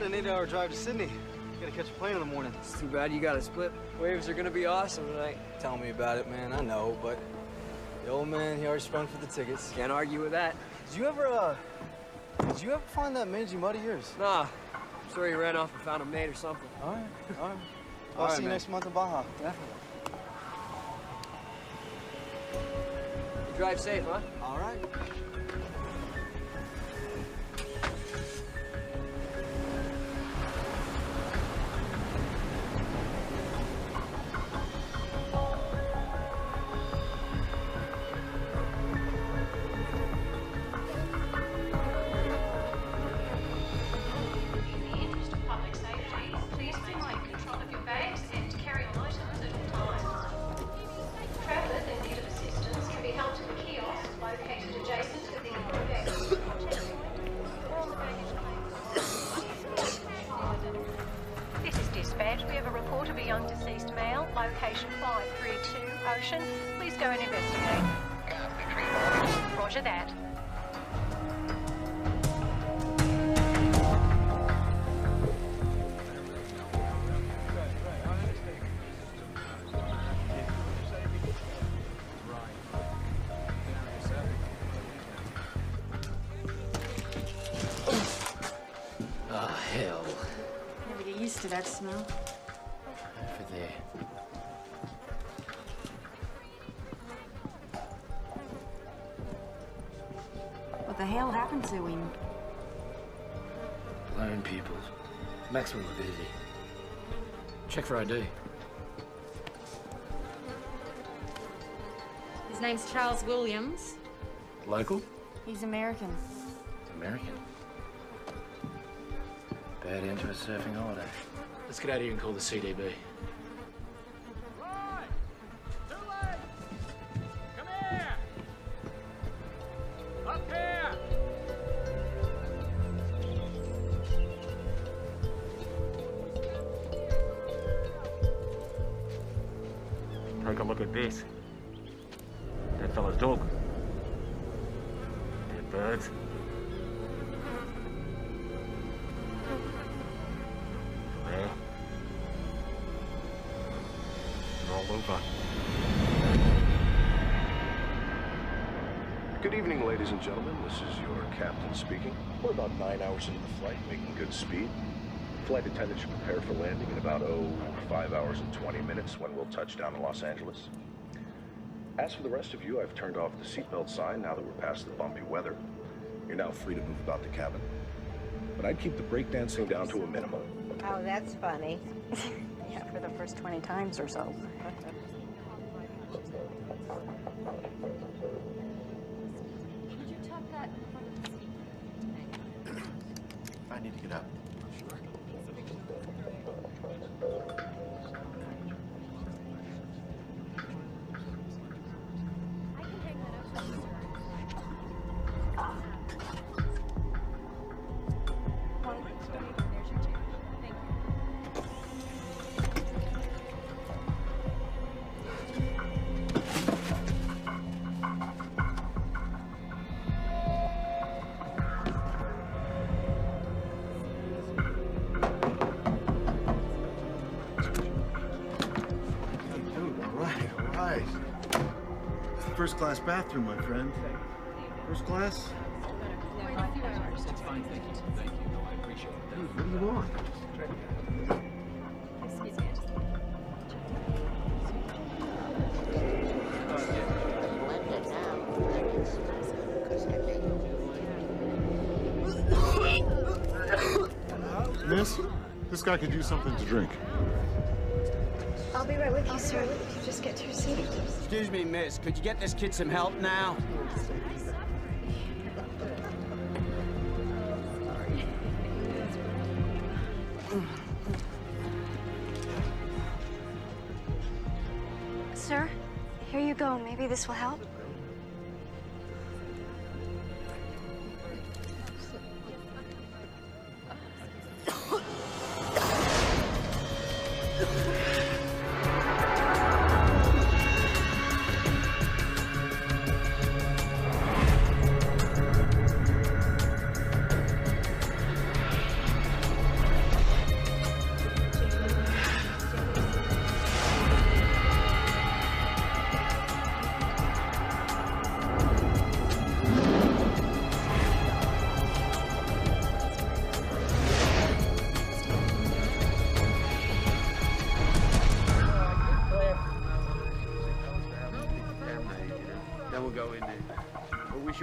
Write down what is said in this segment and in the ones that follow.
got an 8-hour drive to Sydney. Gotta catch a plane in the morning. It's too bad you gotta split. Waves are gonna be awesome tonight. Tell me about it, man. I know, but the old man, he already sprung for the tickets. Can't argue with that. Did you ever find that mangy mud of yours? Nah. I'm sure he ran off and found a mate or something. All right, all right. I'll see you next month in Baja. Definitely. You drive safe, huh? All right. We have a report of a young deceased male, location 532 Ocean. Please go and investigate. Roger that. Oh, hell. Never get used to that smell. Over there. What the hell happened to him? Lone pupils. Maximum avidity. Check for ID. His name's Charles Williams. Local? He's American. American. Bad end to a surfing holiday. Let's get out of here and call the CDB. Right! Too late! Come here! Up here! Take a look at this. That fella's dog. Dead birds. There. They're all over. Good evening, ladies and gentlemen. This is your captain speaking. We're about 9 hours into the flight, making good speed. Flight attendant should prepare for landing in about, 5 hours and 20 minutes when we'll touch down in Los Angeles. As for the rest of you, I've turned off the seatbelt sign now that we're past the bumpy weather. You're now free to move about the cabin. But I'd keep the breakdancing down to a minimum. Oh, that's funny. Yeah, for the first 20 times or so. Could you tuck that in front of the seat? I need to get up. I can hang that up. There's your chair. Thank you. First class bathroom, my friend. First class? It's fine, thank you. Thank you. No, I appreciate it. Dude, what do you want? Miss, this guy could use something to drink. I'll be right with you, sir. If you just get to your seat. Excuse me, miss. Could you get this kid some help now? Sir, here you go. Maybe this will help.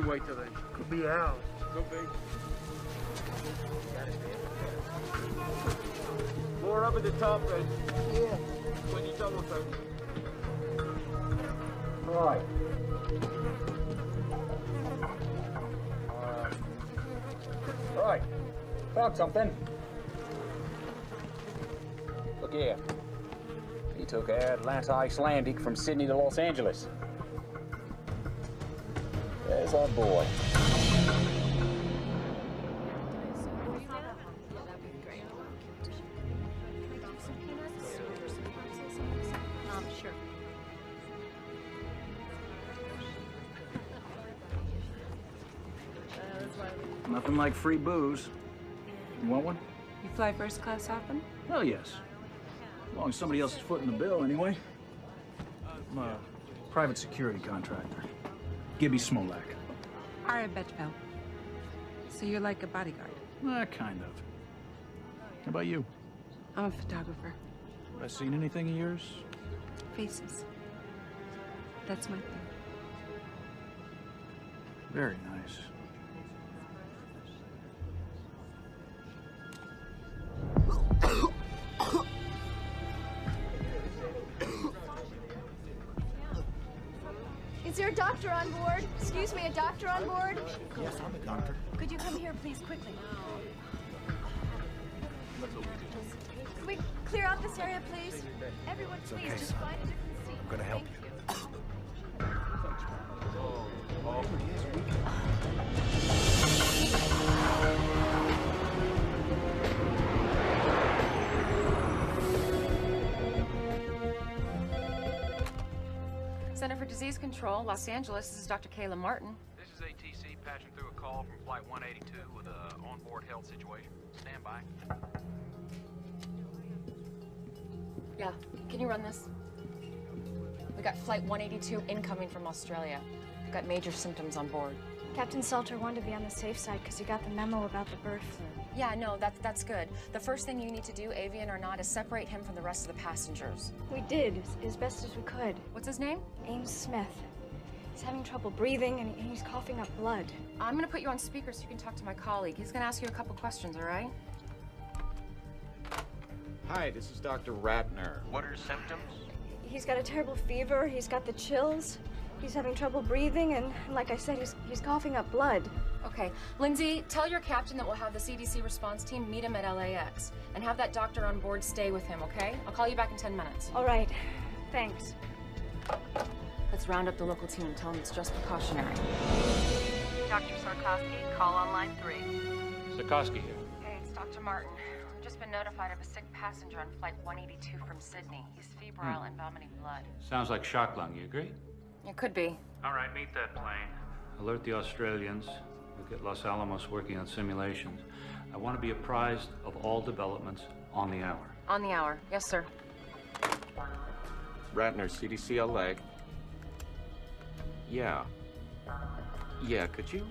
you wait till then. Could be hours. Could be. More up at the top, then. Yeah. When you double take. Right. Right. Found something. Look here. He took Atlanta Icelandic from Sydney to Los Angeles. There's our boy. Sure. Nothing like free booze. You want one? You fly first class often? Well, yes. As long as somebody else is footing the bill, anyway. I'm a private security contractor. Gibby Smolak. Ara Betchville. So you're like a bodyguard? Kind of. How about you? I'm a photographer. Have I seen anything of yours? Faces. That's my thing. Very nice. Is there a doctor on board? Excuse me, a doctor on board? Yes, I'm a doctor. Could you come here, please, quickly? Can we clear out this area, please? Everyone, please, okay, just son. find a different seat. I'm gonna help Thank you. Center for Disease Control, Los Angeles. This is Dr. Kayla Martin. This is ATC patching through a call from Flight 182 with an onboard health situation. Stand by. Yeah, can you run this? We got Flight 182 incoming from Australia. We've got major symptoms on board. Captain Salter wanted to be on the safe side because he got the memo about the bird flu. Yeah, no, that's good. The first thing you need to do, avian or not, is separate him from the rest of the passengers. We did, as best as we could. What's his name? Ames Smith. He's having trouble breathing and he's coughing up blood. I'm gonna put you on speaker so you can talk to my colleague. He's gonna ask you a couple questions, all right? Hi, this is Dr. Ratner. What are his symptoms? He's got a terrible fever, he's got the chills, he's having trouble breathing, and like I said, he's coughing up blood. Okay, Lindsay, tell your captain that we'll have the CDC response team meet him at LAX and have that doctor on board stay with him, okay? I'll call you back in 10 minutes. All right, thanks. Let's round up the local team and tell them it's just precautionary. Dr. Sarkowski, call on line 3. Sikorsky here. Hey, it's Dr. Martin. We've just been notified of a sick passenger on Flight 182 from Sydney. He's febrile and vomiting blood. Sounds like shock lung, you agree? It could be. All right, meet that plane. Alert the Australians. We'll get Los Alamos working on simulations. I want to be apprised of all developments on the hour. On the hour. Yes, sir. Ratner, CDC LA. Yeah. Yeah, could you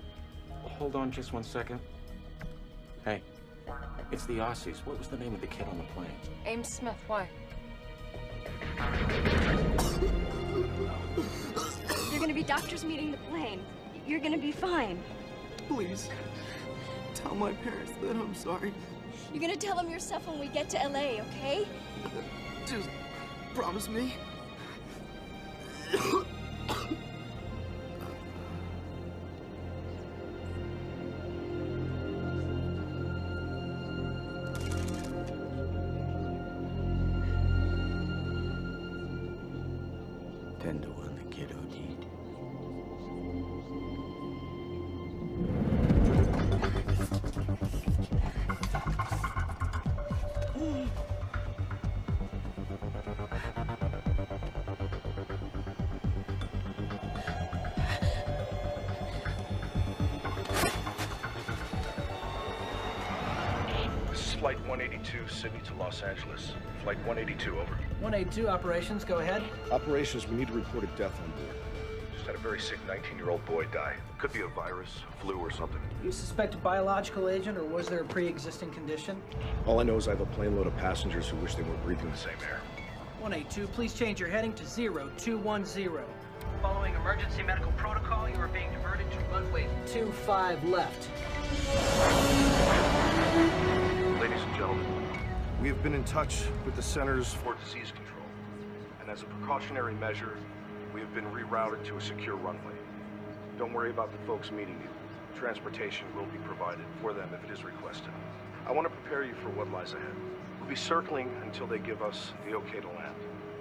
hold on just 1 second? Hey, it's the Aussies. What was the name of the kid on the plane? Ames Smith, why? You're gonna be doctors meeting the plane. You're gonna be fine. Please, tell my parents that I'm sorry. You're gonna tell them yourself when we get to LA, okay? Just promise me. Tender when the kid OD'd. This is Flight 182, Sydney to Los Angeles. Flight 182, over. 182 operations, go ahead. Operations, we need to report a death on board. Just had a very sick 19-year-old boy die. Could be a virus, flu or something. You suspect a biological agent, or was there a pre-existing condition? All I know is I have a plane load of passengers who wish they were breathing the same air. 182, please change your heading to 0210. Following emergency medical protocol, you are being diverted to runway 25 left. Ladies and gentlemen, we have been in touch with the Centers for Disease Control, and as a precautionary measure, we have been rerouted to a secure runway. Don't worry about the folks meeting you. Transportation will be provided for them if it is requested. I want to prepare you for what lies ahead. We'll be circling until they give us the okay to land.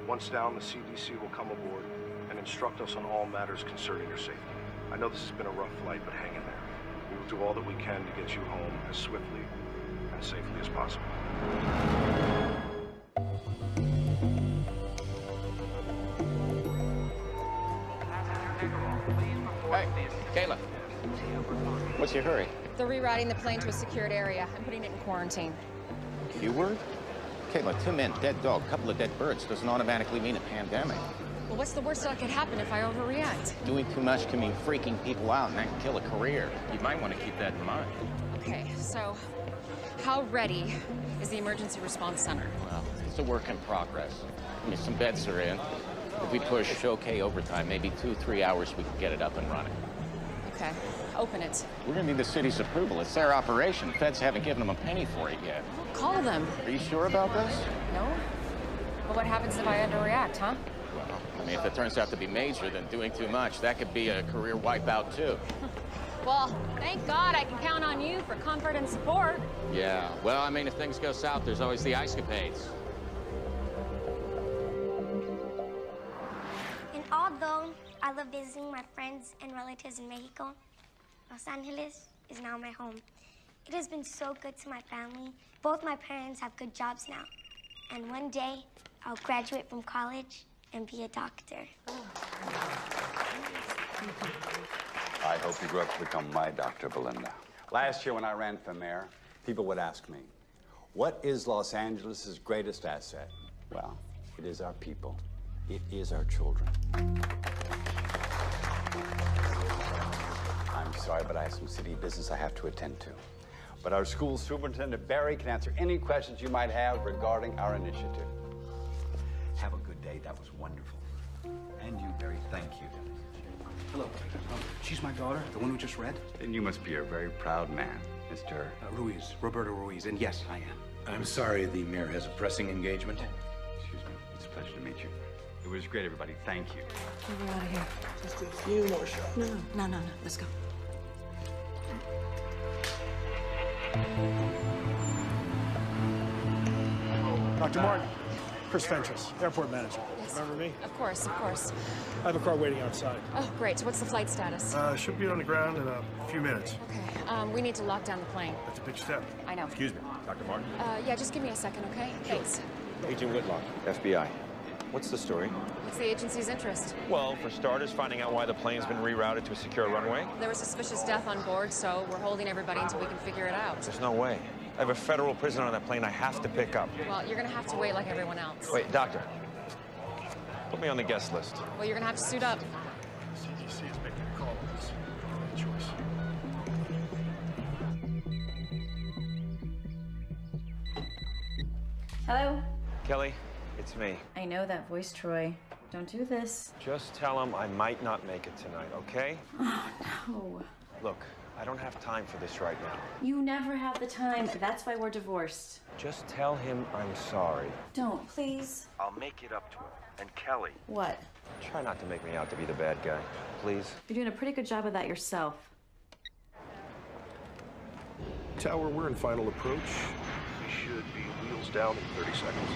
Once down, the CDC will come aboard and instruct us on all matters concerning your safety. I know this has been a rough flight, but hang in there. We will do all that we can to get you home as swiftly and safely as possible. Hey, Kayla. What's your hurry? They're rerouting the plane to a secured area and putting it in quarantine. You word? Kayla, 2 men, dead dog, couple of dead birds doesn't automatically mean a pandemic. Well, what's the worst that could happen if I overreact? Doing too much can mean freaking people out, and that can kill a career. You might want to keep that in mind. Okay, so how ready is the emergency response center? Well, it's a work in progress. I mean, some beds are in. If we push okay overtime, maybe 2-3 hours, we can get it up and running. Okay, open it. We're gonna need the city's approval. It's their operation. Feds haven't given them a penny for it yet. Call them. Are you sure about this? No? But what happens if I underreact, huh? Well, I mean, if it turns out to be major, then doing too much, that could be a career wipeout, too. Well, thank God I can count on you for comfort and support. Yeah, well, I mean, if things go south, there's always the ice-capades. And although I love visiting my friends and relatives in Mexico, Los Angeles is now my home. It has been so good to my family. Both my parents have good jobs now. And one day, I'll graduate from college and be a doctor. I hope you grow up to become my Dr. Belinda. Last year when I ran for mayor, people would ask me, what is Los Angeles' greatest asset? Well, it is our people. It is our children. I'm sorry, but I have some city business I have to attend to. But our school superintendent, Barry, can answer any questions you might have regarding our initiative. Have a good day. That was wonderful. And you, Barry, thank you. Hello. She's my daughter, the one who just read? Then you must be a very proud man, Mr. Ruiz, Roberto Ruiz, and yes, I am. I'm sorry, the mayor has a pressing engagement. Excuse me. It's a pleasure to meet you. It was great, everybody. Thank you. We're out of here. Just a few more shots. No. Let's go. Dr. Martin, Chris Fentress, airport manager. Yes. Remember me? Of course, of course. I have a car waiting outside. Oh, great. So what's the flight status? Should be on the ground in a few minutes. Okay. We need to lock down the plane. That's a big step. I know. Excuse me, Dr. Martin. Yeah, just give me a second, okay? Thanks. Agent Whitlock, FBI. What's the story? What's the agency's interest? Well, for starters, finding out why the plane's been rerouted to a secure runway. There was suspicious death on board, so we're holding everybody until we can figure it out. There's no way. I have a federal prisoner on that plane I have to pick up. Well, you're gonna have to wait like everyone else. Wait, doctor. Put me on the guest list. Well, you're gonna have to suit up. CDC is making a call on this. Good choice. Hello? Kelly, it's me. I know that voice, Troy. Don't do this. Just tell him I might not make it tonight, okay? Oh, no. Look, I don't have time for this right now. You never have the time. That's why we're divorced. Just tell him I'm sorry. Don't, please. I'll make it up to him. And Kelly. What? Try not to make me out to be the bad guy, please. You're doing a pretty good job of that yourself. Tower, we're in final approach. We should be wheels down in 30 seconds.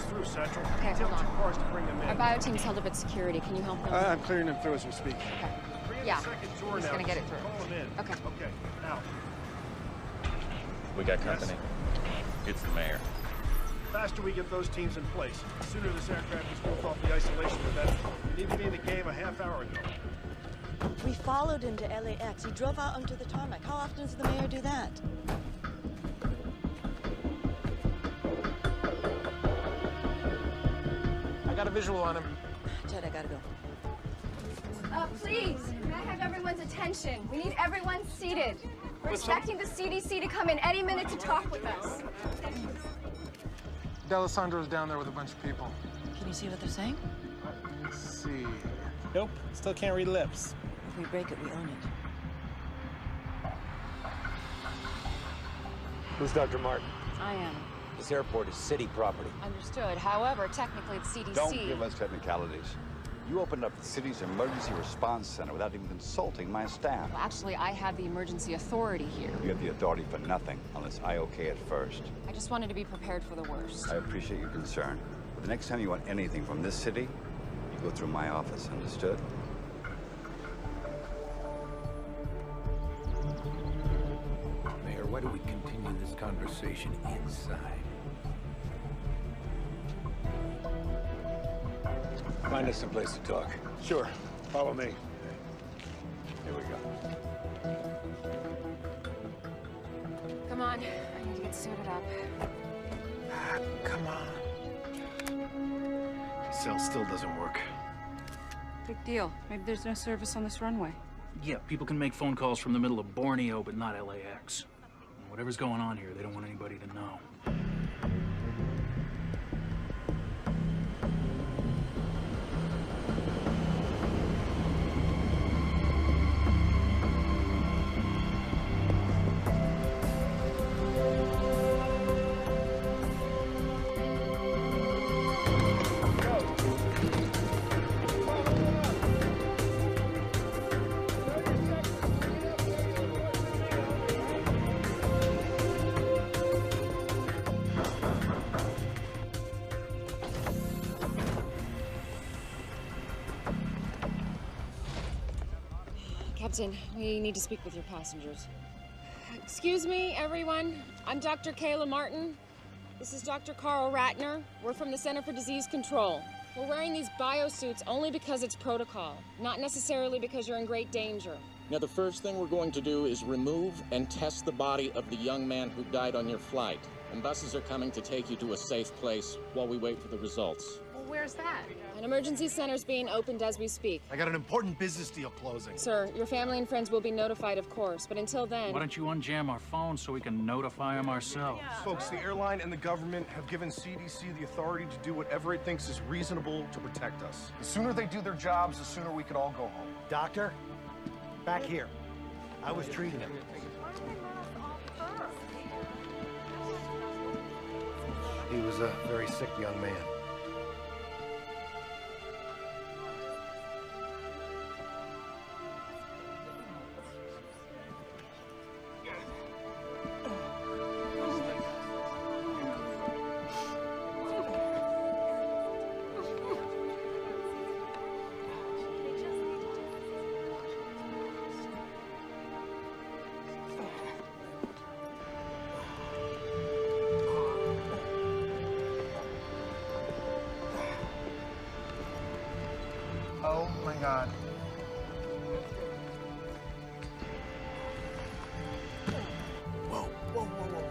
Through Central. Okay, hold on. Cars to bring them in. Our bio team's held up at security. Can you help them? I'm clearing them through as we speak. Okay. Yeah, he's gonna get it through. Call them in. Okay. Okay, now. We got company. It's the mayor. The faster we get those teams in place, the sooner this aircraft is moved off the isolation, the better. We need to be in the game a half hour ago. We followed him to LAX. He drove out onto the tarmac. How often does the mayor do that? I got a visual on him. Ted, I gotta go. Please, may I have everyone's attention? We need everyone seated. We're expecting the CDC to come in any minute to talk with us. D'Alessandro's down there with a bunch of people. Can you see what they're saying? Let's see. Nope, still can't read lips. If we break it, we own it. Who's Dr. Martin? I am. This airport is city property. Understood. However, technically the CDC... Don't give us technicalities. You opened up the city's emergency response center without even consulting my staff. Well, actually, I have the emergency authority here. You have the authority for nothing unless I okay it first. I just wanted to be prepared for the worst. I appreciate your concern. But the next time you want anything from this city, you go through my office, understood? Mayor, why do we continue this conversation inside? Find us some place to talk. Sure. Follow me. Here we go. Come on. I need to get suited up. Come on. Cell still doesn't work. Big deal. Maybe there's no service on this runway. Yeah, people can make phone calls from the middle of Borneo, but not LAX. And whatever's going on here, they don't want anybody to know. Captain, we need to speak with your passengers. Excuse me, everyone. I'm Dr. Kayla Martin. This is Dr. Carl Ratner. We're from the Center for Disease Control. We're wearing these biosuits only because it's protocol, not necessarily because you're in great danger. Now, the first thing we're going to do is remove and test the body of the young man who died on your flight. And buses are coming to take you to a safe place while we wait for the results. Well, where's that? An emergency center's being opened as we speak. I got an important business deal closing. Sir, your family and friends will be notified, of course, but until then... Why don't you unjam our phones so we can notify them ourselves? Folks, the airline and the government have given CDC the authority to do whatever it thinks is reasonable to protect us. The sooner they do their jobs, the sooner we can all go home. Doctor, back here. I was treating him. He was a very sick young man. Oh my God. Whoa, whoa, whoa, whoa.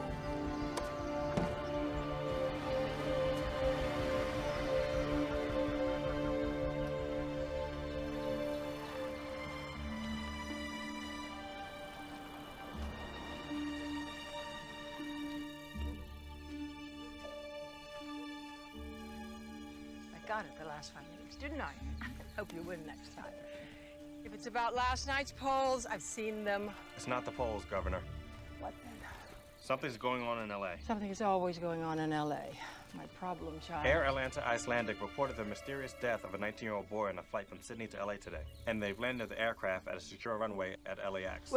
I got it the last 5 minutes, didn't I? Hope you win next time. If it's about last night's polls, I've seen them. It's not the polls, Governor. What then? Something's going on in L.A. Something is always going on in L.A. My problem child. Air Atlanta Icelandic reported the mysterious death of a 19-year-old boy on a flight from Sydney to L.A. today. And they've landed the aircraft at a secure runway at LAX.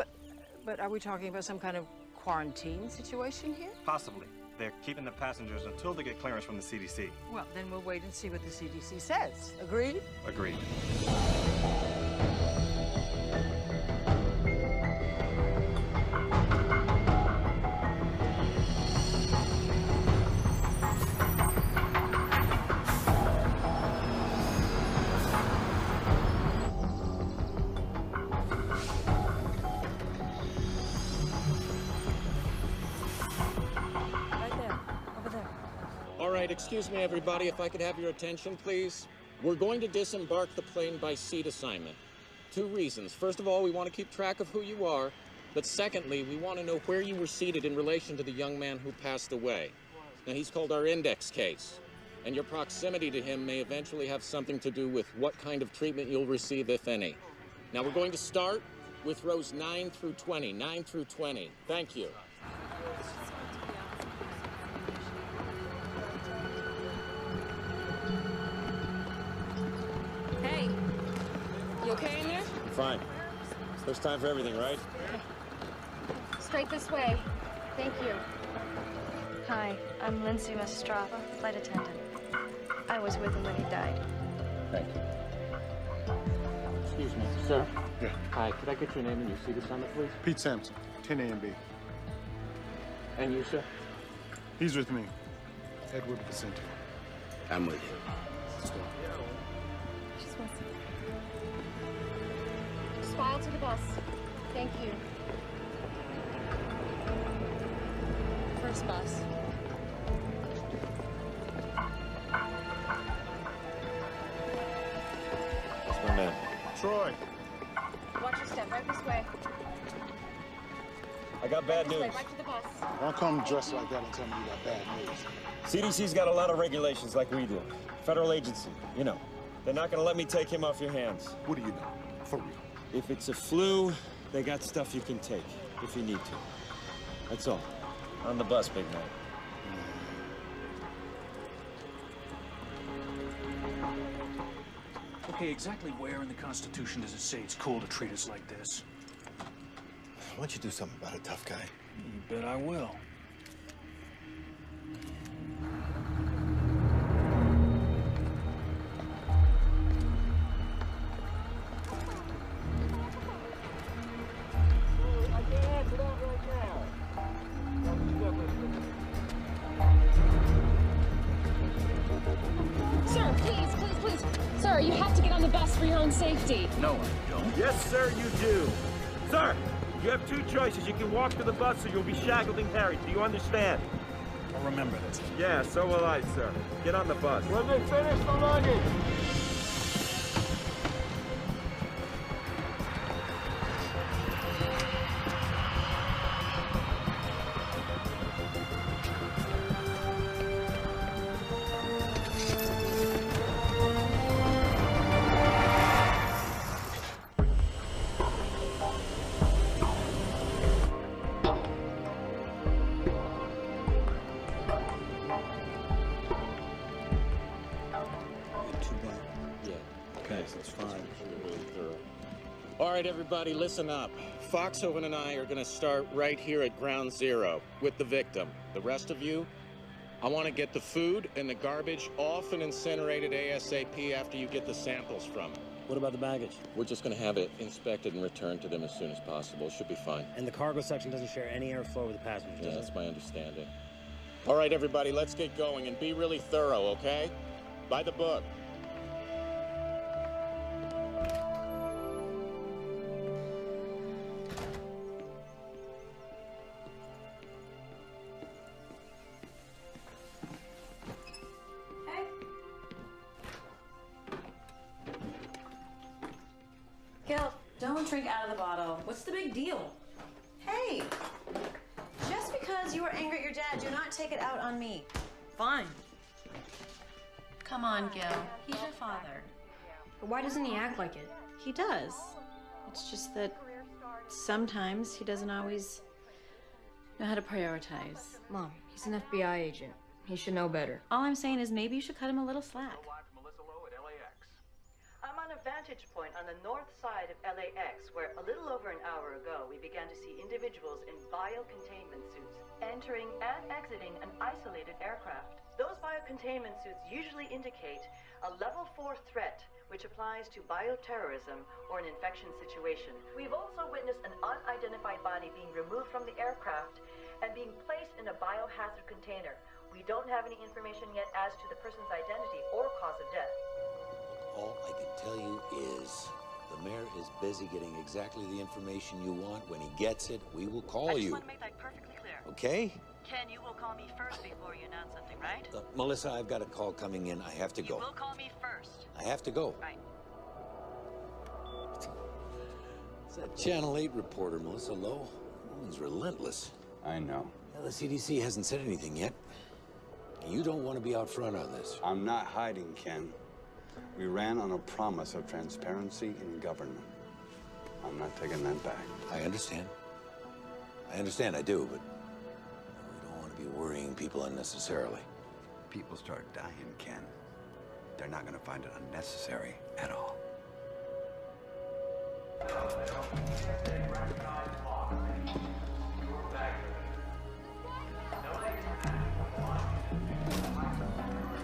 But are we talking about some kind of quarantine situation here? Possibly. They're keeping the passengers until they get clearance from the CDC. Well, then we'll wait and see what the CDC says. Agreed? Agreed. right, excuse me, everybody, if I could have your attention, please. We're going to disembark the plane by seat assignment. 2 reasons. First of all, we want to keep track of who you are. But secondly, we want to know where you were seated in relation to the young man who passed away. Now, he's called our index case. And your proximity to him may eventually have something to do with what kind of treatment you'll receive, if any. Now, we're going to start with rows 9 through 20. 9 through 20. Thank you. Hey, you okay in there? Fine. First time for everything, right? Straight this way. Thank you. Hi, I'm Lindsay Mastrava, flight attendant. I was with him when he died. Thank you. Excuse me, sir. Yeah. Hi, could I get your name and your seat assignment, please? Pete Sampson, 10 A and B. And you, sir? He's with me. Edward Vicente. I'm with you. Let's go. Just file to the bus. Thank you. First bus. That's my man. Troy. Watch your step. Right this way. I got bad This way, news. right to the bus. Don't come dressed like that and tell me you got bad news. CDC's got a lot of regulations like we do. Federal agency, you know. They're not gonna let me take him off your hands. What do you know? For real. If it's a flu, they got stuff you can take, if you need to. That's all. On the bus, big man. Okay, exactly where in the Constitution does it say it's cool to treat us like this? Why don't you do something about it, tough guy? You bet I will. Sir, please. Sir, you have to get on the bus for your own safety. No, I don't. Yes, sir, you do. Sir, you have 2 choices. You can walk to the bus or you'll be shackled and carried. Do you understand? I'll remember this. Yeah, so will I, sir. Get on the bus. When they finish the luggage. All right, everybody, listen up. Foxhoven and I are going to start right here at ground zero with the victim. The rest of you, I want to get the food and the garbage off and incinerated ASAP after you get the samples from it. What about the baggage? We're just going to have it inspected and returned to them as soon as possible. Should be fine. And the cargo section doesn't share any airflow with the passengers, Yeah, does that's it? my understanding. All right, everybody, let's get going and be really thorough, okay? By the book. Gil, don't drink out of the bottle. What's the big deal? Hey, just because you were angry at your dad, do not take it out on me. Fine. Come on, Gil. He's your father. But why doesn't he act like it? He does. It's just that sometimes he doesn't always know how to prioritize. Mom, he's an FBI agent. He should know better. All I'm saying is maybe you should cut him a little slack. I'm on a vantage point on the north side of LAX, where a little over an hour ago we began to see individuals in biocontainment suits entering and exiting an isolated aircraft. Those biocontainment suits usually indicate a level 4 threat, which applies to bioterrorism or an infection situation. We've also witnessed an unidentified body being removed from the aircraft and being placed in a biohazard container. We don't have any information yet as to the person's identity or cause of death. All I can tell you is the mayor is busy getting exactly the information you want. When he gets it, we will call you. I just want to make that perfectly clear. Okay? Ken, you will call me first before you announce something right? Melissa, I've got a call coming in. I have to go. You will call me first. I have to go. Right. It's that Channel 8 reporter, Melissa Lowe. Woman's relentless. I know. Well, the CDC hasn't said anything yet. You don't want to be out front on this. I'm not hiding, Ken. We ran on a promise of transparency in government. I'm not taking that back. I understand. I do, but we don't want to be worrying people unnecessarily. People start dying, Ken. They're not going to find it unnecessary at all.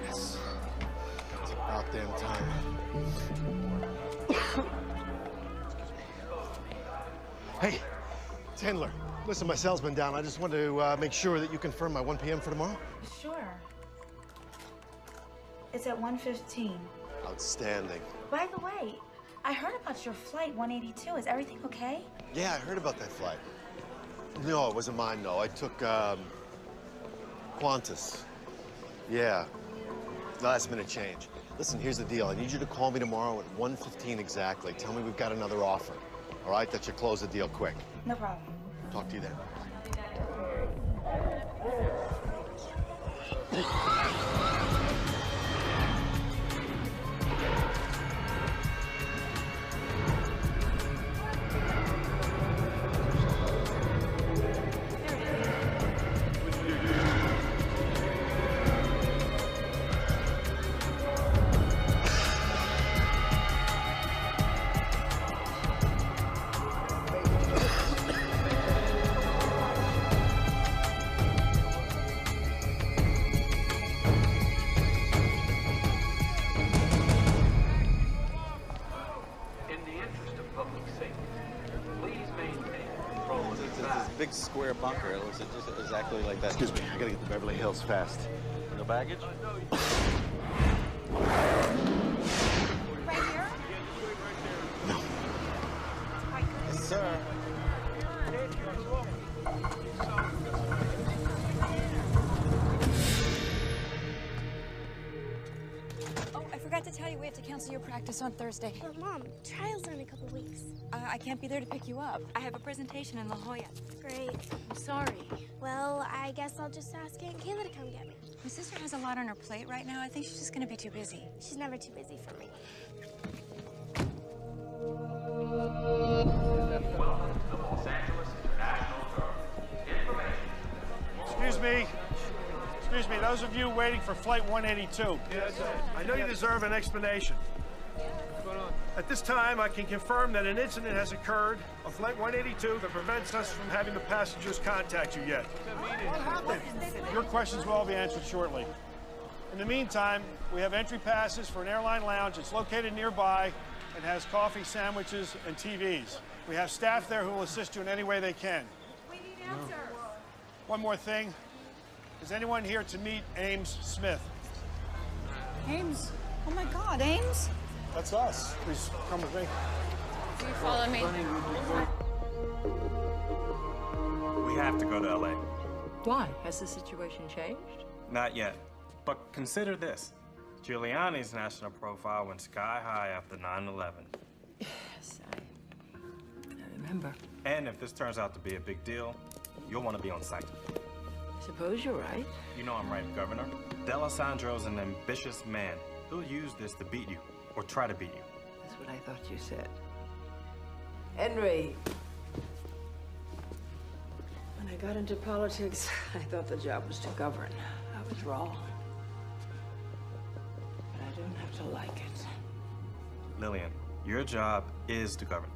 Yes. It's about damn time. Hey, it's Handler. Listen, my cell's been down. I just wanted to make sure that you confirm my 1 p.m. for tomorrow. Sure. It's at 1:15. Outstanding. By the way, I heard about your flight 182. Is everything okay? Yeah, I heard about that flight. No, it wasn't mine, no. I took, Qantas. Yeah. Last-minute change. Listen, here's the deal. I need you to call me tomorrow at 1:15 exactly. Tell me we've got another offer. All right? That should close the deal quick. No problem. Talk to you then. Big square bunker. It looks just exactly like that. Excuse me, I gotta get to Beverly Hills fast. No baggage? Right here? No. Yes, sir. Oh, I forgot to tell you we have to cancel your practice on Thursday. But Mom, trials are in a couple weeks. I can't be there to pick you up. I have a presentation in La Jolla. Great. I'm sorry. Well, I guess I'll just ask Aunt Kayla to come get me. My sister has a lot on her plate right now. I think she's just gonna be too busy. She's never too busy for me. Welcome to the Los Angeles International Terminal. Information. Excuse me, those of you waiting for Flight 182. I know you deserve an explanation. What's going on? At this time, I can confirm that an incident has occurred on Flight 182 that prevents us from having the passengers contact you yet. What happened? Your questions will all be answered shortly. In the meantime, we have entry passes for an airline lounge. It's located nearby and has coffee, sandwiches, and TVs. We have staff there who will assist you in any way they can. We need answers. One more thing. Is anyone here to meet Ames Smith? Ames? Oh my God, Ames? That's us. Please come with me. Do you follow me? We have to go to LA. Why? Has the situation changed? Not yet. But consider this. Giuliani's national profile went sky high after 9/11. Yes, I remember. And if this turns out to be a big deal, you'll want to be on site. I suppose you're right. You know I'm right, Governor. D'Alessandro's an ambitious man. He'll use this to beat you, or try to beat you. That's what I thought you said. Henry, when I got into politics, I thought the job was to govern. I was wrong. But I don't have to like it. Lillian, your job is to govern.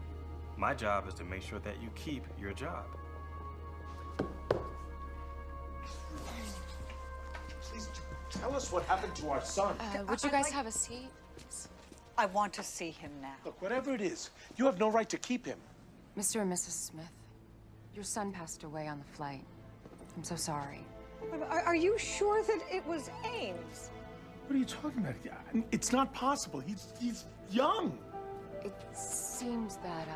My job is to make sure that you keep your job. Please tell us what happened to our son. Would you guys have a seat? I want to see him now. Look, whatever it is, you have no right to keep him. Mr. and Mrs. Smith, your son passed away on the flight. I'm so sorry. Are you sure that it was Ames? What are you talking about? It's not possible. He's young. It seems that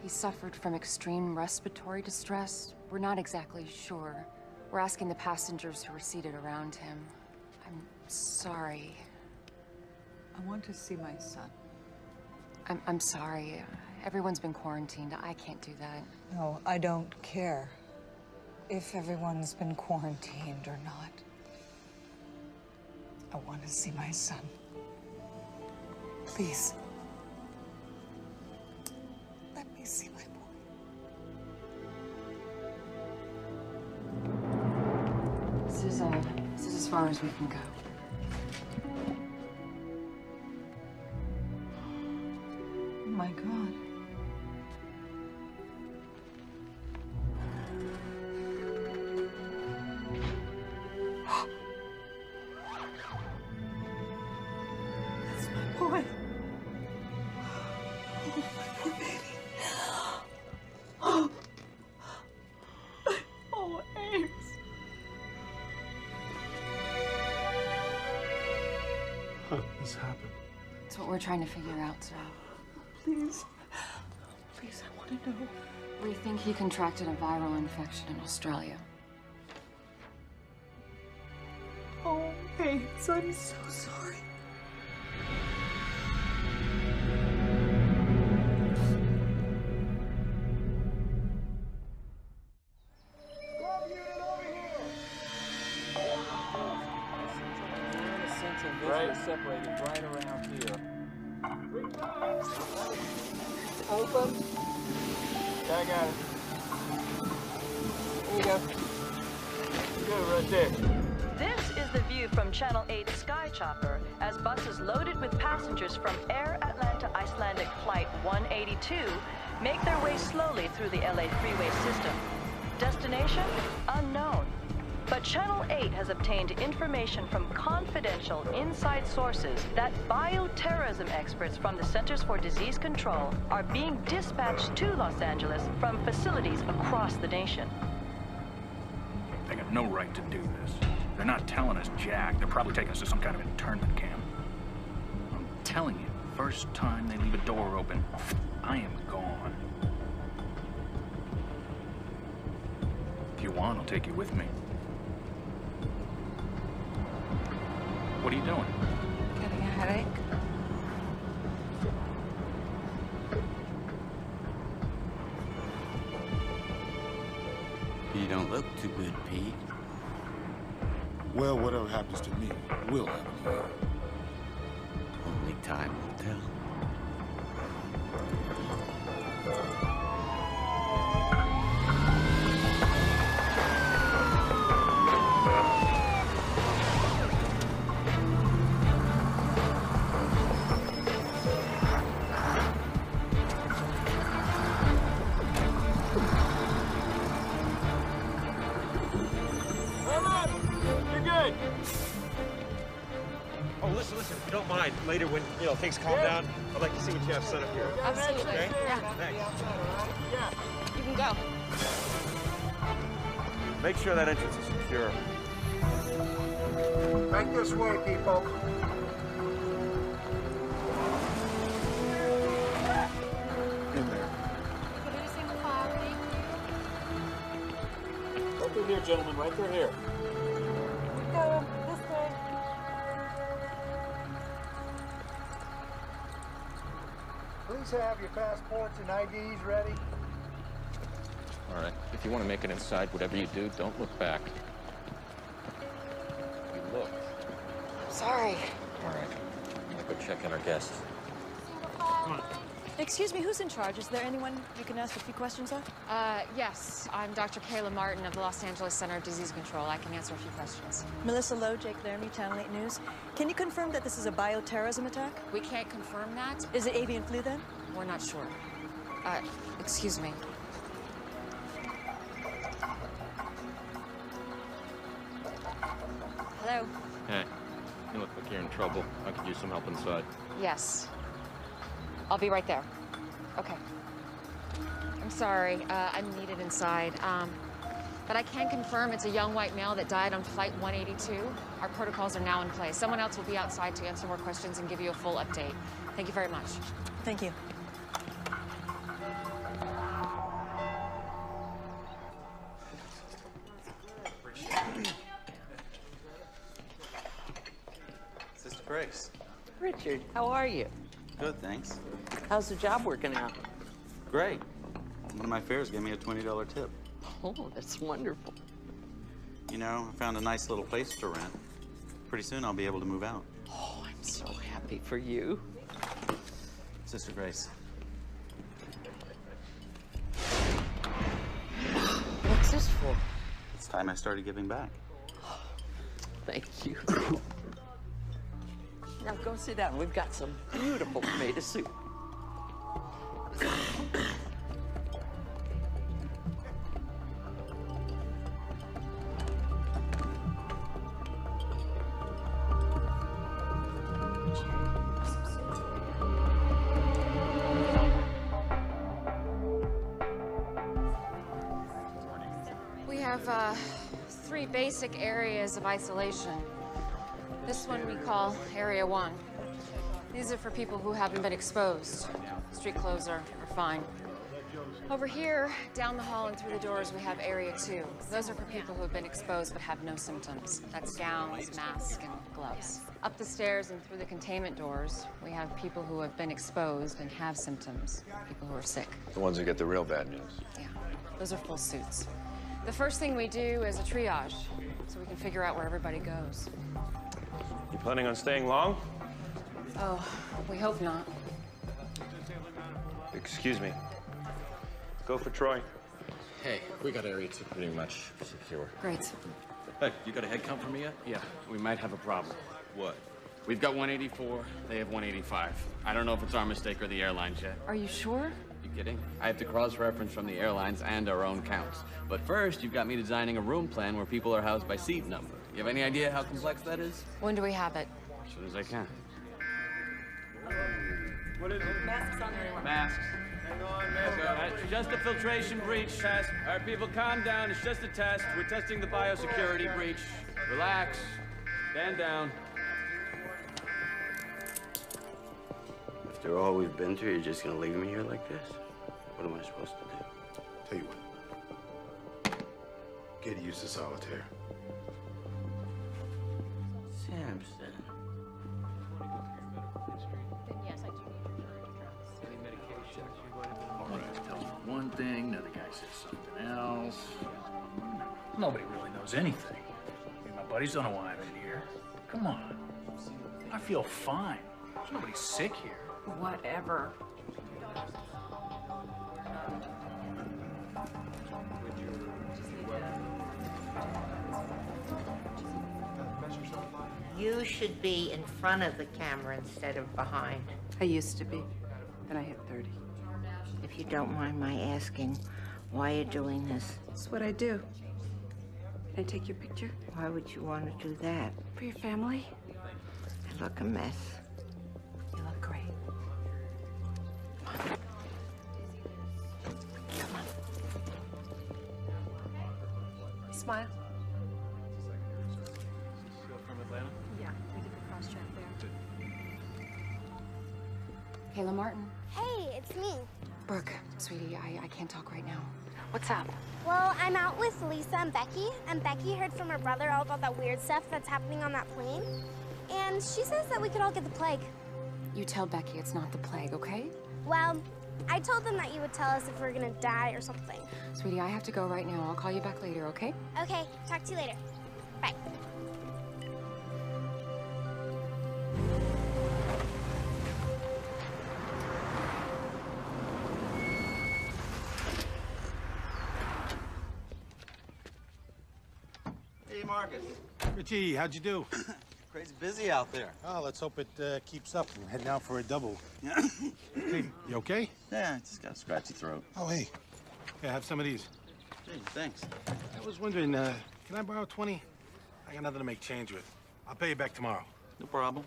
he suffered from extreme respiratory distress. We're not exactly sure. We're asking the passengers who were seated around him. I'm sorry. I want to see my son. I'm sorry. Everyone's been quarantined. I can't do that. No, I don't care if everyone's been quarantined or not. I want to see my son. Please. Let me see my boy. This is as far as we can go. Oh my God. That's my boy. Oh, my poor baby. Oh, oh, Ames. How did this happen? It's what we're trying to figure out, sir. Please. Please, I want to know. We think he contracted a viral infection in Australia. Oh, Ames, I'm so sorry. Right. Separated right around here. Open. Yeah, I got it. There you go. Good, right there. This is the view from Channel 8 Sky Chopper as buses loaded with passengers from Air Atlanta Icelandic Flight 182 make their way slowly through the LA freeway system. Destination? Unknown. But Channel 8 has obtained information from confidential inside sources that bioterrorism experts from the Centers for Disease Control are being dispatched to Los Angeles from facilities across the nation. They got no right to do this. They're not telling us jack. They're probably taking us to some kind of internment camp. I'm telling you, first time they leave a door open, I am gone. If you want, I'll take you with me. What are you doing? Getting a headache? You don't look too good, Pete. Well, whatever happens to me will happen to you. Only time will tell. Oh, listen, if you don't mind, later when, things calm down, I'd like to see what you have set up here. Absolutely. Okay? Yeah. Thanks. You can go. Make sure that entrance is secure. Right this way, people. In there. Right through here, gentlemen, right through here. Please have your passports and IDs ready. All right. If you want to make it inside, whatever you do, don't look back. You look. Sorry. All right. I'm gonna go check on our guests. Come on. Excuse me, who's in charge? Is there anyone you can ask a few questions of? Yes. I'm Dr. Kayla Martin of the Los Angeles Center of Disease Control. I can answer a few questions. Melissa Lowe, Jake Laramie, Channel 8 News. Can you confirm that this is a bioterrorism attack? We can't confirm that. Is it avian flu then? We're not sure. Excuse me. Hello? Hey, you look like you're in trouble. I could use some help inside. Yes. I'll be right there. Okay. I'm sorry. I'm needed inside. But I can confirm it's a young white male that died on Flight 182. Our protocols are now in place. Someone else will be outside to answer more questions and give you a full update. Thank you very much. Thank you. Grace. Richard, how are you? Good, thanks. How's the job working out? Great. One of my fares gave me a $20 tip. Oh, that's wonderful. You know, I found a nice little place to rent. Pretty soon I'll be able to move out. Oh, I'm so happy for you. Sister Grace. What's this for? It's time I started giving back. Thank you. Now go sit down. We've got some beautiful tomato soup. We have 3 basic areas of isolation. This one we call Area 1. These are for people who haven't been exposed. Street clothes are fine. Over here, down the hall and through the doors, we have Area 2. Those are for people who have been exposed but have no symptoms. That's gowns, masks, and gloves. Up the stairs and through the containment doors, we have people who have been exposed and have symptoms, people who are sick. The ones who get the real bad news. Yeah, those are full suits. The first thing we do is a triage, so we can figure out where everybody goes. You planning on staying long? Oh, we hope not. Excuse me. Go for Troy. Hey, we got Area 2 pretty much secure. Great. Hey, you got a head count for me yet? Yeah, we might have a problem. What? We've got 184, they have 185. I don't know if it's our mistake or the airline's yet. Are you sure? You kidding? I have to cross-reference from the airlines and our own counts. But first, you've got me designing a room plan where people are housed by seat number. You have any idea how complex that is? When do we have it? As soon as I can. What is it? Masks on everyone. Masks. Hang on, man. It's just a filtration breach test. All right, people, calm down. It's just a test. We're testing the biosecurity breach. Relax. Stand down. After all we've been through, you're just gonna leave me here like this? What am I supposed to do? Tell you what. Get used to solitaire. Samson. One guy tells me one thing, another guy says something else. Nobody really knows anything. I mean, my buddies don't know why I'm in here. Come on. I feel fine. There's nobody sick here. Whatever. You should be in front of the camera instead of behind. I used to be, then I hit 30. If you don't mind my asking, why you're doing this? It's what I do. Can I take your picture? Why would you want to do that? For your family? I look a mess. You look great. Come on. Smile. From Atlanta? Yeah, we did the cross-check there. Kayla Martin. Hey, it's me. Brooke, sweetie, I can't talk right now. What's up? Well, I'm out with Lisa and Becky heard from her brother all about that weird stuff that's happening on that plane. And she says that we could all get the plague. You tell Becky it's not the plague, okay? Well, I told them that you would tell us if we're gonna die or something. Sweetie, I have to go right now. I'll call you back later, okay? Okay, talk to you later. Bye. Hey, Marcus. Richie, how'd you do? Crazy busy out there. Oh, let's hope it keeps up. I'm heading out for a double. Hey, you okay? Yeah, I just got a scratchy throat. Oh, hey. Yeah, have some of these. Hey, thanks. I was wondering, can I borrow 20? I got nothing to make change with. I'll pay you back tomorrow. No problem.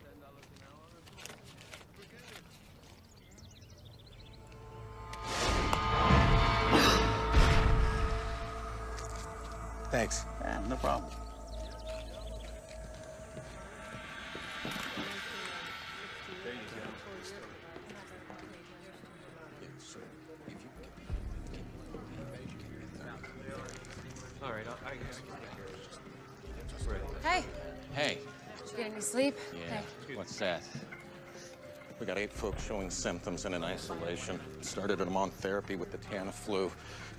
Thanks. Yeah, no problem. All right, Hey. Hey, Did you get any sleep? Yeah. What's that? We got 8 folks showing symptoms and in isolation. Started them on therapy with the Tamiflu.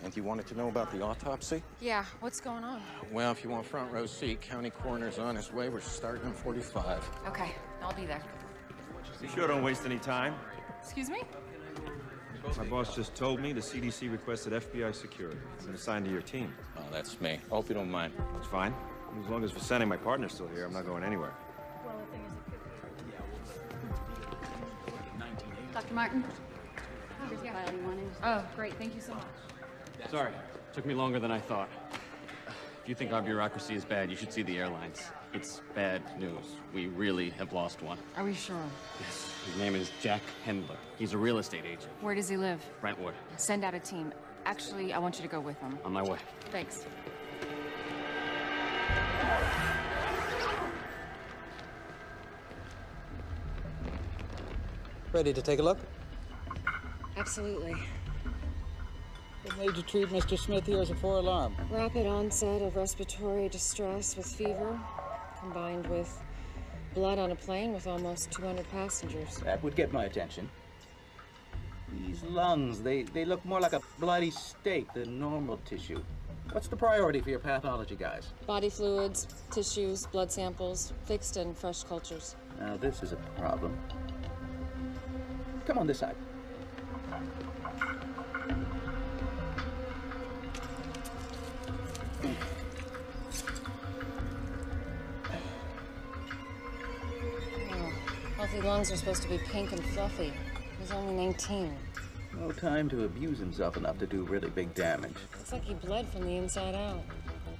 And you wanted to know about the autopsy? Yeah, what's going on? Well, if you want front row seat, county coroner's on his way. We're starting in 45. Okay, I'll be there. You sure don't waste any time. Excuse me? My boss just told me the CDC requested FBI security. It's been assigned to your team. Oh, that's me. Hope you don't mind. It's fine. As long as Vincent, my partner's still here, I'm not going anywhere. Dr. Martin? Here's the file you wanted. Oh, great. Thank you so much. Sorry, took me longer than I thought. If you think our bureaucracy is bad, you should see the airlines. It's bad news. We really have lost one. Are we sure? Yes. His name is Jack Hendler. He's a real estate agent. Where does he live? Brentwood. Send out a team. Actually, I want you to go with him. On my way. Thanks. Ready to take a look? Absolutely. What made you treat Mr. Smith here as a 4-alarm? Rapid onset of respiratory distress with fever, combined with blood on a plane with almost 200 passengers. That would get my attention. These lungs, they look more like a bloody steak than normal tissue. What's the priority for your pathology guys? Body fluids, tissues, blood samples, fixed and fresh cultures. Now this is a problem. Come on this side. Healthy lungs are supposed to be pink and fluffy. He's only 19. No time to abuse himself enough to do really big damage. Looks like he bled from the inside out.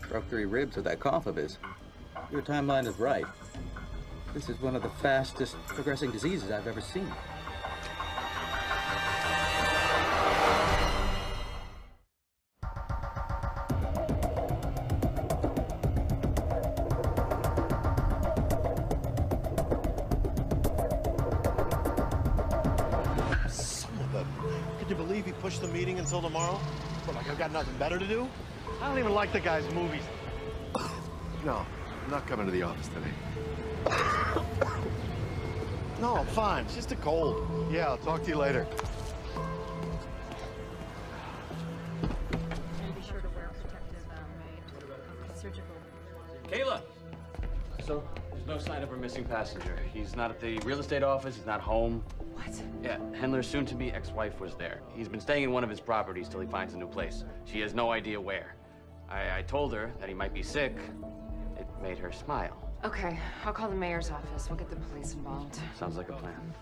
Broke 3 ribs with that cough of his. Your timeline is right. This is one of the fastest progressing diseases I've ever seen. Push the meeting until tomorrow? What, like I've got nothing better to do? I don't even like the guy's movies. No, I'm not coming to the office today. No, I'm fine. It's just a cold. Yeah, I'll talk to you later. Be sure to wear protective surgical. Kayla! So, there's no sign of her missing passenger. He's not at the real estate office, he's not home. What? Yeah, Hendler's soon-to-be ex-wife was there. He's been staying in one of his properties till he finds a new place. She has no idea where. I told her that he might be sick. It made her smile. Okay, I'll call the mayor's office. We'll get the police involved. Sounds like a plan.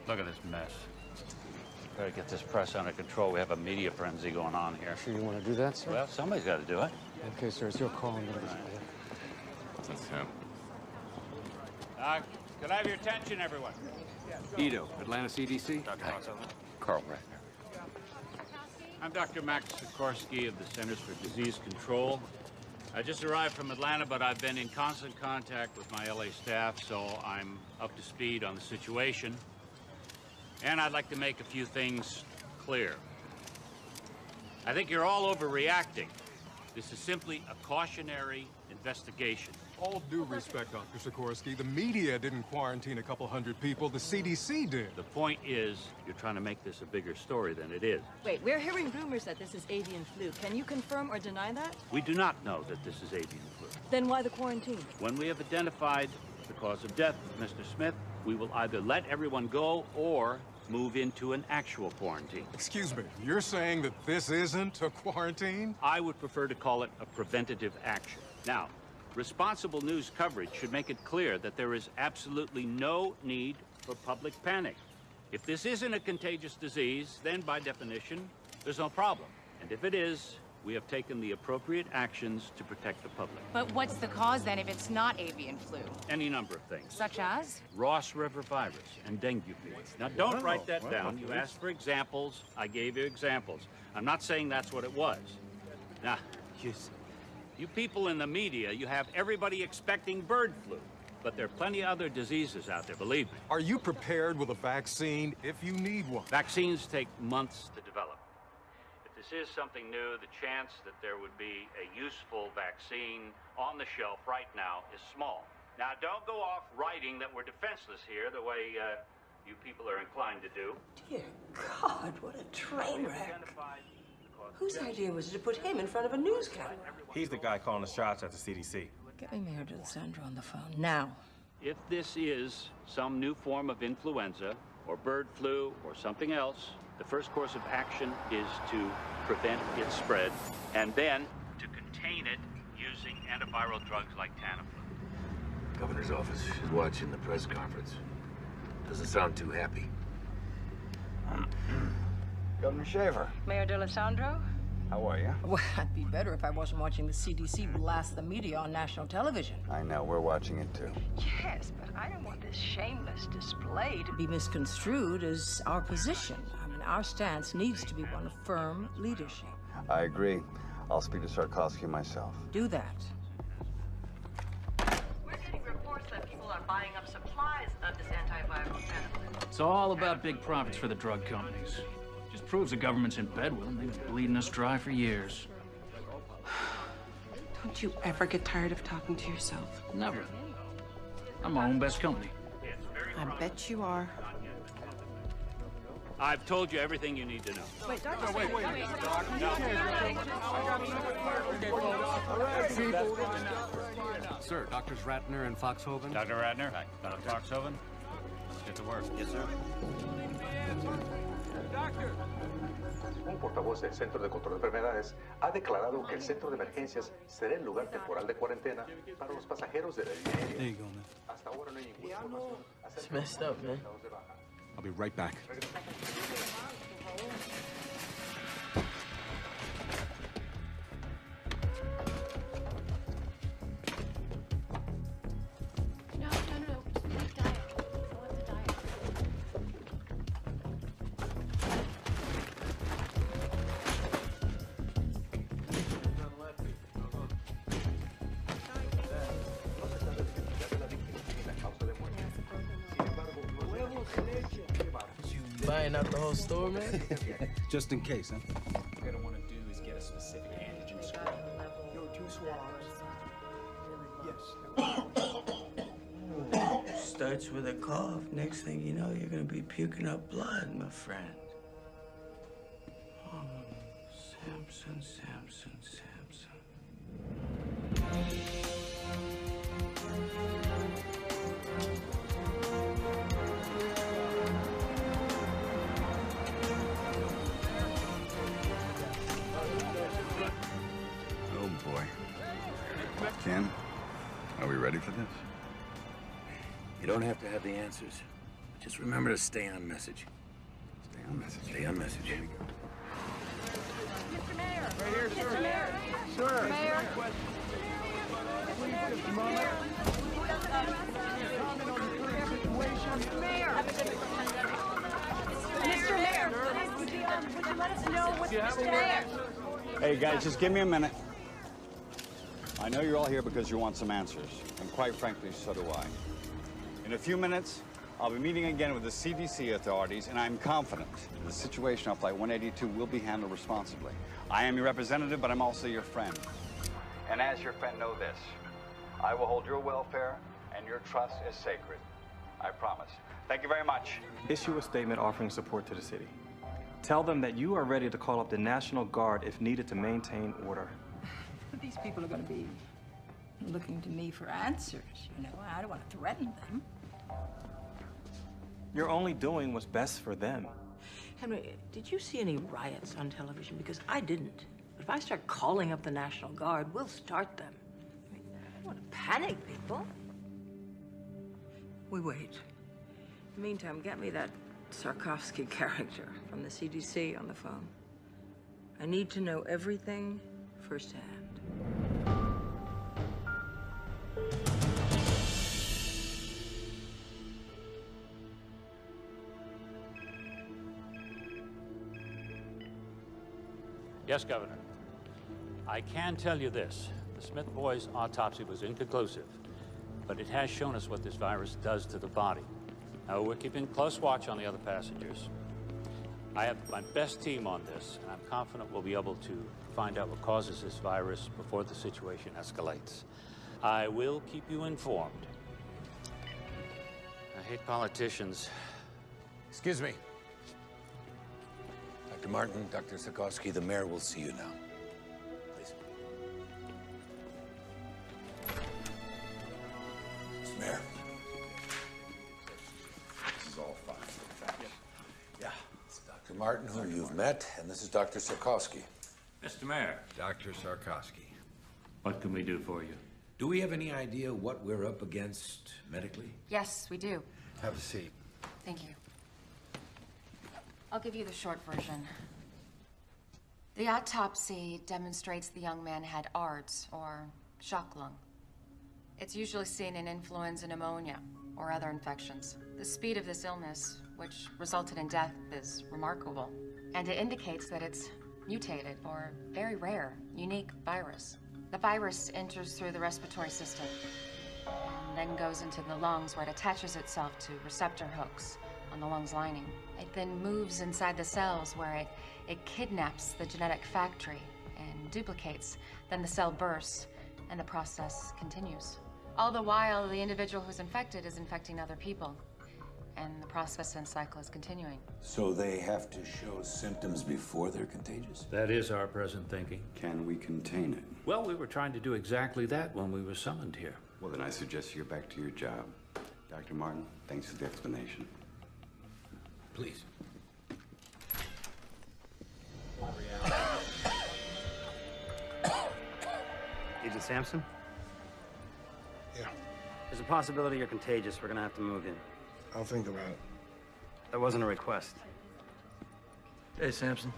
Look at this mess. Better get this press under control. We have a media frenzy going on here. Sure you want to do that, sir? Well, somebody's got to do it. Okay, sir, it's your call. I'm going to That's him. Could I have your attention, everyone? Ito, Atlanta CDC. Hi. Carl Ratner. I'm Dr. Max Sikorsky of the Centers for Disease Control. I just arrived from Atlanta, but I've been in constant contact with my LA staff, so I'm up to speed on the situation. And I'd like to make a few things clear. I think you're all overreacting. This is simply a cautionary investigation. All due respect, Dr. Sikorsky, the media didn't quarantine a couple hundred people, the CDC did. The point is, you're trying to make this a bigger story than it is. Wait, we're hearing rumors that this is avian flu. Can you confirm or deny that? We do not know that this is avian flu. Then why the quarantine? When we have identified the cause of death of Mr. Smith, we will either let everyone go or move into an actual quarantine. Excuse me, you're saying that this isn't a quarantine? I would prefer to call it a preventative action. Now, responsible news coverage should make it clear that there is absolutely no need for public panic. If this isn't a contagious disease, then by definition, there's no problem. And if it is, we have taken the appropriate actions to protect the public. But what's the cause then if it's not avian flu? Any number of things. Such as? Ross River virus and dengue fever. Now, don't write that down. You asked for examples. I gave you examples. I'm not saying that's what it was. Now, you people in the media, you have everybody expecting bird flu. But there are plenty of other diseases out there, believe me. Are you prepared with a vaccine if you need one? Vaccines take months to develop. If this is something new, the chance that there would be a useful vaccine on the shelf right now is small. Now, don't go off writing that we're defenseless here the way you people are inclined to do. Dear God, what a train wreck. Whose idea was it to put him in front of a news camera? He's the guy calling the shots at the CDC. Get me Mayor DeLisandro on the phone, now. If this is some new form of influenza or bird flu or something else, the first course of action is to prevent its spread and then to contain it using antiviral drugs like Tamiflu. Governor's office is watching the press conference. Doesn't sound too happy. Governor Shaver, Mayor DeLisandro? how are you? Well, I'd be better if I wasn't watching the CDC blast the media on national television. I know, we're watching it too. Yes, but I don't want this shameless display to be misconstrued as our position. I mean, our stance needs to be one of firm leadership. I agree. I'll speak to Sarkovsky myself. Do that. We're getting reports that people are buying up supplies of this antiviral Tamiflu. It's all about big profits for the drug companies. Just proves the government's in bed with them. They've been bleeding us dry for years. Don't you ever get tired of talking to yourself? Never. I'm my own best company. I bet you are. I've told you everything you need to know. Wait, Doctor. Wait. Sir, Doctors Ratner and Foxhoven. Dr. Radner? Hi. Dr. Foxhoven? Let's get to work. Yes, sir. Un portavoz del Centro de Control de Enfermedades ha declarado que el centro de emergencias será el lugar temporal de cuarentena para los pasajeros de la línea. There you go, man. Hasta ahora no hay ninguna información acerca It's messed up, man. I'll be right back. No. Diet. I want the diet. Buying out the whole store, man? Just in case, huh? What you're gonna want to do is get a specific antigen score. Yo, 2 swabs. Yes. Starts with a cough. Next thing you know, you're gonna be puking up blood, my friend. Oh, Samson. Oh boy. Ken, are we ready for this? You don't have to have the answers. Just remember to stay on message. Stay on message. Stay on message. Mr. Mayor! Right here, sir. Mr. Mayor! Sir. Mayor! Mr. Mayor! Would you let us know what's Mr. Mayor? Hey guys, just give me a minute. I know you're all here because you want some answers, and quite frankly, so do I. In a few minutes, I'll be meeting again with the CDC authorities, and I'm confident the situation on Flight 182 will be handled responsibly. I am your representative, but I'm also your friend. And as your friend, know this. I will hold your welfare, and your trust is sacred. I promise. Thank you very much. Issue a statement offering support to the city. Tell them that you are ready to call up the National Guard if needed to maintain order. But these people are going to be looking to me for answers, you know. I don't want to threaten them. You're only doing what's best for them. Henry, did you see any riots on television? Because I didn't. But if I start calling up the National Guard, we'll start them. I mean, I don't want to panic people. We wait. In the meantime, get me that Sarkovsky character from the CDC on the phone. I need to know everything firsthand. Yes, Governor. I can tell you this. The Smith boys' autopsy was inconclusive, but it has shown us what this virus does to the body. Now, we're keeping close watch on the other passengers. I have my best team on this, and I'm confident we'll be able to find out what causes this virus before the situation escalates. I will keep you informed. I hate politicians. Excuse me. Dr. Martin, Dr. Sikorsky, the mayor will see you now. Please. Mr. Mayor. This is all fine. Yeah. It's Dr. Martin, who you've met, and this is Dr. Sikorsky. Mr. Mayor. Dr. Sarkowski. What can we do for you? Do we have any idea what we're up against medically? Yes, we do. Have a seat. Thank you. I'll give you the short version. The autopsy demonstrates the young man had ARDS, or shock lung. It's usually seen in influenza pneumonia or other infections. The speed of this illness, which resulted in death, is remarkable. And it indicates that it's mutated or very rare, unique virus. The virus enters through the respiratory system and then goes into the lungs, where it attaches itself to receptor hooks on the lungs lining. It then moves inside the cells, where it kidnaps the genetic factory and duplicates. Then the cell bursts and the process continues. All the while, the individual who's infected is infecting other people, and the process and cycle is continuing. So they have to show symptoms before they're contagious? That is our present thinking. Can we contain it? Well, we were trying to do exactly that when we were summoned here. Well, then I suggest you get back to your job. Dr. Martin, thanks for the explanation. Please. Agent Sampson? Yeah. There's a possibility you're contagious. We're gonna have to move in. I'll think about it. That wasn't a request. Hey, Sampson.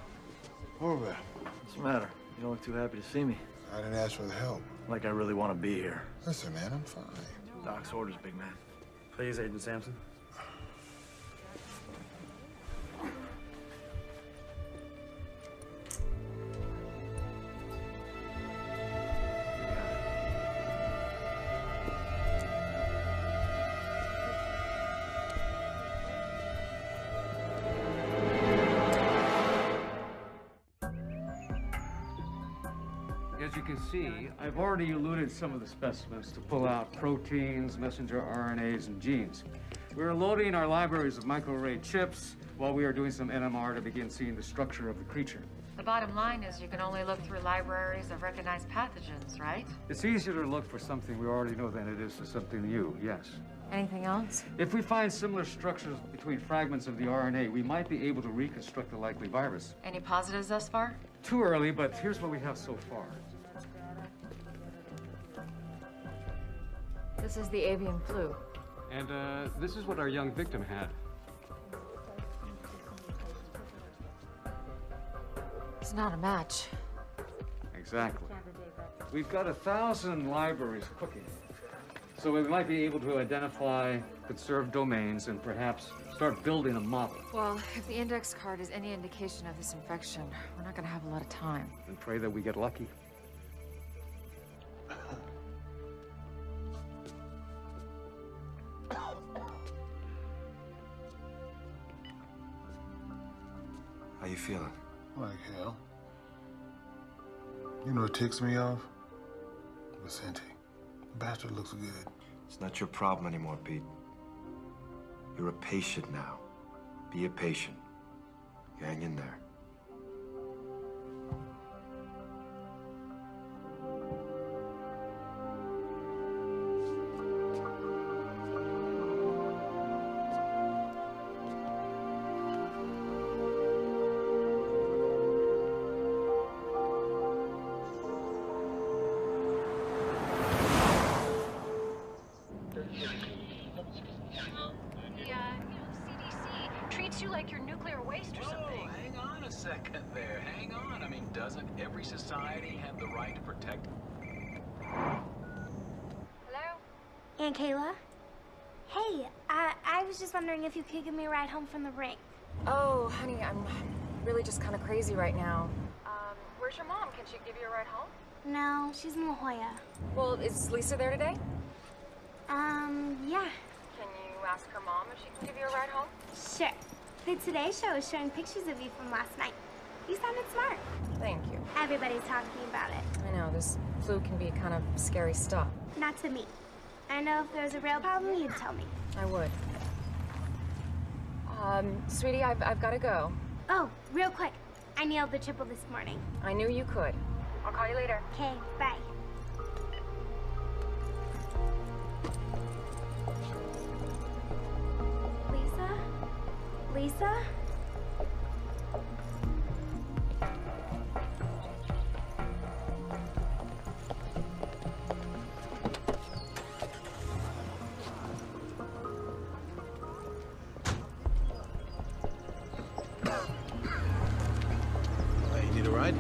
Over. What's the matter? You don't look too happy to see me. I didn't ask for the help. Like I really want to be here. Listen, man, I'm fine. Doc's orders, big man. Please, Agent Sampson. As you can see, I've already eluted some of the specimens to pull out proteins, messenger RNAs, and genes. We're loading our libraries of microarray chips while we are doing some NMR to begin seeing the structure of the creature. The bottom line is you can only look through libraries of recognized pathogens, right? It's easier to look for something we already know than it is for something new, yes. Anything else? If we find similar structures between fragments of the RNA, we might be able to reconstruct the likely virus. Any positives thus far? Too early, but here's what we have so far. This is the avian flu. And this is what our young victim had. It's not a match. Exactly. We've got 1,000 libraries cooking. So we might be able to identify conserved domains and perhaps start building a model. Well, if the index card is any indication of this infection, we're not gonna have a lot of time. And pray that we get lucky. How you feeling? Like hell. You know what ticks me off? Vicente. The bastard looks good. It's not your problem anymore, Pete. You're a patient now. Be a patient. You hang in there. Doesn't every society have the right to protect? Hello? Aunt Kayla? Hey, I was just wondering if you could give me a ride home from the rink. Oh, honey, I'm really just kind of crazy right now. Where's your mom? Can she give you a ride home? No, she's in La Jolla. Well, is Lisa there today? Yeah. Can you ask her mom if she can give you a ride home? Sure. The Today Show is showing pictures of you from last night. You sounded smart. Thank you. Everybody's talking about it. I know, this flu can be kind of scary stuff. Not to me. I know if there was a real problem, you'd tell me. I would. Sweetie, I've got to go. Oh, real quick. I nailed the triple this morning. I knew you could. I'll call you later. Okay, bye. Lisa? Lisa? You need a ride?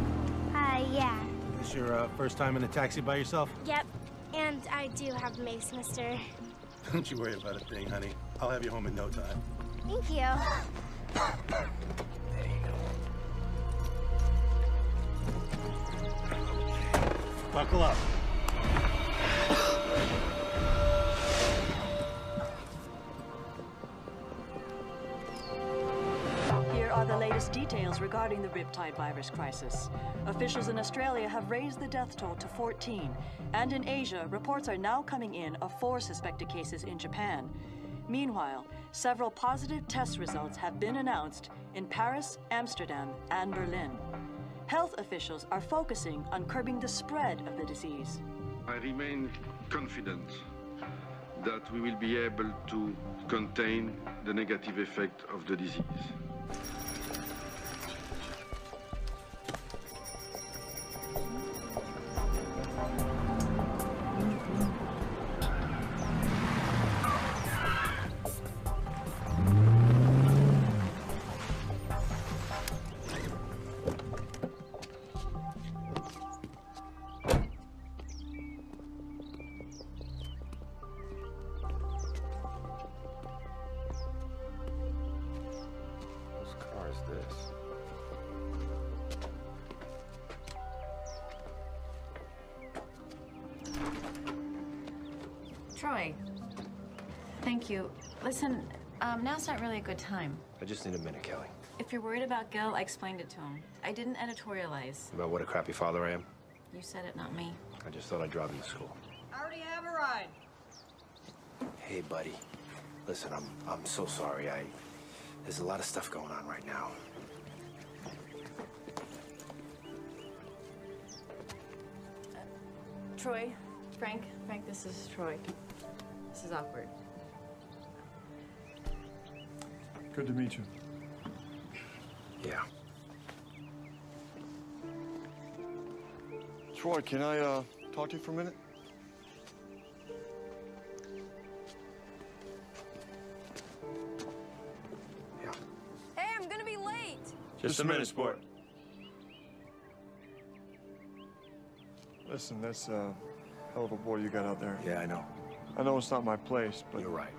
Yeah. This your first time in a taxi by yourself? Yep. And I do have mace, mister. Don't you worry about a thing, honey. I'll have you home in no time. Thank you. Buckle up. Here are the latest details regarding the Riptide virus crisis. Officials in Australia have raised the death toll to 14, and in Asia, reports are now coming in of 4 suspected cases in Japan. Meanwhile, several positive test results have been announced in Paris, Amsterdam, and Berlin. Health officials are focusing on curbing the spread of the disease. I remain confident that we will be able to contain the negative effect of the disease. Whose car is this? Troy, thank you. Listen, now's not really a good time. I just need a minute, Kelly. If you're worried about Gil, I explained it to him. I didn't editorialize. About what a crappy father I am? You said it, not me. I just thought I'd drive him to school. I already have a ride. Hey, buddy. Listen, I'm so sorry. There's a lot of stuff going on right now. Troy, Frank, this is Troy. This is awkward. Good to meet you. Yeah. Troy, can I talk to you for a minute? Hey, I'm gonna be late. Just a minute, sport. Listen, that's a hell of a boy you got out there. Yeah, I know. I know it's not my place, but... You're right.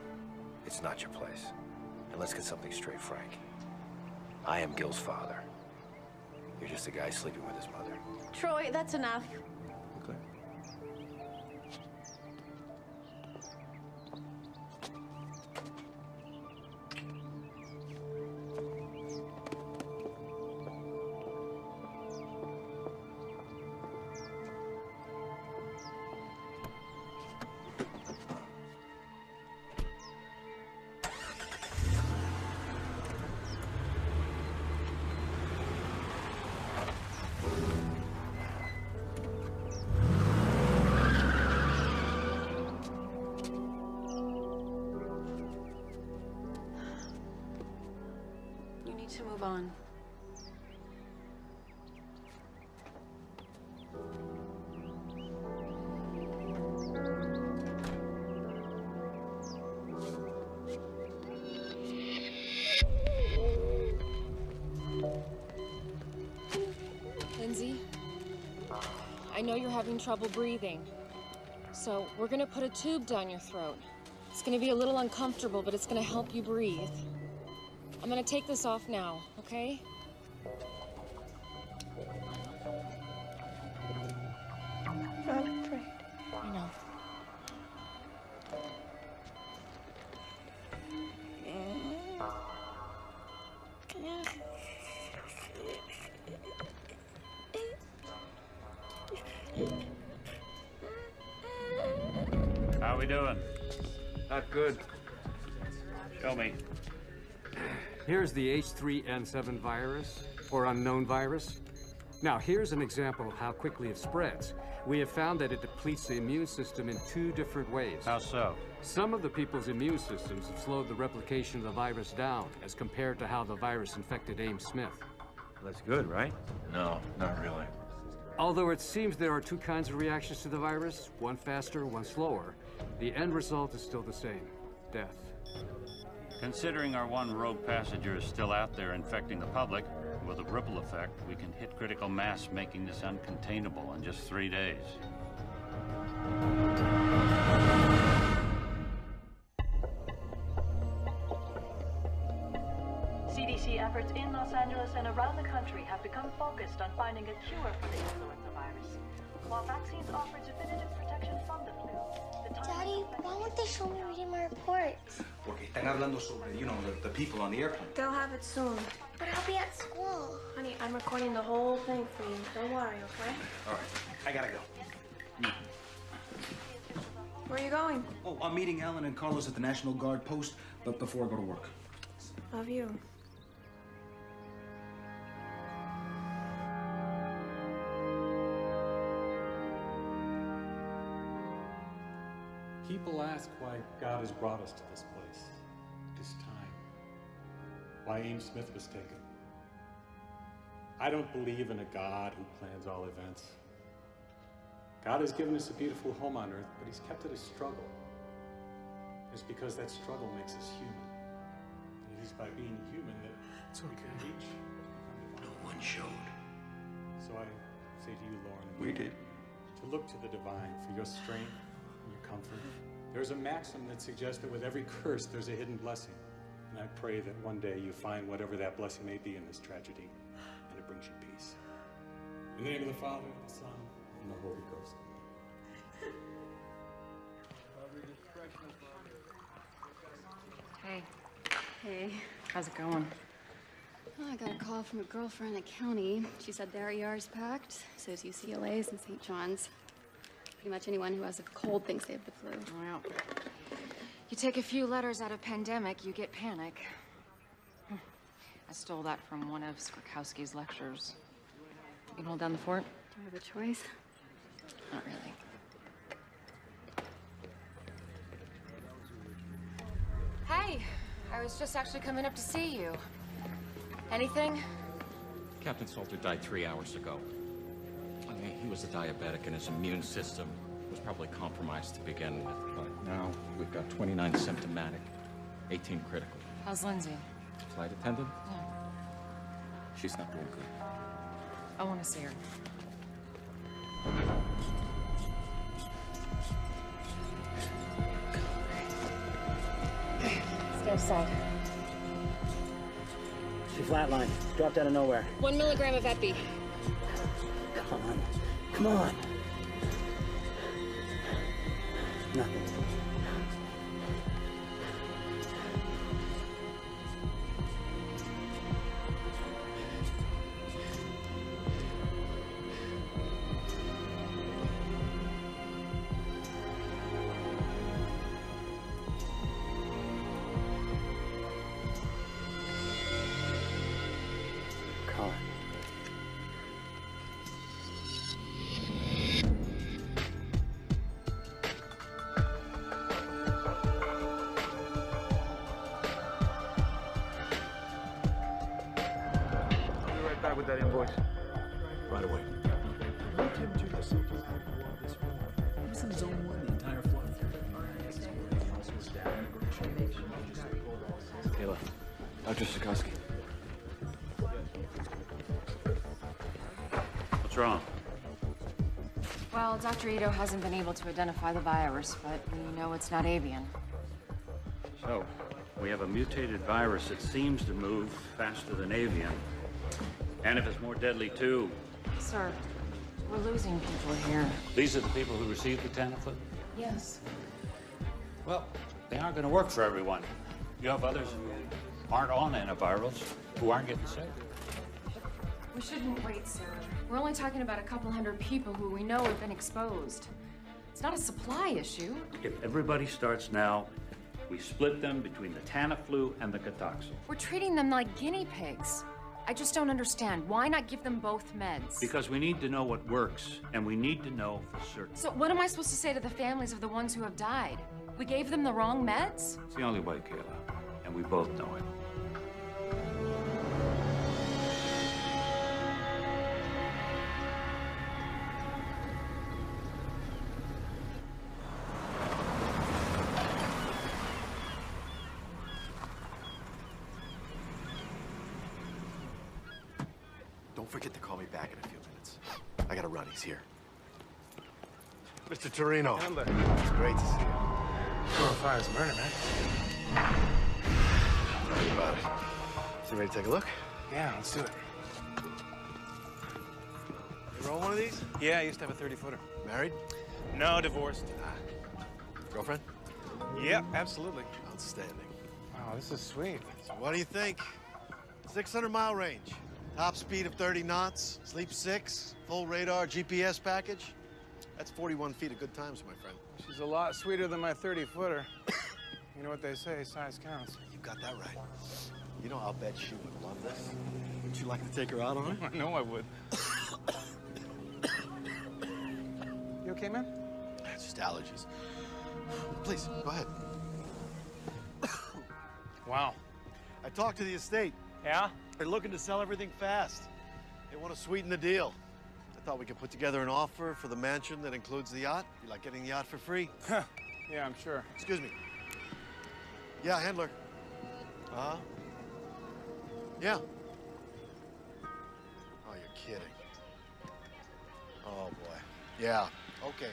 It's not your place. And let's get something straight, Frank. I am Gil's father. You're just a guy sleeping with his mother. Troy, that's enough. Okay. You need to move on. Lindsay, I know you're having trouble breathing. So we're gonna put a tube down your throat. It's gonna be a little uncomfortable, but it's gonna help you breathe. I'm gonna take this off now, okay? I'm afraid. I know. How we doing? Not good. Show me. Here's the H3N7 virus, or unknown virus. Now, here's an example of how quickly it spreads. We have found that it depletes the immune system in 2 different ways. How so? Some of the people's immune systems have slowed the replication of the virus down as compared to how the virus infected Ames Smith. That's good, right? No, not really. Although it seems there are 2 kinds of reactions to the virus, one faster, one slower, the end result is still the same: death. Considering our one rogue passenger is still out there infecting the public, with a ripple effect, we can hit critical mass, making this uncontainable in just 3 days. CDC efforts in Los Angeles and around the country have become focused on finding a cure for the influenza virus. While vaccines offer definitive protection from the flu, the time... Daddy, why won't they show me reading my reports? Porque están hablando sobre, the people on the airplane. They'll have it soon. But I'll be at school. Honey, I'm recording the whole thing for you. Don't worry, okay? All right, I gotta go. Where are you going? Oh, I'm meeting Ellen and Carlos at the National Guard post, but before I go to work. Love you. People ask why God has brought us to this place, this time, why Ames Smith was taken. I don't believe in a God who plans all events. God has given us a beautiful home on earth, but he's kept it a struggle. It's because that struggle makes us human. And it is by being human that we can reach. No one showed. So I say to you, Lauren, We did. to look to the divine for your strength and your comfort. There's a maxim that suggests that with every curse, there's a hidden blessing. And I pray that one day you find whatever that blessing may be in this tragedy, and it brings you peace. In the name of the Father, the Son, and the Holy Ghost. Hey. Hey. How's it going? Well, I got a call from a girlfriend in the county. She said their ER's packed, so is UCLA's and St. John's. Pretty much anyone who has a cold thinks they have the flu. Well, you take a few letters out of pandemic, you get panic. I stole that from one of Skrzykowski's lectures. You can hold down the fort? Do I have a choice? Not really. Hey, I was just actually coming up to see you. Anything? Captain Salter died 3 hours ago. I mean, he was a diabetic and his immune system was probably compromised to begin with. But now we've got 29 symptomatic, 18 critical. How's Lindsay? Flight attendant? Yeah. She's not doing good. I want to see her. Stay outside. She flatlined. Dropped out of nowhere. 1 milligram of epi. Come on. Come on. Nothing. Colin. I'll be right back with that invoice. Right away. Who's in zone 1 the entire flight? Kayla, Dr. Sikowski. What's wrong? Well, Dr. Ito hasn't been able to identify the virus, but we know it's not avian. So, we have a mutated virus that seems to move faster than avian. And if it's more deadly, too. Sir, we're losing people here. These are the people who received the Tamiflu? Yes. Well, they aren't going to work for everyone. You have others who aren't on antivirals who aren't getting sick. We shouldn't wait, sir. We're only talking about a couple hundred people who we know have been exposed. It's not a supply issue. If everybody starts now, we split them between the Tamiflu and the Cotoxil. We're treating them like guinea pigs. I just don't understand. Why not give them both meds? Because we need to know what works, and we need to know for certain. So what am I supposed to say to the families of the ones who have died? We gave them the wrong meds? It's the only way, Kayla, and we both know it. Don't forget to call me back in a few minutes. I gotta run. He's here. Mr. Torino. Handler. It's great to see you. Fire's murder, man. Tell me about it. So you ready to take a look? Yeah, let's do it. You roll one of these? Yeah, I used to have a 30-footer. Married? No, divorced. Girlfriend? Yep, absolutely. Outstanding. Wow, this is sweet. So what do you think? 600-mile range. Top speed of 30 knots. Sleep 6. Full radar GPS package. That's 41 feet of good times, my friend. She's a lot sweeter than my 30-footer. You know what they say, size counts. You got that right. You know, I'll bet she would love this. Wouldn't you like to take her out on it? I know I would. You okay, man? It's just allergies. Please, go ahead. Wow. I talked to the estate. Yeah? They're looking to sell everything fast. They want to sweeten the deal. I thought we could put together an offer for the mansion that includes the yacht. You like getting the yacht for free? Yeah, I'm sure. Excuse me. Yeah, handler. Uh-huh. Yeah. Oh, you're kidding. Oh, boy. Yeah, okay.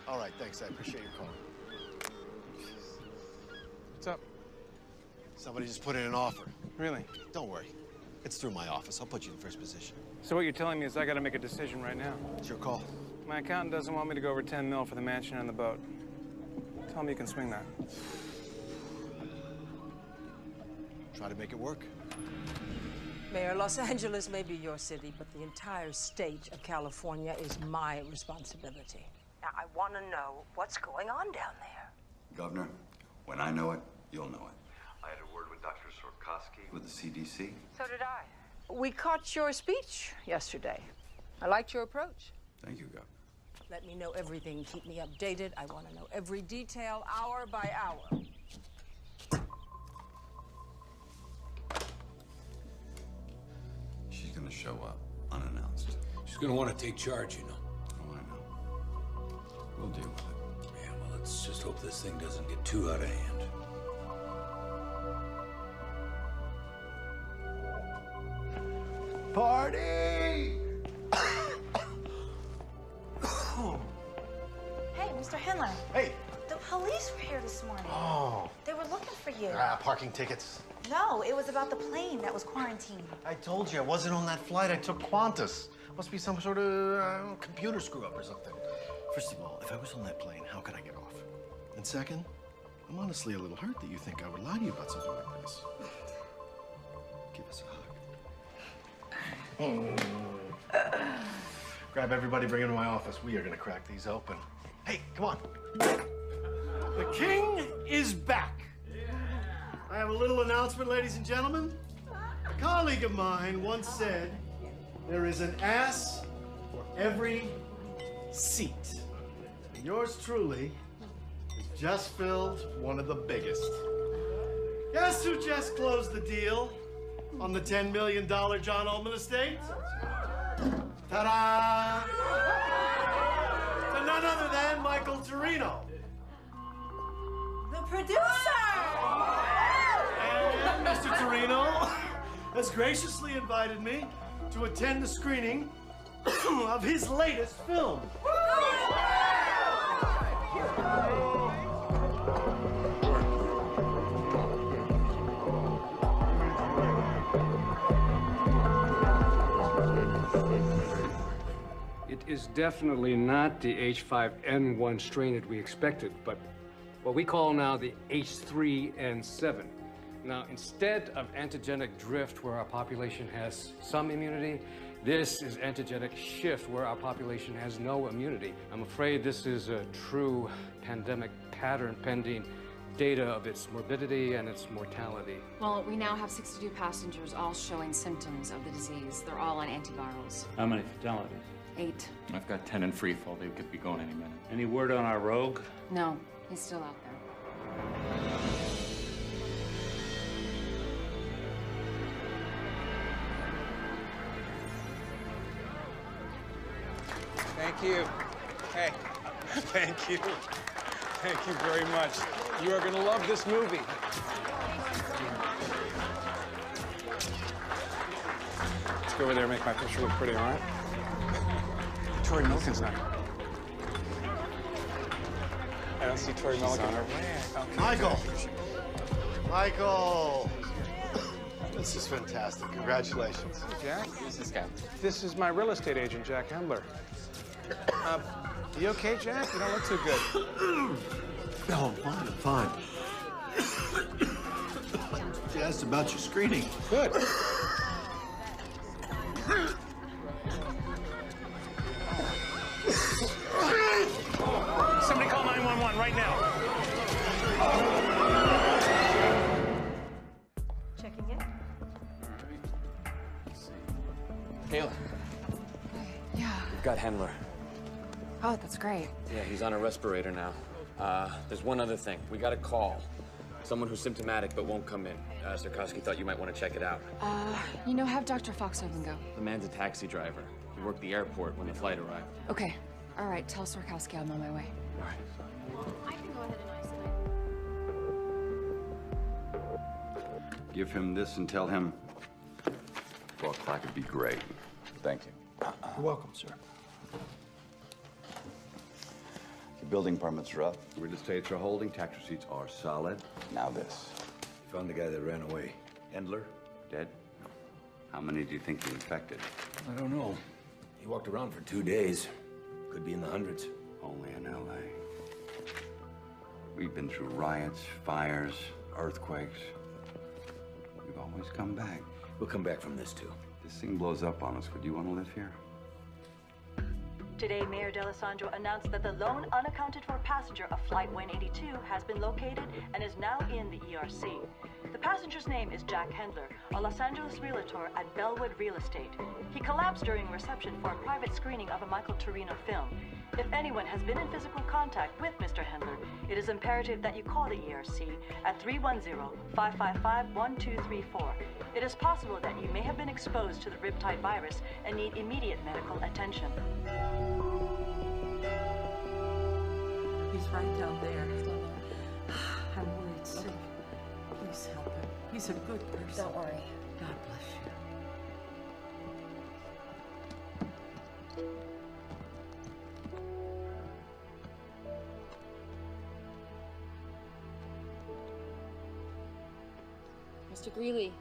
All right, thanks. I appreciate your call. What's up? Somebody just put in an offer. Really? Don't worry. It's through my office. I'll put you in first position. So what you're telling me is I gotta make a decision right now. It's your call. My accountant doesn't want me to go over 10 mil for the mansion and the boat. Tell me you can swing that. Try to make it work. Mayor, Los Angeles may be your city, but the entire state of California is my responsibility. Now, I want to know what's going on down there. Governor, when I know it, you'll know it. I had a word with Dr. Sorkowski with the CDC. So did I. We caught your speech yesterday. I liked your approach. Thank you, Governor. Let me know everything. Keep me updated. I want to know every detail, hour by hour. She's gonna show up unannounced. She's gonna want to take charge, you know. Oh, I know. We'll deal with it. Yeah, well, let's just hope this thing doesn't get too out of hand. Party! Hey, Mr. Handler. Hey. The police were here this morning. Oh. They were looking for you. Parking tickets. No, it was about the plane that was quarantined. I told you, I wasn't on that flight. I took Qantas. Must be some sort of computer screw-up or something. First of all, if I was on that plane, how could I get off? And second, I'm honestly a little hurt that you think I would lie to you about something like this. Give us a hug. Grab everybody, bring them to my office. We are gonna crack these open. Hey, come on. The king is back. I have a little announcement, ladies and gentlemen. A colleague of mine once said, there is an ass for every seat. And yours truly has just filled one of the biggest. Guess who just closed the deal on the $10 million John Ullman estate? Ta-da! To none other than Michael Torino. The producer! And Mr. Torino has graciously invited me to attend the screening of his latest film. it is definitely not the H5N1 strain that we expected, but what we call now the H3N7. Now, instead of antigenic drift where our population has some immunity, this is antigenic shift where our population has no immunity. I'm afraid this is a true pandemic pattern pending data of its morbidity and its mortality. Well, we now have 62 passengers all showing symptoms of the disease. They're all on antivirals. How many fatalities? 8. I've got 10 in free fall. They could be going any minute. Any word on our rogue? No, he's still out there. Thank you. Hey, thank you. Thank you very much. You are gonna love this movie. Let's go over there and make my picture look pretty, all right? Tori Milken's not here. I don't see Tori Milken. Okay. Michael! Michael! This is fantastic. Congratulations. Hey, Jack. Who's this guy? This is my real estate agent, Jack Hendler. You okay, Jack? You don't look too good. No, I'm fine. She asked about your screening. Good. Somebody call 911 right now. Checking in. Kayla, Yeah. we've got Hendler. Oh, that's great. Yeah, he's on a respirator now. There's one other thing. We got a call. Someone who's symptomatic but won't come in. Sarkowski thought you might want to check it out. Have Dr. Foxhaven go. The man's a taxi driver. He worked the airport when the flight arrived. Okay. All right, tell Sarkowski I'm on my way. All right. I can go ahead and isolate. Give him this and tell him 4 o'clock would be great. Thank you. You're welcome, sir. Your building permits are up. Real estates are holding. Tax receipts are solid. Now this. You found the guy that ran away. Hendler, dead? How many do you think you infected? I don't know. He walked around for 2 days. Could be in the hundreds. Only in L.A. We've been through riots, fires, earthquakes. We've always come back. We'll come back from this, too. This thing blows up on us. Would you want to live here? Today, Mayor D'Alessandro announced that the lone unaccounted-for passenger of Flight 182 has been located and is now in the ERC. The passenger's name is Jack Hendler, a Los Angeles realtor at Bellwood Real Estate. He collapsed during reception for a private screening of a Michael Torino film. If anyone has been in physical contact with Mr. Hendler, it is imperative that you call the ERC at 310-555-1234. It is possible that you may have been exposed to the riptide virus and need immediate medical attention. He's right down there. I'm worried sick. Please help him. He's a good person. Don't worry. God bless you. Mr. Greeley.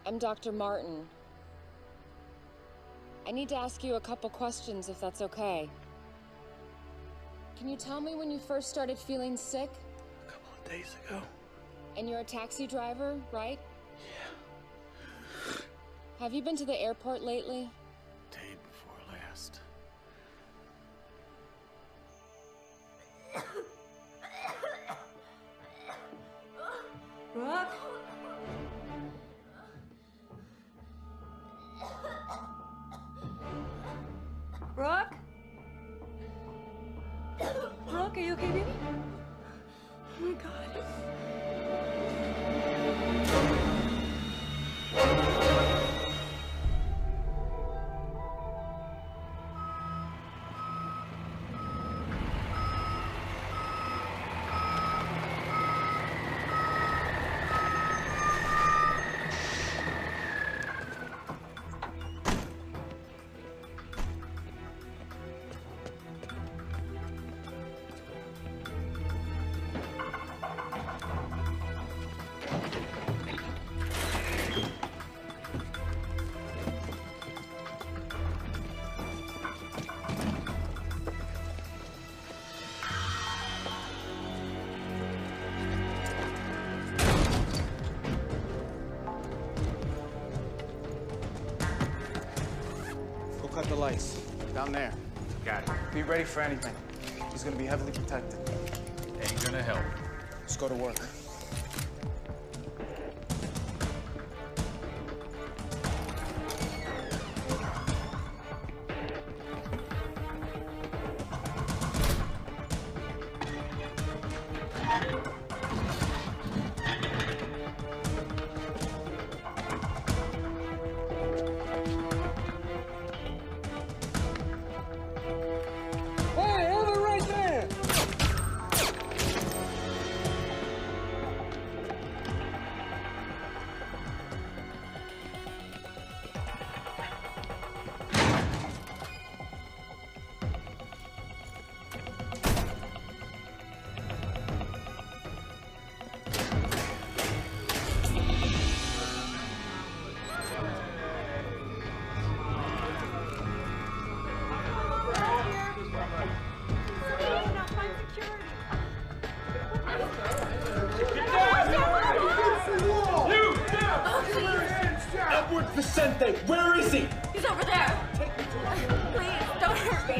I'm Dr. Martin. I need to ask you a couple questions if that's okay. Can you tell me when you first started feeling sick? A couple of days ago. And you're a taxi driver, right? Yeah. Have you been to the airport lately? Day before last. Rock? Rock? Rock, are you okay, baby? Oh my God. cut the lights. Down there. Got it. Be ready for anything. He's gonna be heavily protected. Ain't gonna help. Let's go to work. Vicente, where is he? He's over there. Please, don't hurt me.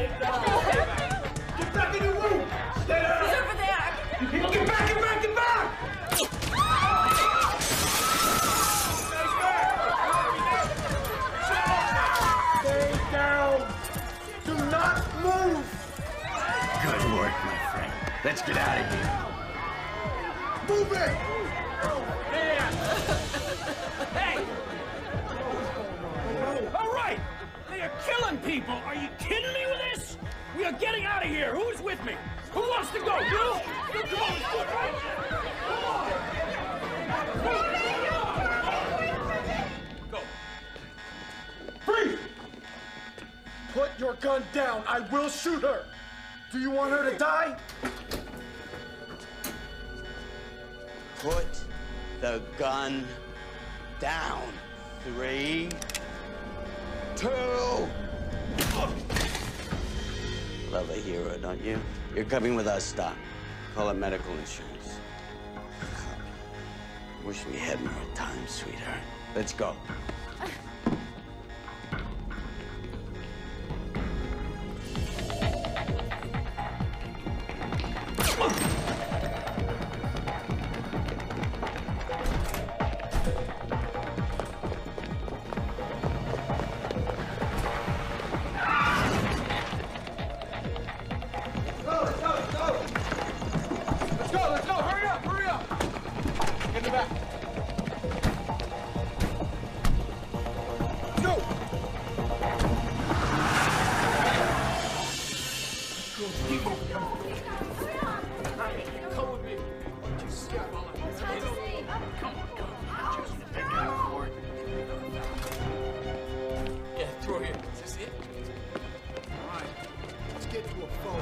Get back in your room! Stay there! He's over there. Get back, get back, get back! Stay down! Do not move! Good work, my friend. Let's get out of here. Move it! Hey! All right! They are killing people! Are you kidding me with this? We are getting out of here! Who's with me? Who wants to go? You? Come on! Go! Freeze! Put your gun down! I will shoot her! Do you want her to die? Put the gun down. 3, 2. Love a hero, don't you? You're coming with us, Doc. Call it medical insurance. Wish we had more time, sweetheart. Let's go.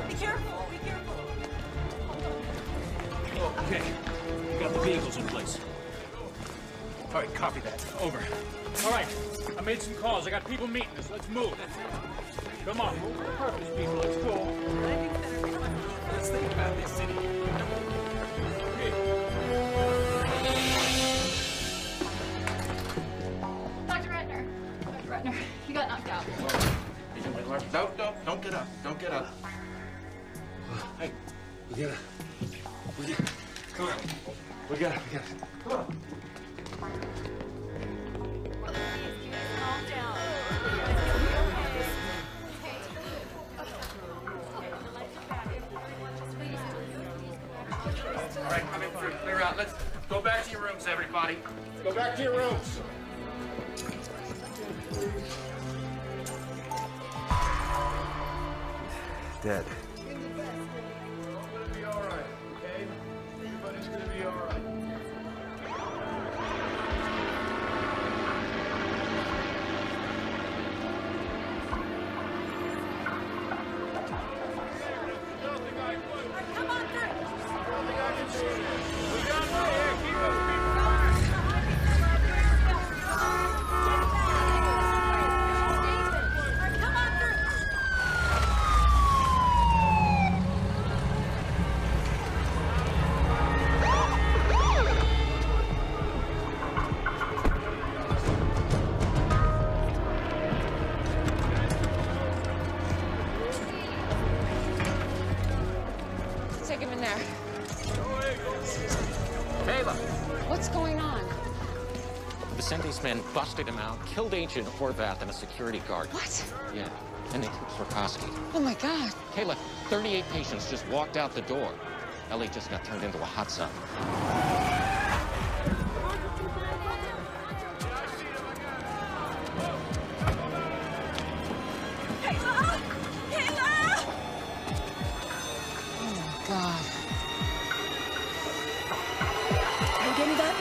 Be careful, be careful. Okay, got the vehicles in place. All right, copy that. Over. All right, I made some calls. I got people meeting us. Let's move. Come on. Purpose, people. Let's go. Let's think about this city. Dr. Ratner. Dr. Ratner, you got knocked out. No, don't get up. Don't get up. Hey, we gotta. Come on. We gotta. Come on. Calm down. All right, coming through. Clear out. Let's go back to your rooms, everybody. Go back to your rooms. Dead. Everybody's gonna be all right, okay? Everybody's gonna be all right. Come on through. We got right here. Keep those people Come on through. Cindy's men busted him out, killed Agent Horvath and a security guard. What? Yeah, and they took Swarkowski. Oh my God. Kayla, 38 patients just walked out the door. Ellie just got turned into a hot zone. Kayla! Kayla! Oh my God. Can you get me that?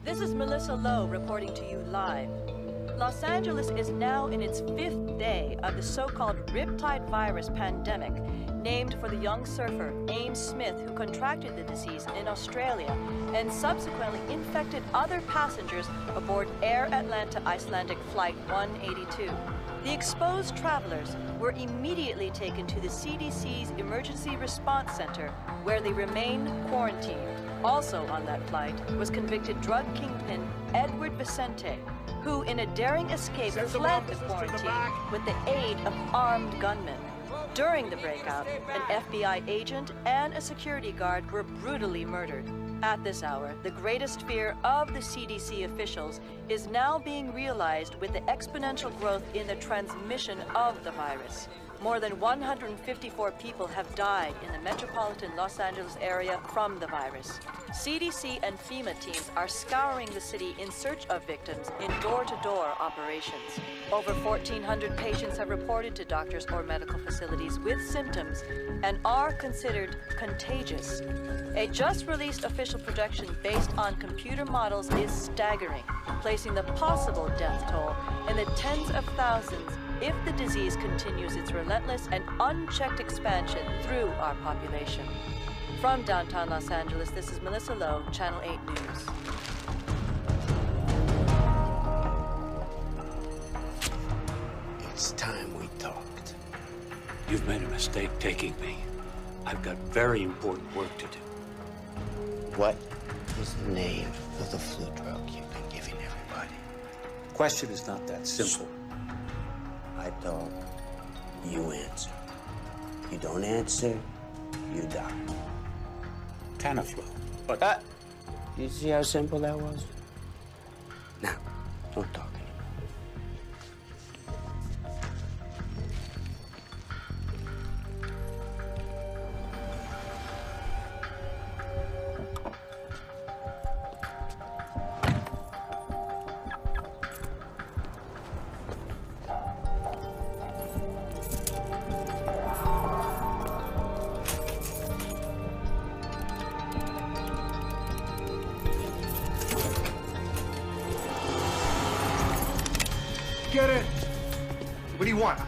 This is Melissa Lowe reporting to you live. Los Angeles is now in its 5th day of the so-called Riptide virus pandemic, named for the young surfer Ames Smith, who contracted the disease in Australia and subsequently infected other passengers aboard Air Atlanta Icelandic Flight 182. The exposed travelers were immediately taken to the CDC's Emergency Response Center, where they remain quarantined. Also on that flight was convicted drug kingpin Edward Vicente, who in a daring escape fled the quarantine with the aid of armed gunmen. During the breakout, an FBI agent and a security guard were brutally murdered. At this hour, the greatest fear of the CDC officials is now being realized with the exponential growth in the transmission of the virus. More than 154 people have died in the metropolitan Los Angeles area from the virus. CDC and FEMA teams are scouring the city in search of victims in door-to-door operations. Over 1,400 patients have reported to doctors or medical facilities with symptoms and are considered contagious. A just-released official projection based on computer models is staggering, placing the possible death toll in the tens of thousands if the disease continues its relentless and unchecked expansion through our population. From downtown Los Angeles, this is Melissa Lowe, Channel 8 News. It's time we talked. You've made a mistake taking me. I've got very important work to do. What is the name of the flu drug you've been giving everybody? Question is not that simple. I talk, you answer. You don't answer, you die. Tamiflu. But You see how simple that was? Now, don't talk anymore. Get it! What do you want?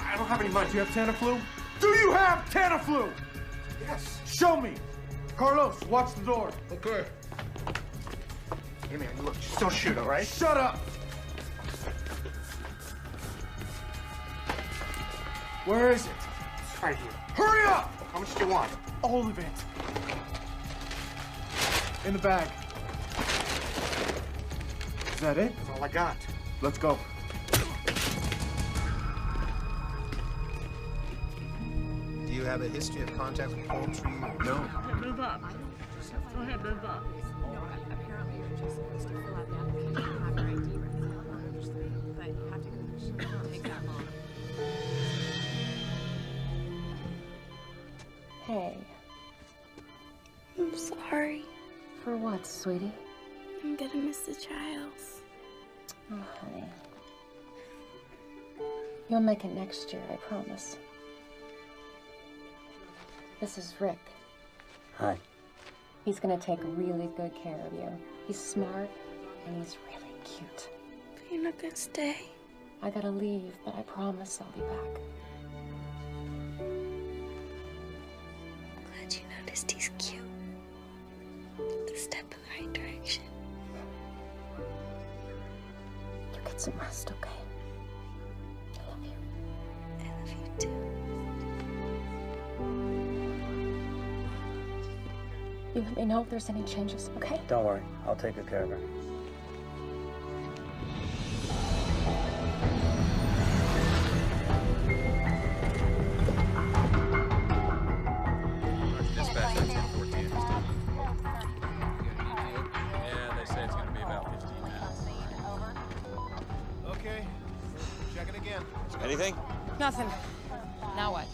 I don't have any money. Do you have Tamiflu? Do you have Tamiflu? Yes. Show me. Carlos, watch the door. Okay. Hey, man, look, just don't shoot, all right? Shut up! Where is it? It's right here. Hurry up! How much do you want? All of it. In the bag. Is that it? That's all I got. Let's go. Do you have a history of contact with poultry? No. Move up. Go ahead, move up. No, apparently you're just supposed to fill out the application and have your ID ready. I don't understand, but you have to go. It won't take that long. Hey. I'm sorry. For what, sweetie? I'm gonna miss the Childs. Oh, honey. You'll make it next year, I promise. This is Rick. Hi. He's gonna take really good care of you. He's smart, and he's really cute. But you're not gonna stay. I gotta leave, but I promise I'll be back. Glad you noticed he's cute. It's a step in the right direction. You get some rest, okay? I love you. I love you too. You let me know if there's any changes, okay? Don't worry, I'll take good care of her. Dispatch, that's 1014 this time. Yeah, they say it's gonna be about 15 minutes. Okay, check it again. Anything? Nothing. Now what?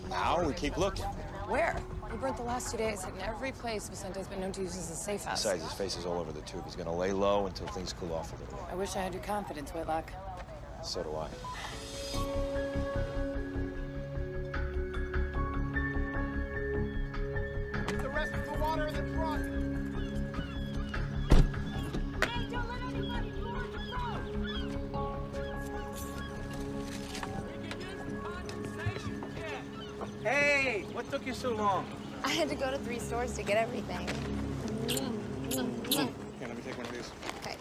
Now we keep looking. Where? We burnt the last 2 days, and every place Vicente's been known to use as a safe house. Besides, his face is all over the tube. He's gonna lay low until things cool off a little bit. I wish I had your confidence, Whitlock. So do I. The rest of the water in the trunk. Hey, don't let anybody go on the road! Hey, what took you so long? I had to go to 3 stores to get everything. Here, let me take one of these. Okay.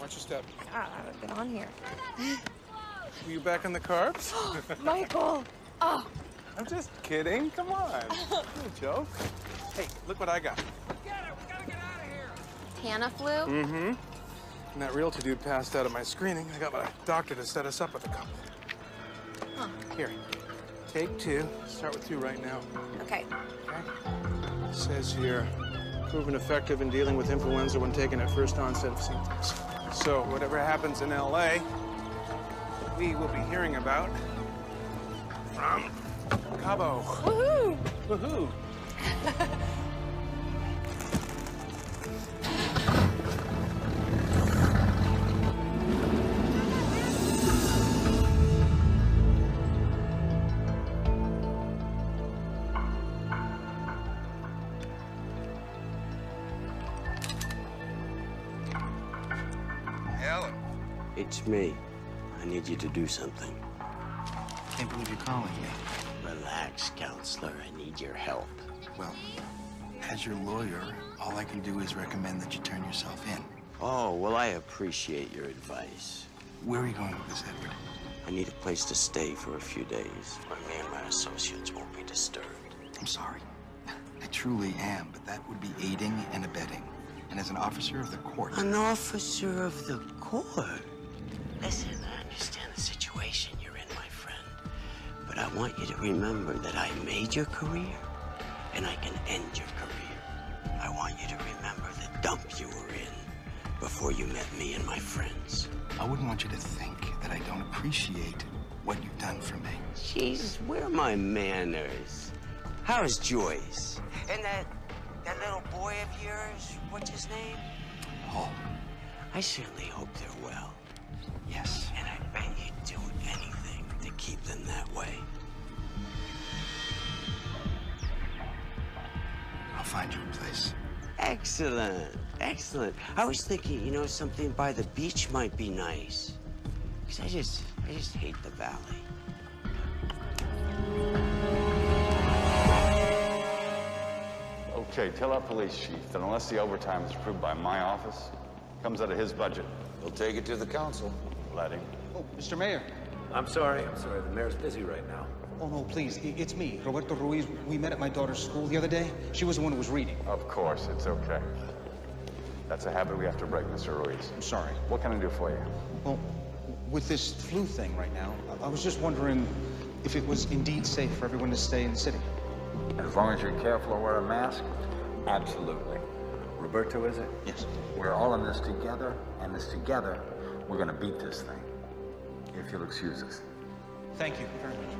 Watch your step. I've been on here. Were you back on the carbs? Michael! Oh! I'm just kidding. Come on. No joke. Hey, look what I got. Tamiflu? Mm-hmm. And that realtor dude passed out at my screening. I got my doctor to set us up with a couple. Huh. Here, take 2. Start with 2 right now. Okay. It says here, proven effective in dealing with influenza when taken at first onset of symptoms. So whatever happens in LA, we will be hearing about from Cabo. Woohoo! Woohoo! Helen. It's me. I need you to do something. Can't believe you're calling me. Relax, counselor. I need your help. Well, as your lawyer, all I can do is recommend that you turn yourself in. Oh, well, I appreciate your advice. Where are you going with this, Edward? I need a place to stay for a few days where me and my associates won't be disturbed. I'm sorry. I truly am, but that would be aiding and abetting. and as an officer of the court. An officer of the court? Listen, I understand the situation you're in, my friend. But I want you to remember that I made your career, and I can end your career. I want you to remember the dump you were in before you met me and my friends. I wouldn't want you to think that I don't appreciate what you've done for me. Jesus, where are my manners? How's Joyce? And that little boy of yours, what's his name? Paul. I certainly hope they're well. Yes. And I bet you'd do anything to keep them that way. I'll find you a place. Excellent, excellent. I was thinking, you know, something by the beach might be nice. Because I just hate the valley. Okay, tell our police chief that unless the overtime is approved by my office, comes out of his budget. We'll take it to the council. Let him. Oh, Mr. Mayor. I'm sorry. The mayor's busy right now. Oh, no, please. It's me, Roberto Ruiz. We met at my daughter's school the other day. She was the one who was reading. Of course, it's okay. That's a habit we have to break, Mr. Ruiz. I'm sorry. What can I do for you? Well, with this flu thing right now, I was just wondering if it was indeed safe for everyone to stay in the city. As long as you're careful and wear a mask, absolutely. Roberto, is it? Yes. We're all in this together, and this together, we're gonna beat this thing. If you'll excuse us. Thank you very much.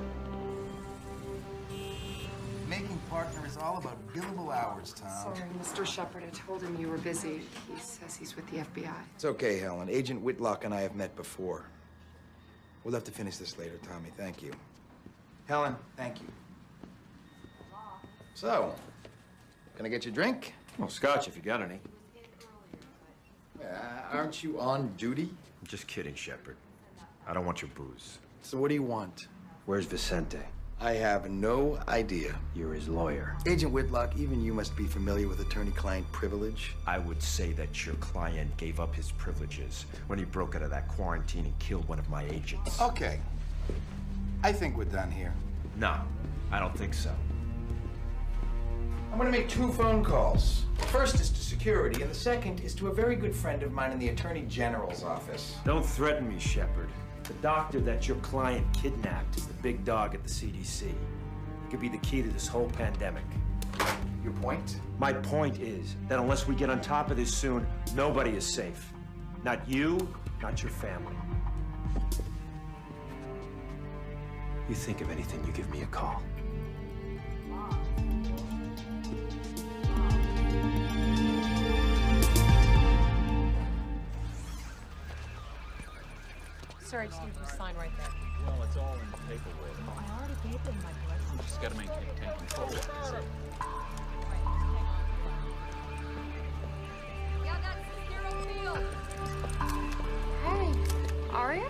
Making partner is all about billable hours, Tom. Sorry, Mr. Shepard. I told him you were busy. He says he's with the FBI. It's okay, Helen. Agent Whitlock and I have met before. We'll have to finish this later, Tommy. Thank you. Helen, thank you. So, can I get you a drink? Well, scotch if you got any. Aren't you on duty? I'm just kidding, Shepard. I don't want your booze. So what do you want? Where's Vicente? I have no idea. You're his lawyer. Agent Whitlock, even you must be familiar with attorney-client privilege. I would say that your client gave up his privileges when he broke out of that quarantine and killed one of my agents. Okay. I think we're done here. No, I don't think so. I'm gonna make 2 phone calls. The first is to security, and the second is to a very good friend of mine in the Attorney General's office. Don't threaten me, Shepard. The doctor that your client kidnapped is the big dog at the CDC. He could be the key to this whole pandemic. Your point? My point is that unless we get on top of this soon, nobody is safe. Not you, not your family. You think of anything, you give me a call. Sir, I just need you to sign right there. Well, it's all in the paperwork. I already gave them my blessing. You just gotta maintain control of it. That's it. Y'all got some zero field. Hey, Aria?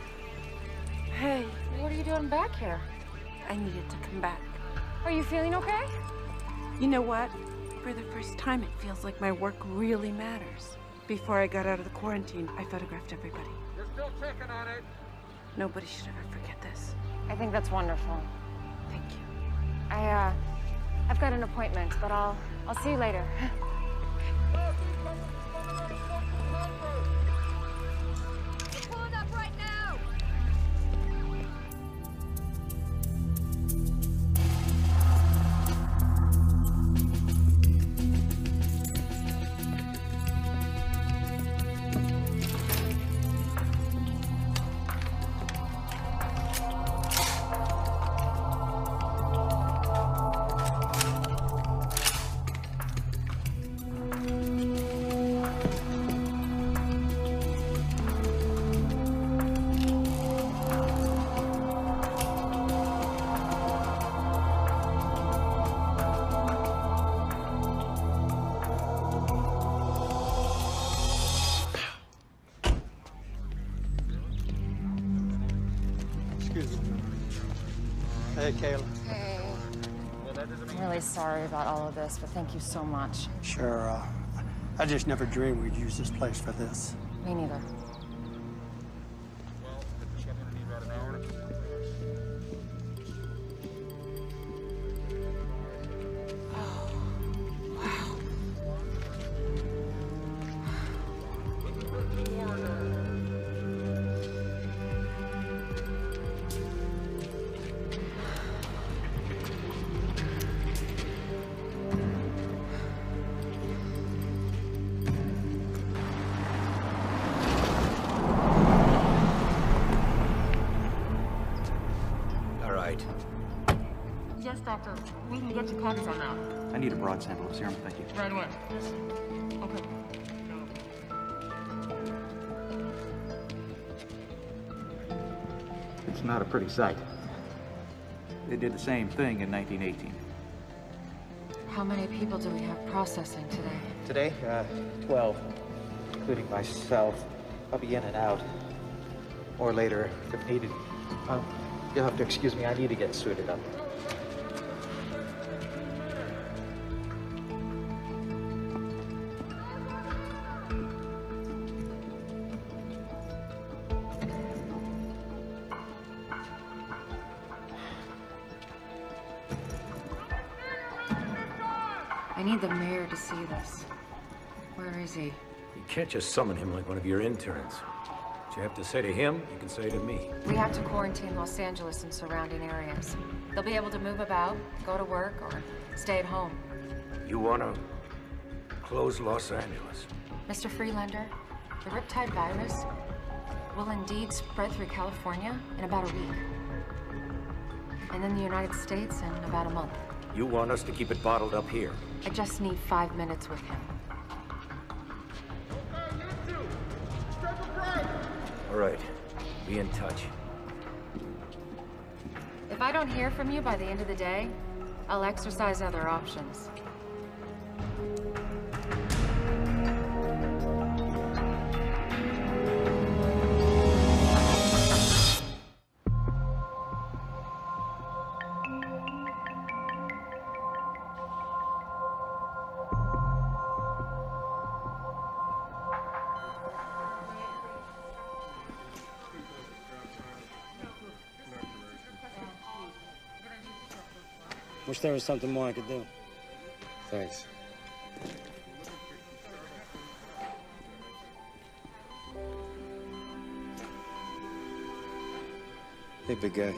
Hey, What are you doing back here? I needed to come back. Are you feeling okay? You know what? For the first time, it feels like my work really matters. Before I got out of the quarantine, I photographed everybody. You're still checking on it. Nobody should ever forget this. I think that's wonderful. Thank you. I've got an appointment, but I'll see you later. Pulling up right now! Hey, Kayla. Hey. I'm really sorry about all of this, but thank you so much. Sure, I just never dreamed we'd use this place for this. Me neither. doctor. We can get you copies on that. I need a broad sample of serum, thank you. Right away. Okay. It's not a pretty sight. They did the same thing in 1918. How many people do we have processing today? Today, 12, including myself. I'll be in and out. Or later, if needed. You'll have to excuse me, I need to get suited up. I need the mayor to see this. Where is he? You can't just summon him like one of your interns. What you have to say to him, you can say to me. We have to quarantine Los Angeles and surrounding areas. They'll be able to move about, go to work, or stay at home. You want to close Los Angeles? Mr. Freelander, the Riptide virus will indeed spread through California in about a week. And then the United States in about a month. You want us to keep it bottled up here? I just need 5 minutes with him. All right, be in touch. If I don't hear from you by the end of the day, I'll exercise other options. Wish there was something more I could do. Thanks. Hey, big guy.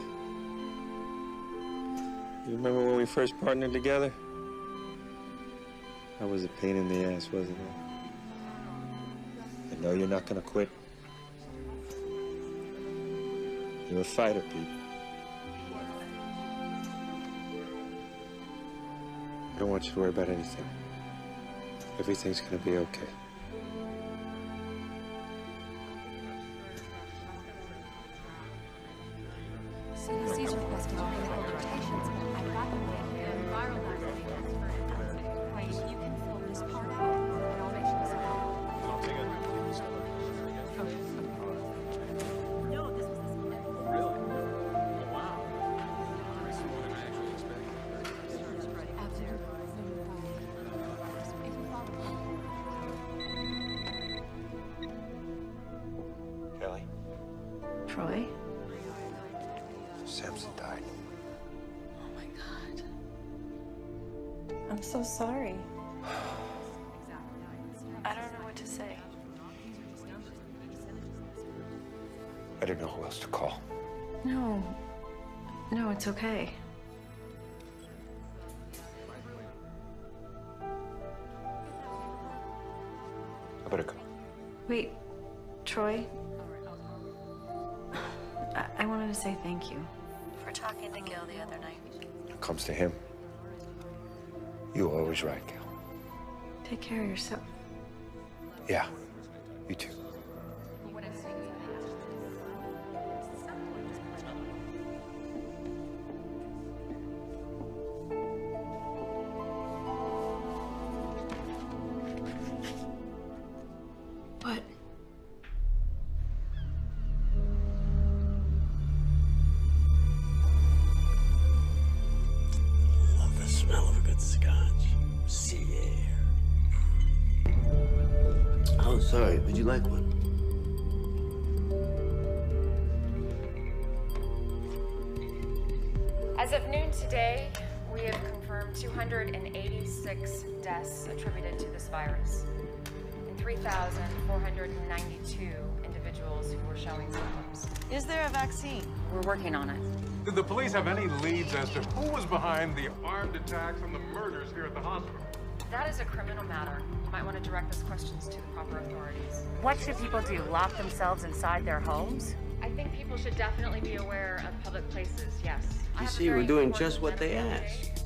You remember when we first partnered together? That was a pain in the ass, wasn't it? I know you're not gonna quit. You're a fighter, Pete. I don't want you to worry about anything. Everything's gonna be okay. CDC's requesting medical rotations. I've got them in viral vaccine. You can fill this part out, and I'll make sure this No, this was this one. Really? Oh, wow. Kelly? Troy? Samson died. Oh my God. I'm so sorry. I don't know what to say. I didn't know who else to call. No. No, it's okay. I better go. Wait, Troy? I wanted to say thank you for talking to Gil the other night. When it comes to him, you were always right, Gil. Take care of yourself. Yeah, you too. What? Love the smell of a good scotch. Sea air. Oh, sorry. Would you like one? As of noon today, we have confirmed 286 deaths attributed to this virus, and 3,492 individuals who were showing symptoms. Is there a vaccine? We're working on it. Did the police have any leads as to who was behind the armed attacks and the murders here at the hospital? That is a criminal matter. You might want to direct those questions to the proper authorities. What should people do? Lock themselves inside their homes? I think people should definitely be aware of public places, yes. You see, we're doing just what they asked.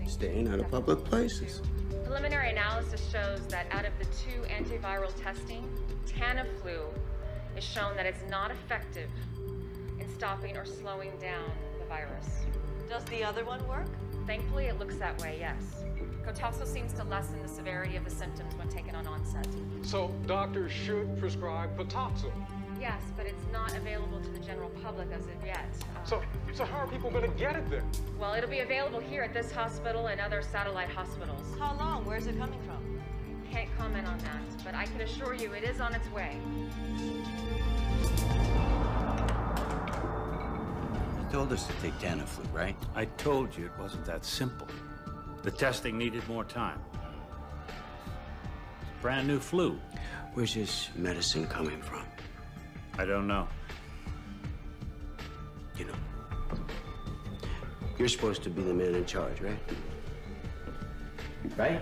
Staying out of public places. Preliminary analysis shows that out of the 2 antiviral testing, Tamiflu is shown that it's not effective in stopping or slowing down the virus. Does the other one work? Thankfully, it looks that way, yes. Cotoxo seems to lessen the severity of the symptoms when taken on onset. So doctors should prescribe Cotoxo? Yes, but it's not available to the general public as of yet. So how are people going to get it then? Well, it'll be available here at this hospital and other satellite hospitals. How long? Where's it coming from? Can't comment on that, but I can assure you it is on its way. You told us to take Tamiflu, right? I told you it wasn't that simple. The testing needed more time. It's a brand new flu. Where's this medicine coming from? I don't know. You know, you're supposed to be the man in charge, right? Right?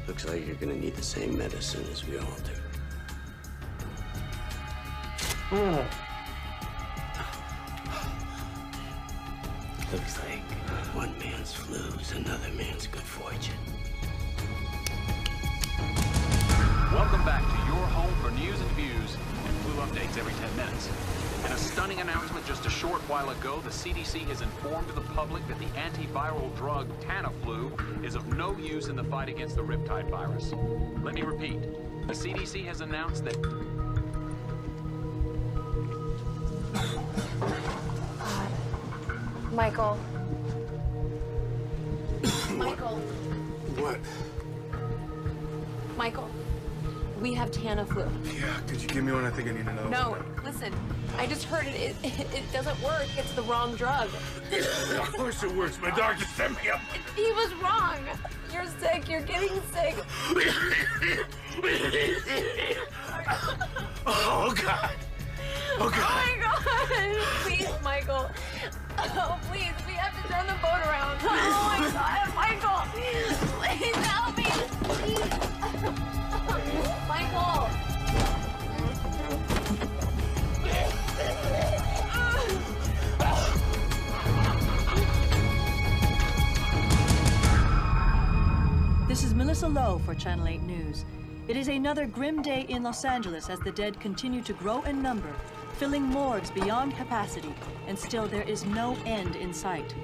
Looks like you're gonna need the same medicine as we all do. Looks like one man's flu is another man's good fortune. Welcome back to your home for news and views and flu updates every 10 minutes. In a stunning announcement just a short while ago, the CDC has informed the public that the antiviral drug Tamiflu is of no use in the fight against the Riptide virus. Let me repeat. The CDC has announced that... Michael. Michael. What? Michael. We have Tamiflu. Yeah, could you give me one? I think I need to know. No, listen. I just heard it doesn't work. It's the wrong drug. Of course it works. My doctor sent me up. He was wrong. You're sick. You're getting sick. Oh, God. Oh, God. Oh, my God. Please, Michael. Oh, please. We have to turn the boat around. Oh, my God. Michael. Please help me. Please. Michael. This is Melissa Lowe for Channel 8 News. It is another grim day in Los Angeles as the dead continue to grow in number, filling morgues beyond capacity, and still there is no end in sight.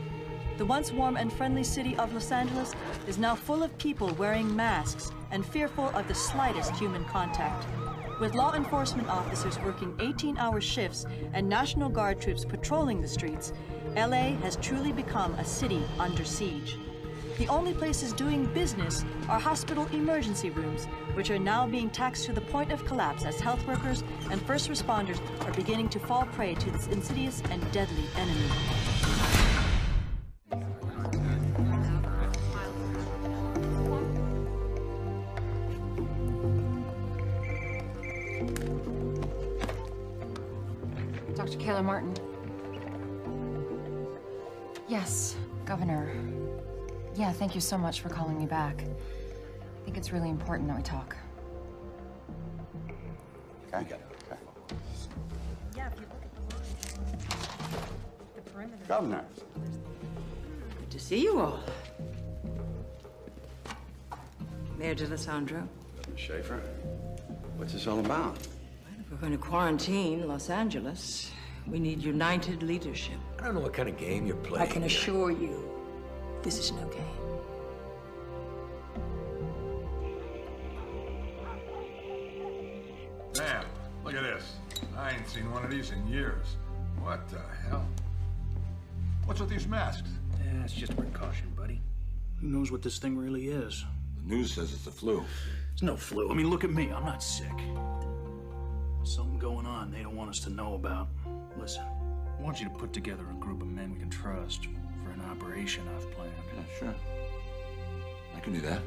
The once warm and friendly city of Los Angeles is now full of people wearing masks and fearful of the slightest human contact. With law enforcement officers working 18-hour shifts and National Guard troops patrolling the streets, LA has truly become a city under siege. The only places doing business are hospital emergency rooms, which are now being taxed to the point of collapse as health workers and first responders are beginning to fall prey to this insidious and deadly enemy. Dr. Kayla Martin. Yes, Governor. Yeah, thank you so much for calling me back. I think it's really important that we talk. Okay. Yeah, if you look at the perimeter. Governor. Good to see you all. Mayor D'Alessandro. Governor Schaefer. What's this all about? If we're going to quarantine Los Angeles, we need united leadership. I don't know what kind of game you're playing. I can assure you, this is no game. Man, look at this. I ain't seen one of these in years. What the hell? What's with these masks? Yeah, it's just a precaution, buddy. Who knows what this thing really is? The news says it's the flu. It's no flu. I mean, look at me. I'm not sick. Something going on they don't want us to know about. Listen, I want you to put together a group of men we can trust for an operation I've planned. Yeah, sure. I can do that.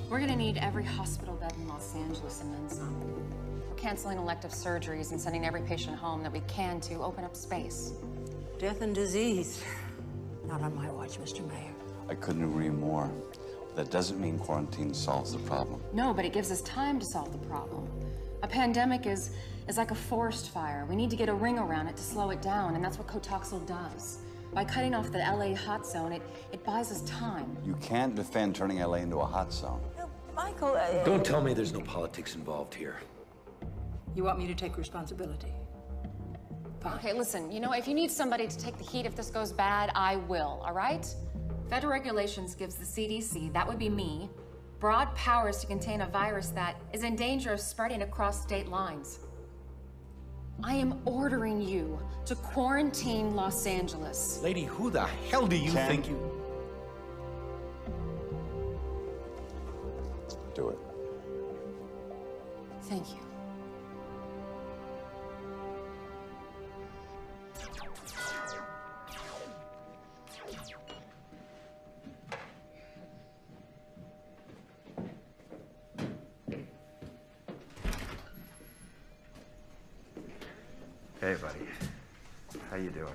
We're gonna need every hospital bed in Los Angeles and then some. We're canceling elective surgeries and sending every patient home that we can to open up space. Death and disease. Not on my watch, Mr. Mayor. I couldn't agree more. That doesn't mean quarantine solves the problem. No, but it gives us time to solve the problem. A pandemic is like a forest fire. We need to get a ring around it to slow it down, and that's what Cotoxil does. By cutting off the LA hot zone, it buys us time. You can't defend turning LA into a hot zone. Michael, Don't tell me there's no politics involved here. You want me to take responsibility? Fine. Okay, listen, you know, if you need somebody to take the heat if this goes bad, I will, all right? Federal regulations gives the CDC, that would be me, broad powers to contain a virus that is in danger of spreading across state lines. I am ordering you to quarantine Los Angeles. Lady, who the hell do you think you... Do it. Thank you. Hey, buddy. How you doing?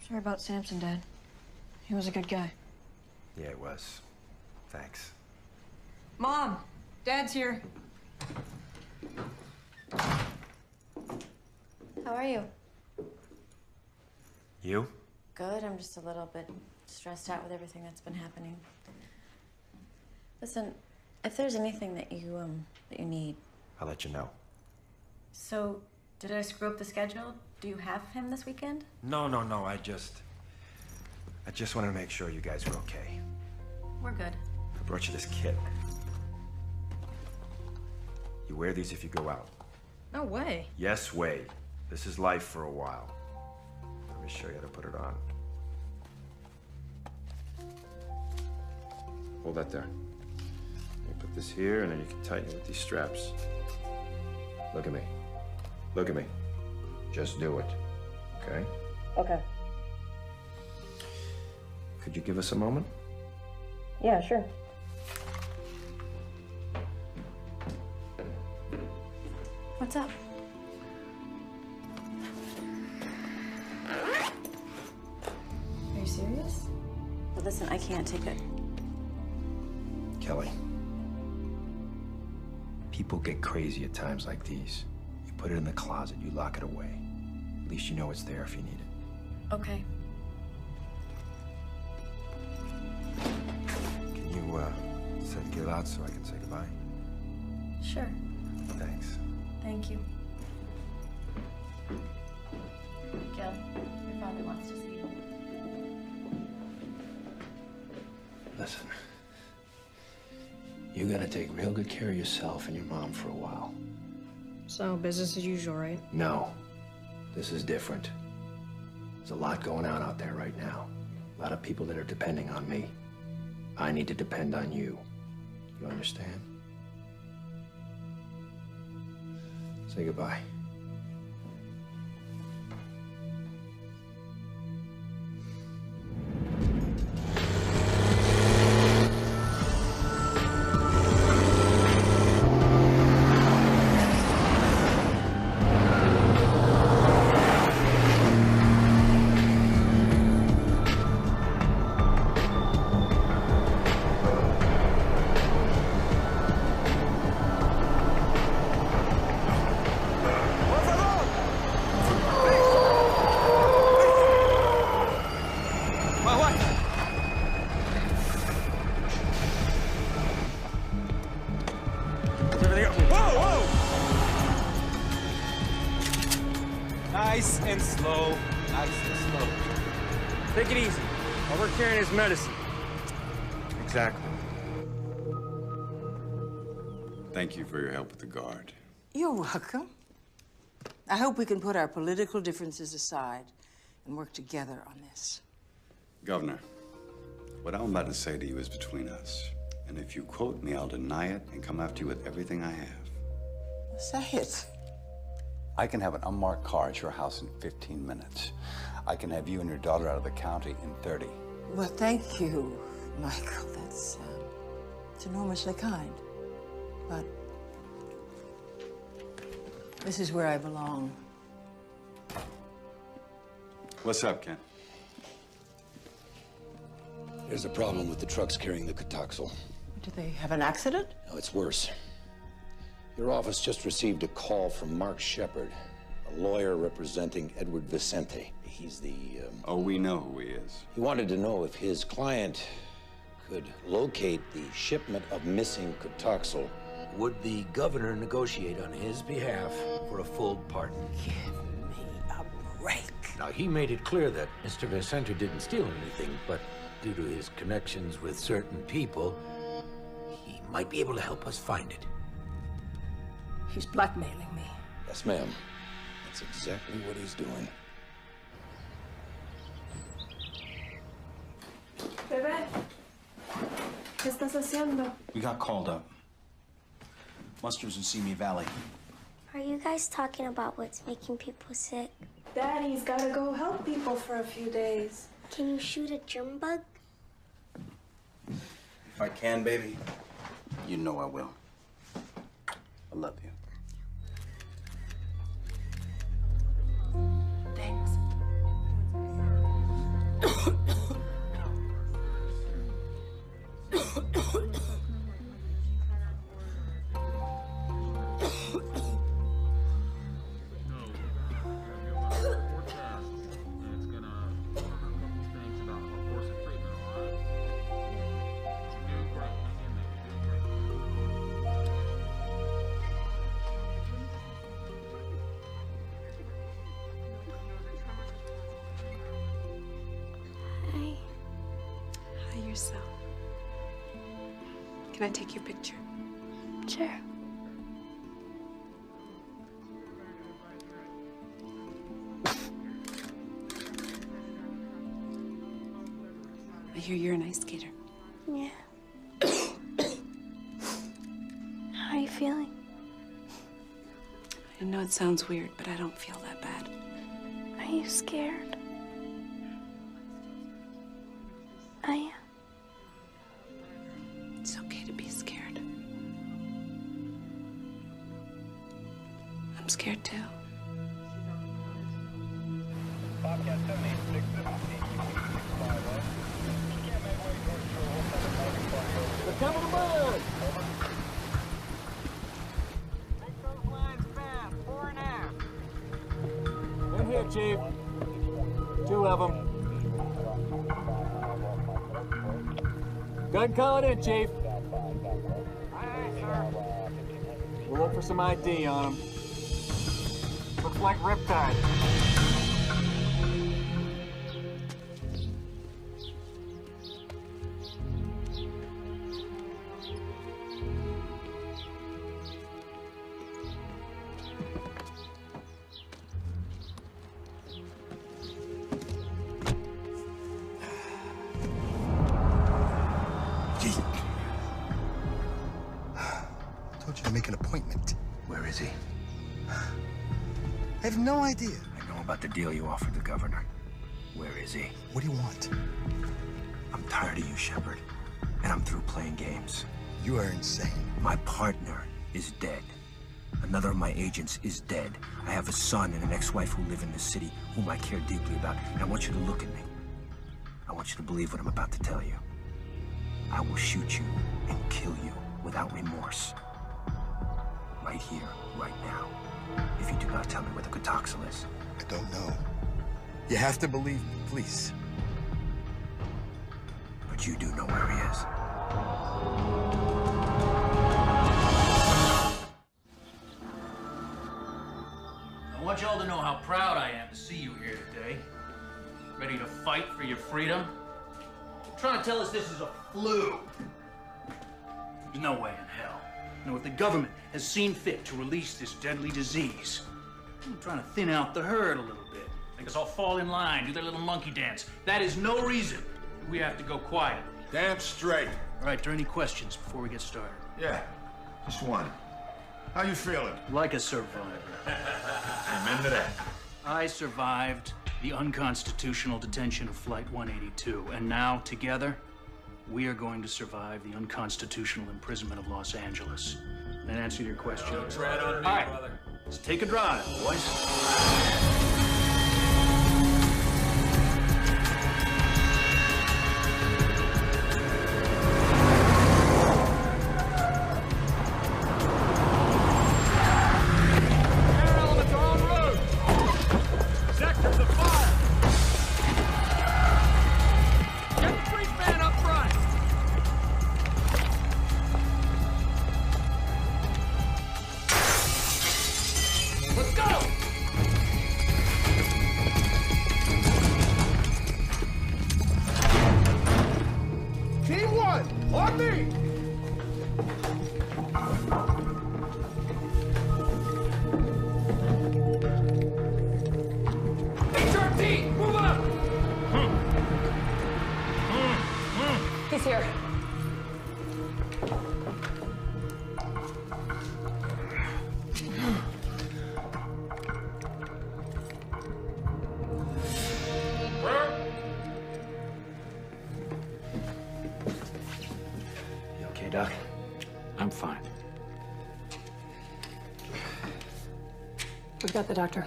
Sorry about Samson, Dad. He was a good guy. Yeah, it was. Thanks. Mom! Dad's here. How are you? You? Good. I'm just a little bit stressed out with everything that's been happening. Listen, if there's anything that you need. I'll let you know. So, did I screw up the schedule? Do you have him this weekend? No. I just wanted to make sure you guys were okay. We're good. I brought you this kit. You wear these if you go out. No way. Yes, way. This is life for a while. Let me show you how to put it on. Hold that there. You put this here, and then you can tighten it with these straps. Look at me. Look at me. Just do it. Okay? Okay. Could you give us a moment? Yeah, sure. What's up? Are you serious? Well, listen, I can't take it. Kelly. People get crazy at times like these. You put it in the closet, you lock it away. At least you know it's there if you need it. Okay. Can you, get it out so I can say goodbye? Sure. Thanks. Thank you. Gil, your father wants to see you. Listen. You gotta take real good care of yourself and your mom for a while. So, business as usual, right? No. This is different. There's a lot going on out there right now. A lot of people that are depending on me. I need to depend on you. You understand? Say goodbye. Nice and slow. Nice and slow. Take it easy. While we're carrying his medicine. Exactly. Thank you for your help with the guard. You're welcome. I hope we can put our political differences aside and work together on this. Governor, what I'm about to say to you is between us. And if you quote me, I'll deny it and come after you with everything I have. Say it. I can have an unmarked car at your house in 15 minutes. I can have you and your daughter out of the county in 30. Well, thank you, Michael. That's it's enormously kind. But this is where I belong. What's up, Ken? There's a problem with the trucks carrying the Cotoxal. Do they have an accident? No, it's worse. Your office just received a call from Mark Shepard, a lawyer representing Edward Vicente. He's the, Oh, we know who he is. He wanted to know if his client could locate the shipment of missing Cotoxal. Would the governor negotiate on his behalf for a full pardon? Give me a break. Now, he made it clear that Mr. Vicente didn't steal anything, but due to his connections with certain people, he might be able to help us find it. He's blackmailing me. Yes, ma'am. That's exactly what he's doing. Bebé, ¿qué estás haciendo? We got called up. Musters in Simi Valley. Are you guys talking about what's making people sick? Daddy's gotta go help people for a few days. Can you shoot a germ bug? If I can, baby, you know I will. I love you. Thanks. Hi, yourself. Can I take your picture? Sure. I hear you're an ice skater. Yeah. How are you feeling? I know it sounds weird, but I don't feel that bad. Are you scared? I am. It's okay to be scared. I'm scared too. Bobcat 7650. They're coming to move! In here, Chief. 2 of them. Gun calling in, Chief. Aye, sir. We'll look for some ID on them. Looks like Riptide. Told you to make an appointment. Where is he? I have no idea. I know about the deal you offered the governor. Where is he? What do you want? I'm tired of you, Shepard. And I'm through playing games. You are insane. My partner is dead. Another of my agents is dead. I have a son and an ex-wife who live in this city whom I care deeply about. And I want you to look at me. I want you to believe what I'm about to tell you. I will shoot you and kill you without remorse. Right here, right now. If you do not tell me where the Cotoxal is. I don't know. You have to believe me, please. But you do know where he is. I want y'all to know how proud I am to see you here today. Ready to fight for your freedom? You're trying to tell us this is a flu. There's no way in hell. No, if the government has seen fit to release this deadly disease, I'm trying to thin out the herd a little bit. Make us all fall in line, do their little monkey dance. That is no reason we have to go quiet. Damn straight. All right, are there any questions before we get started? Yeah, just one. How you feeling? Like a survivor. Amen to that. I survived the unconstitutional detention of Flight 182, and now, together, we are going to survive the unconstitutional imprisonment of Los Angeles. And that answer your question? Don't tread on me, All right, brother. let's take a drive, boys. On me! HRT, move up! He's here. Doc? I'm fine. We've got the doctor.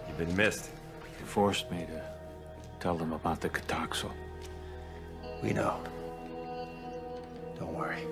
You've been missed. You forced me to tell them about the Cataxo. We know. Don't worry.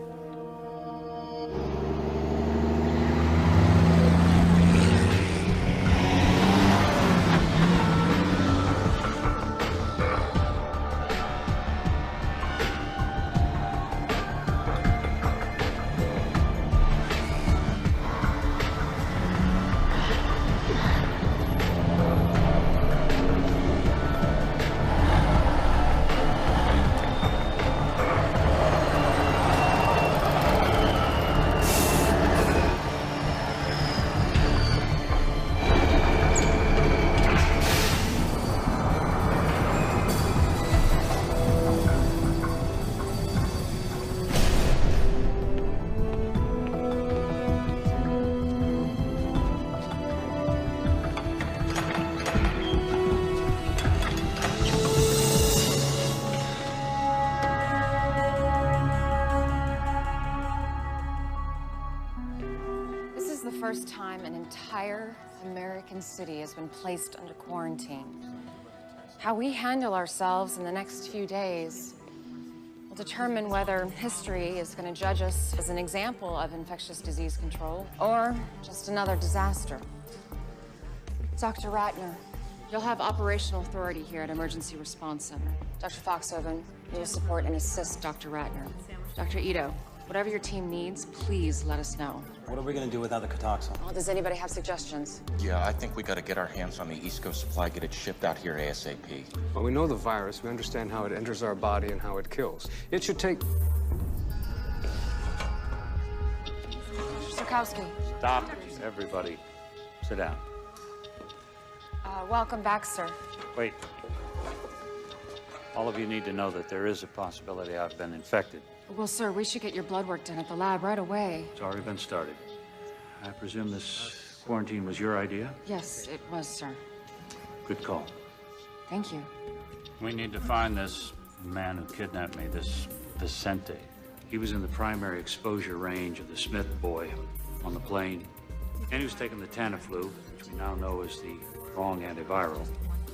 First time an entire American city has been placed under quarantine. How we handle ourselves in the next few days will determine whether history is going to judge us as an example of infectious disease control or just another disaster. Dr. Ratner, you'll have operational authority here at Emergency Response Center. Dr. Foxhoven, you'll support and assist Dr. Ratner. Dr. Ito, whatever your team needs, please let us know. What are we gonna do without the Cataxo? Well, does anybody have suggestions? Yeah, I think we gotta get our hands on the East Coast supply, get it shipped out here ASAP. Well, we know the virus. We understand how it enters our body and how it kills. It should take... Sirkowski. Stop, everybody. Sit down. Welcome back, sir. Wait. All of you need to know that there is a possibility I've been infected. Well, sir, we should get your blood work done at the lab right away. It's already been started. I presume this quarantine was your idea? Yes, it was, sir. Good call. Thank you. We need to find this man who kidnapped me, this Vicente. He was in the primary exposure range of the Smith boy on the plane. And he was taking the Tamiflu, which we now know is the wrong antiviral.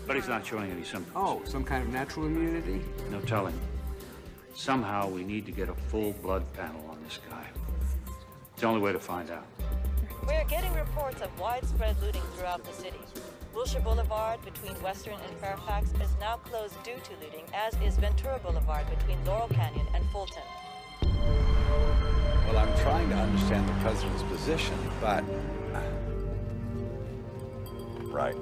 But he's not showing any symptoms. Oh, some kind of natural immunity? No telling. Somehow we need to get a full blood panel on this guy. It's the only way to find out. We are getting reports of widespread looting throughout the city. Wilshire Boulevard between Western and Fairfax is now closed due to looting, as is Ventura Boulevard between Laurel Canyon and Fulton. Well, I'm trying to understand the president's position, but... Right.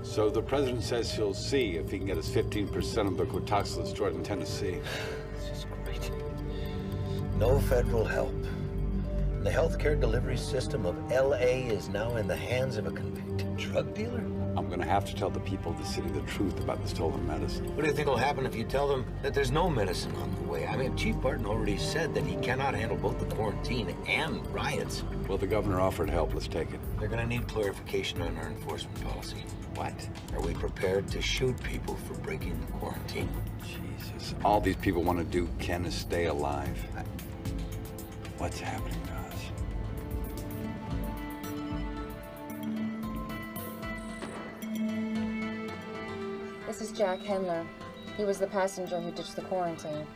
So the president says he'll see if he can get us 15% of the Quatoxla stored in Tennessee. This is great. No federal help. The healthcare delivery system of L.A. is now in the hands of a convicted drug dealer? I'm gonna have to tell the people of the city the truth about the stolen medicine. What do you think will happen if you tell them that there's no medicine on the way? I mean, Chief Barton already said that he cannot handle both the quarantine and riots. Well, the governor offered help. Let's take it. They're gonna need clarification on our enforcement policy. What? Are we prepared to shoot people for breaking the quarantine? Jesus. All these people want to do, Ken, is stay alive. What's happening to us? This is Jack Hendler. He was the passenger who ditched the quarantine.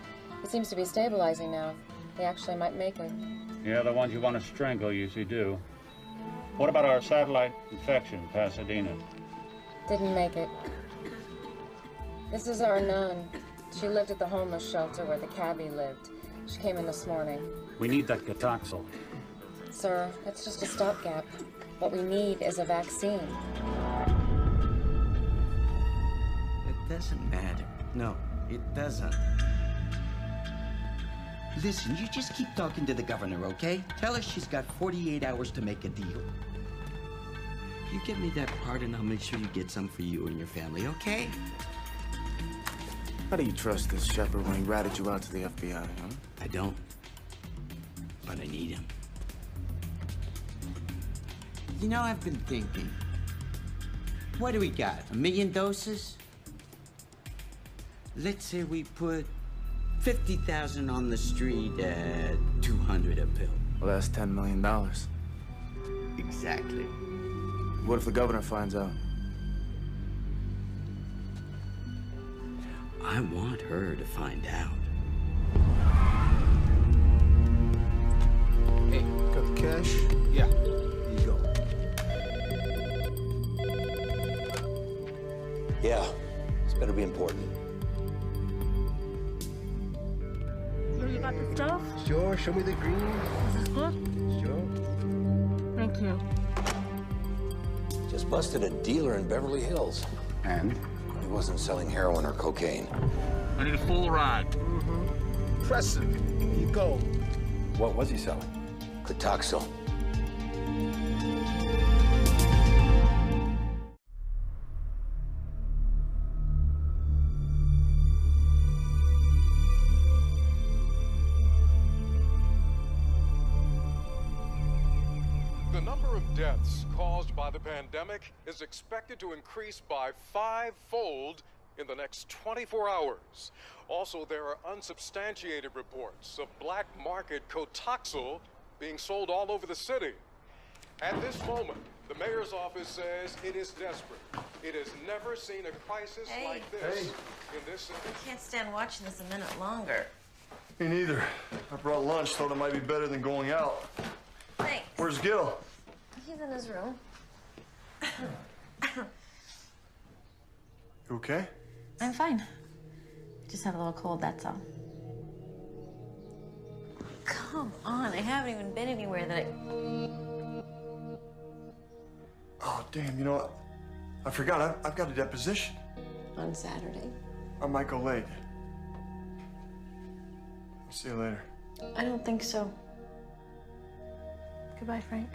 He seems to be stabilizing now. He actually might make it. Yeah, the ones you want to strangle usually do. What about our satellite infection in Pasadena? Didn't make it. This is our nun. She lived at the homeless shelter where the cabbie lived. She came in this morning. We need that Cotoxil. Sir, it's just a stopgap. What we need is a vaccine. It doesn't matter. No, it doesn't. Listen, you just keep talking to the governor, okay? Tell her she's got 48 hours to make a deal. You give me that part and I'll make sure you get some for you and your family, okay? How do you trust this shepherd when he ratted you out to the FBI, huh? I don't. But I need him. You know, I've been thinking. What do we got? 1 million doses? Let's say we put 50,000 on the street at 200 a pill. Well, that's $10 million. Exactly. What if the governor finds out? I want her to find out. Hey, got the cash? Yeah. Here you go. Yeah, this better be important. So you got the stuff? Sure, show me the green. Is this good? Sure. Thank you. Just busted a dealer in Beverly Hills. And? He wasn't selling heroin or cocaine. I need a full ride. Impressive. Here you go. What was he selling? Cotoxil. The number of deaths caused by the pandemic is expected to increase by 5-fold in the next 24 hours. Also, there are unsubstantiated reports of black market Cotoxil being sold all over the city. At this moment, the mayor's office says it is desperate. It has never seen a crisis like this in this city. I can't stand watching this a minute longer. Me neither. I brought lunch, thought it might be better than going out. Thanks. Where's Gil? He's in his room. You okay? I'm fine. Just have a little cold, that's all. Come on, I haven't even been anywhere that I... Oh, damn, you know what? I forgot, I've got a deposition. On Saturday? I might go late. See you later. I don't think so. Goodbye, Frank.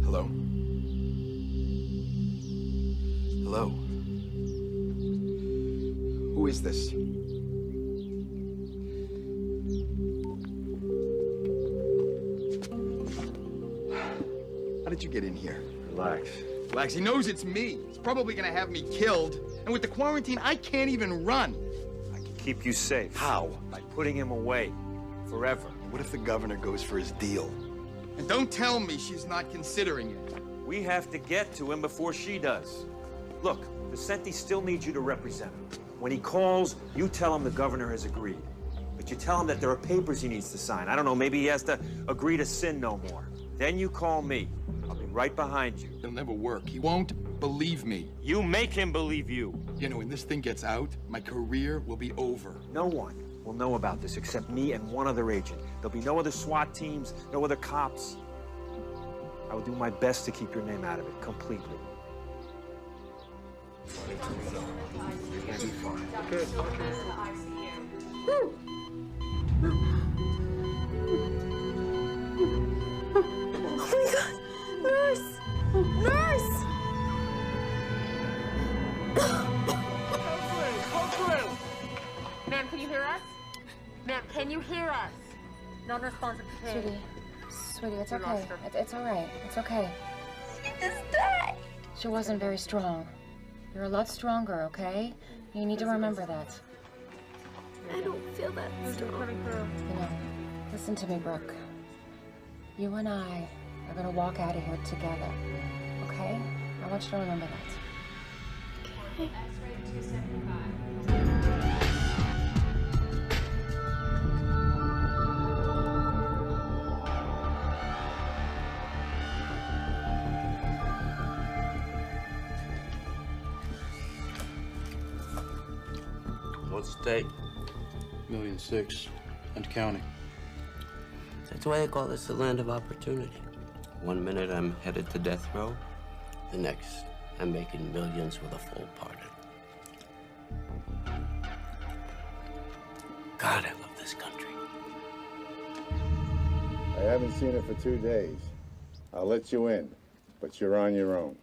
Hello? Hello? Who is this? How did you get in here? Relax. Relax, he knows it's me. He's probably gonna have me killed. And with the quarantine, I can't even run. I can keep you safe. How? By putting him away. Forever. What if the governor goes for his deal? And don't tell me she's not considering it. We have to get to him before she does. Look, Vicente still needs you to represent him. When he calls, you tell him the governor has agreed. But you tell him that there are papers he needs to sign. I don't know, maybe he has to agree to sin no more. Then you call me. I'll be right behind you. It'll never work. He won't believe me. You make him believe you. You know, when this thing gets out, my career will be over. No one will know about this except me and one other agent. There'll be no other SWAT teams, no other cops. I will do my best to keep your name out of it completely. You'll be fine. Okay. Oh my God! Nurse! Nurse! Ma'am, can you hear us? Ma'am, can you hear us? Non-responsive to pain. Sweetie, it's okay. It's all right. It's okay. She just died. She wasn't very strong. You're a lot stronger, okay? You need to remember that. I don't feel that strong. You know, listen to me, Brooke. You and I are gonna walk out of here together, okay? I want you to remember that. Okay. What's the date? 1,000,006 and counting. That's why they call this the land of opportunity. One minute I'm headed to death row, the next I'm making millions with a full pardon. God, I love this country. I haven't seen her for 2 days. I'll let you in, but you're on your own.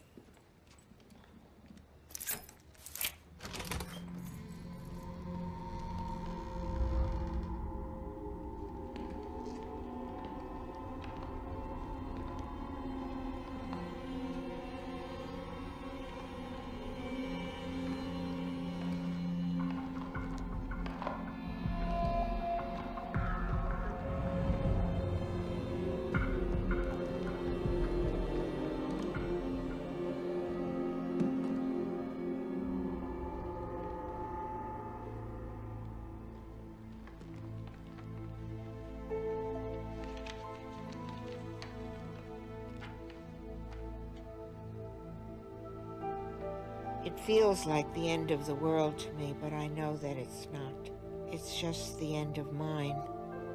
It feels like the end of the world to me, but I know that it's not. It's just the end of mine.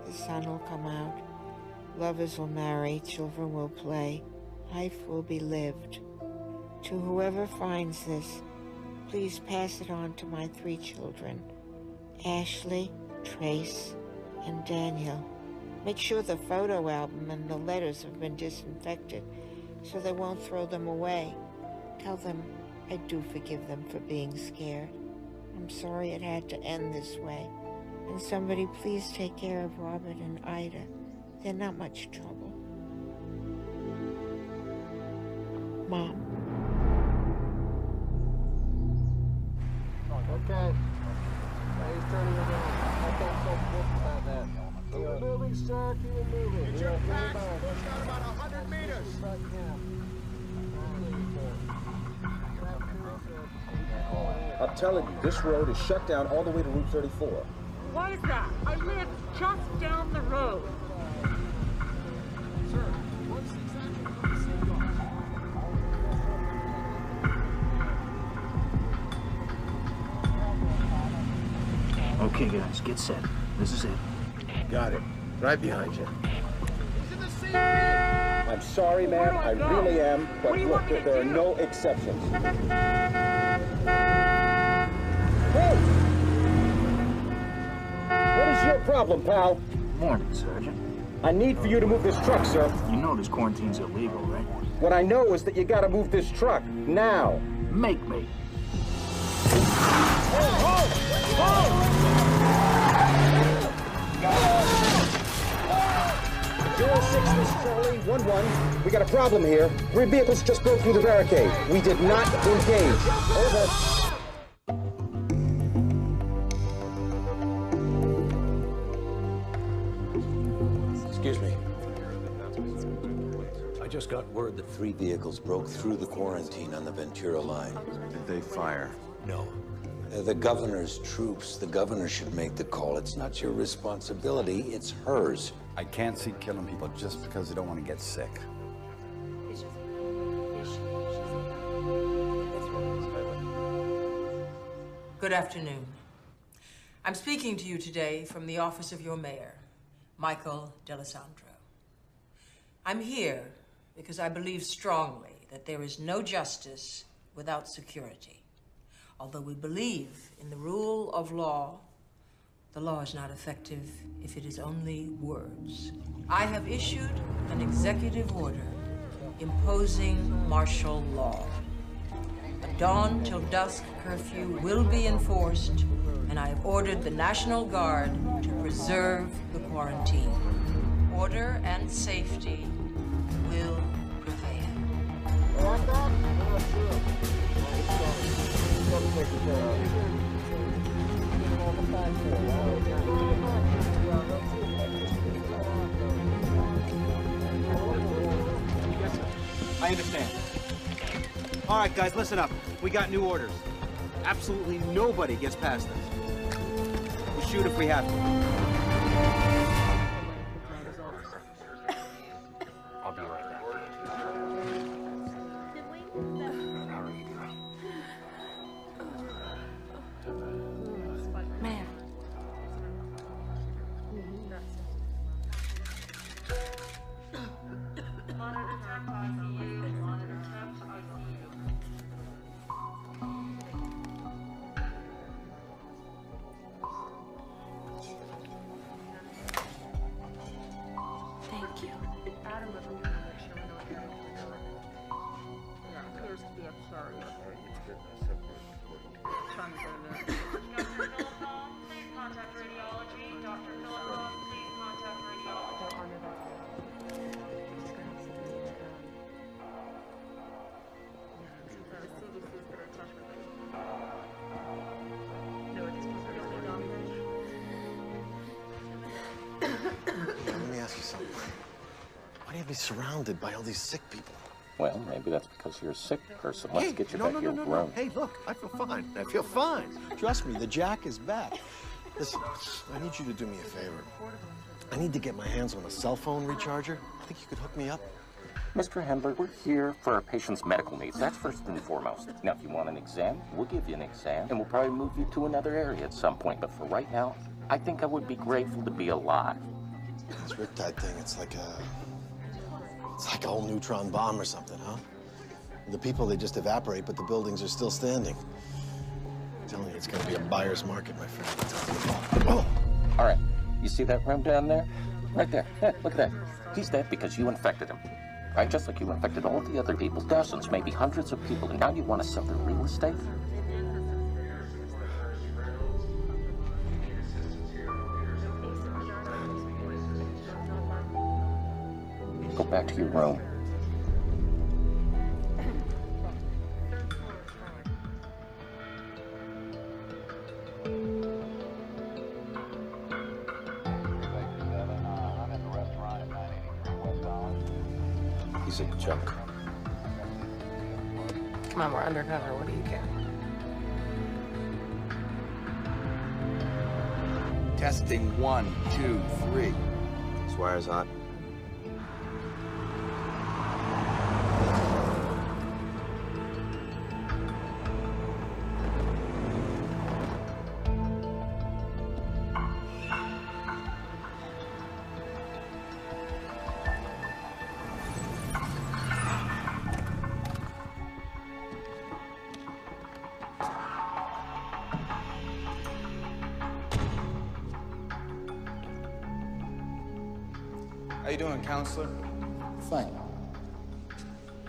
The sun will come out, lovers will marry, children will play, life will be lived. To whoever finds this, please pass it on to my 3 children, Ashley, Trace, and Daniel. Make sure the photo album and the letters have been disinfected so they won't throw them away. Tell them I do forgive them for being scared. I'm sorry it had to end this way. And somebody please take care of Robert and Ida. They're not much trouble. Mom. Okay. Now he's turning around. I don't so booked about that. Keep it moving, sir. Keep it moving. Get your packs pushed out about 100 meters. I'm telling you, this road is shut down all the way to Route 34. Why is that? I live just down the road. Sir, what's exactly the same dog? Okay, guys, get set. This is it. Got it. Right behind you. He's in the same vehicle. I'm sorry, ma'am. I really am. But look, there are no exceptions. Hey! What is your problem, pal? Morning, Sergeant. I need for you to move this truck, sir. You know this quarantine's illegal, right? What I know is that you gotta move this truck, now. Make me. Zero 06, this is Charlie, 1-1. We got a problem here. 3 vehicles just broke through the barricade. We did not engage. Over. Excuse me. I just got word that 3 vehicles broke through the quarantine on the Ventura line. Did they fire? No. They're the governor's troops. The governor should make the call. It's not your responsibility, it's hers. I can't see killing people just because they don't want to get sick. Good afternoon. I'm speaking to you today from the office of your mayor, Michael D'Alessandro. I'm here because I believe strongly that there is no justice without security. Although we believe in the rule of law, the law is not effective if it is only words. I have issued an executive order imposing martial law. A dawn till dusk curfew will be enforced, and I have ordered the National Guard to preserve the quarantine. Order and safety will prevail. I understand. All right, guys, listen up. We got new orders. Absolutely nobody gets past us. We'll shoot if we have to. I'll be right back. How are you doing? Man. Thank you. Let me ask you something. Why do you have me surrounded by all these sick people? Well, maybe that's because you're a sick person. Let's get you back to your room. Hey, look, I feel fine. I feel fine. Trust me, the Jack is back. Listen, I need you to do me a favor. I need to get my hands on a cell phone recharger. Think you could hook me up? Mr. Hembler, we're here for our patient's medical needs. That's first and foremost. Now, if you want an exam, we'll give you an exam, and we'll probably move you to another area at some point. But for right now, I think I would be grateful to be alive. This Riptide thing, it's like a whole neutron bomb or something, huh? The people, they just evaporate, but the buildings are still standing. I'm telling you, it's gonna be a buyer's market, my friend. Oh. All right, you see that room down there? Right there. Yeah, look at that. He's dead because you infected him. Right? Just like you infected all the other people, dozens, maybe hundreds of people, and now you want to sell their real estate? Go back to your room. He's a junk. Come on, we're undercover. What do you care? Testing 1, 2, 3. This wire's hot. How you doing, counselor? Fine.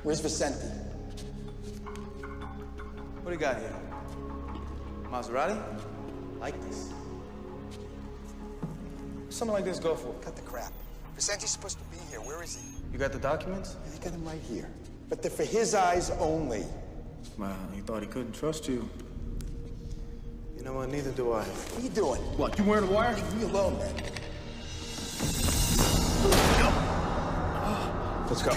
Where's Vicente? What do you got here? Maserati? Like this. What's something like this go for? Cut the crap. Vicente's supposed to be here. Where is he? You got the documents? I got him right here. But they're for his eyes only. Man, he thought he couldn't trust you. You know what? Neither do I. What are you doing? What, you wearing a wire? Leave me alone, man. Let's go.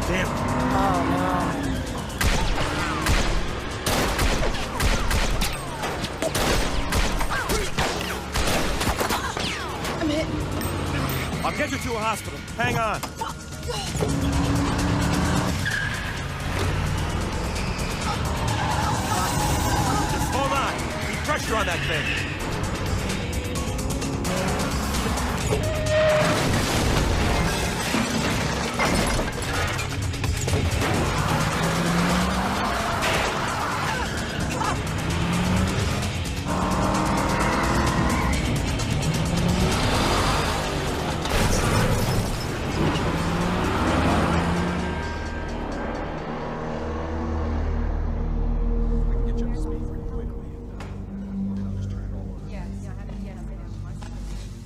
Damn. Oh, no. I'm hit. I'll get you to a hospital. Hang on. Just hold on. Keep pressure on that thing.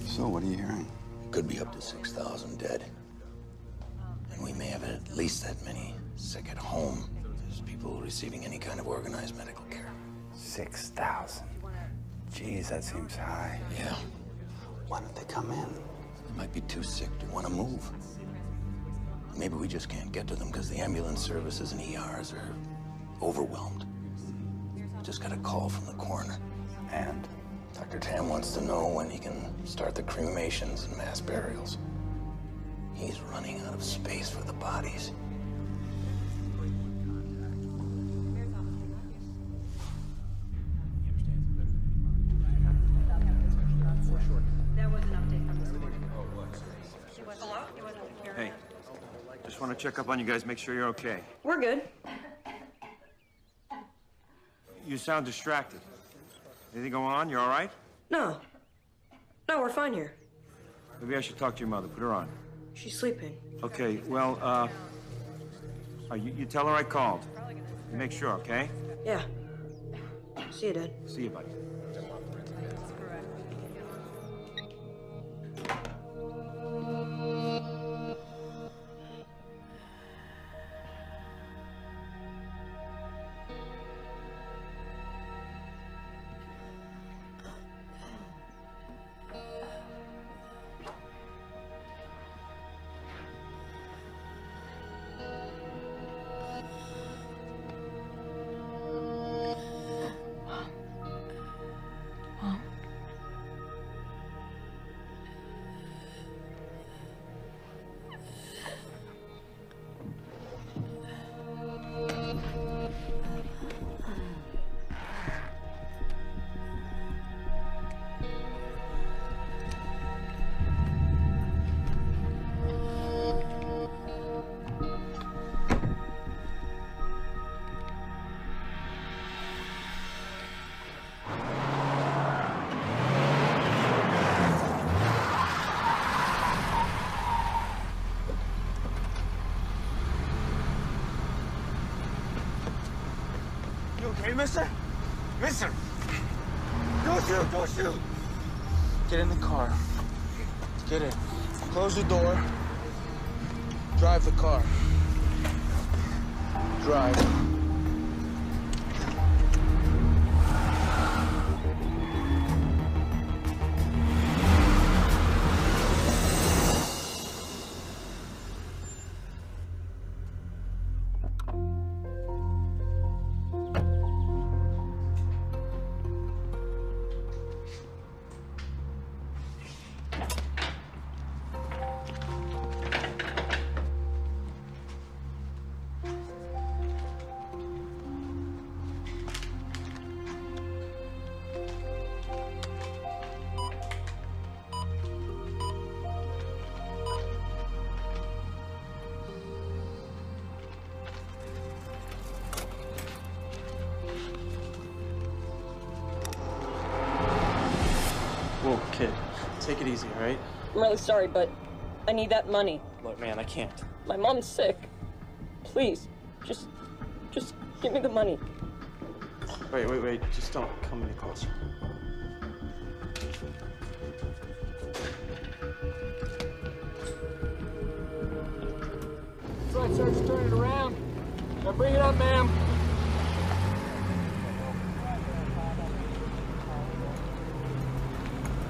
So, what are you hearing? Could be up to 6,000 dead. And we may have at least that many sick at home. There's people receiving any kind of organized medical care. 6,000? Jeez, that seems high. Yeah. Why don't they come in? They might be too sick to want to move. Maybe we just can't get to them because the ambulance services and ERs are overwhelmed. Just got a call from the coroner. And? Dr. Tam wants to know when he can start the cremations and mass burials. He's running out of space for the bodies. Hey, just want to check up on you guys, make sure you're okay. We're good. You sound distracted. Anything going on? You all right? No. No, we're fine here. Maybe I should talk to your mother. Put her on. She's sleeping. Okay, well, you tell her I called. You make sure, okay? Yeah. See you, Dad. See you, buddy. Hey, mister? Mister! Don't shoot! Don't shoot! Get in the car. Get in. Close the door. Drive the car. Drive. Whoa, kid. Take it easy, all right? I'm really sorry, but I need that money. Look, man, I can't. My mom's sick. Please, just give me the money. Wait. Just don't come any closer. Right, Sergeant, turn it around. Now bring it up, ma'am.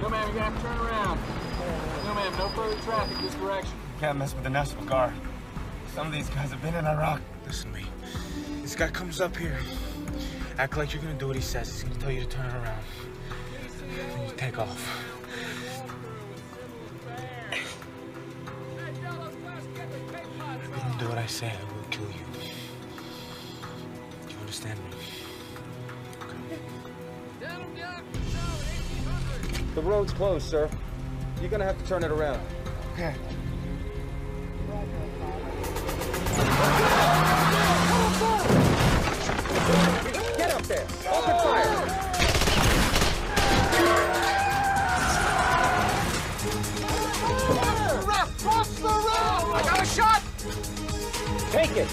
No, ma'am, you're gonna have to turn around. No, ma'am, no further traffic this direction. Can't mess with the National Guard. Some of these guys have been in Iraq. Listen to me. This guy comes up here. Act like you're gonna do what he says. He's gonna tell you to turn around. Then you take off. say I will kill you. Do you understand me? The road's closed, sir. You're gonna have to turn it around. Okay. Get up there! Open fire! Cross the road! I got a shot! Take it!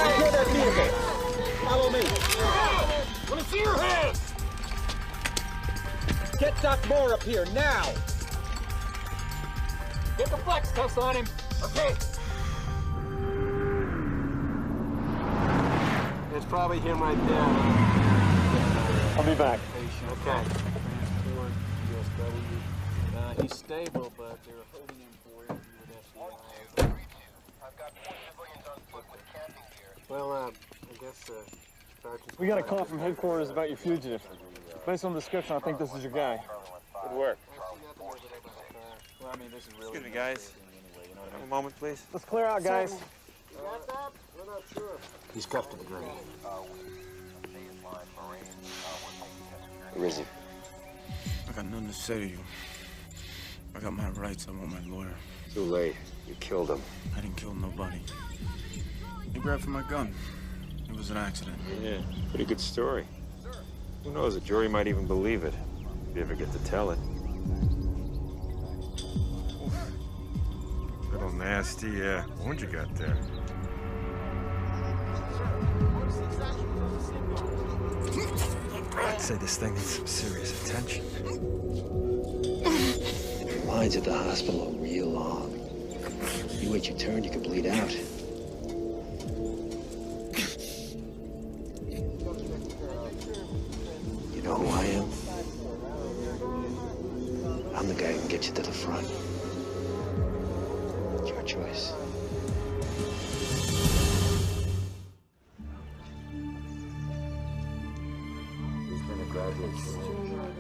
Secure that vehicle! Follow me! Let me see your hands! Get Doc Moore up here, now! Get the flex test on him. Okay. It's probably him right there. I'll be back. Okay. He's stable, but they're holding him for interview with FBI. Well, I guess, Sergeant... We got a call from headquarters about your fugitive. Based on the description, I think this is your guy. Good work. Well, I mean, this is really... Excuse me, guys. A moment, please. Let's clear out, guys. We're not sure. He's cuffed to the ground. Where is he? I got nothing to say to you. I got my rights. I want my lawyer. Too late. You killed him. I didn't kill nobody. He grabbed for my gun. It was an accident. Yeah, pretty good story. Who knows, a jury might even believe it, if you ever get to tell it. Little nasty wound you got there. I'd say this thing needs some serious attention. The lines at the hospital are real long. You wait your turn, you could bleed out. You know who I am? I'm the guy who can get you to the front. It's your choice. He's been a graduate student.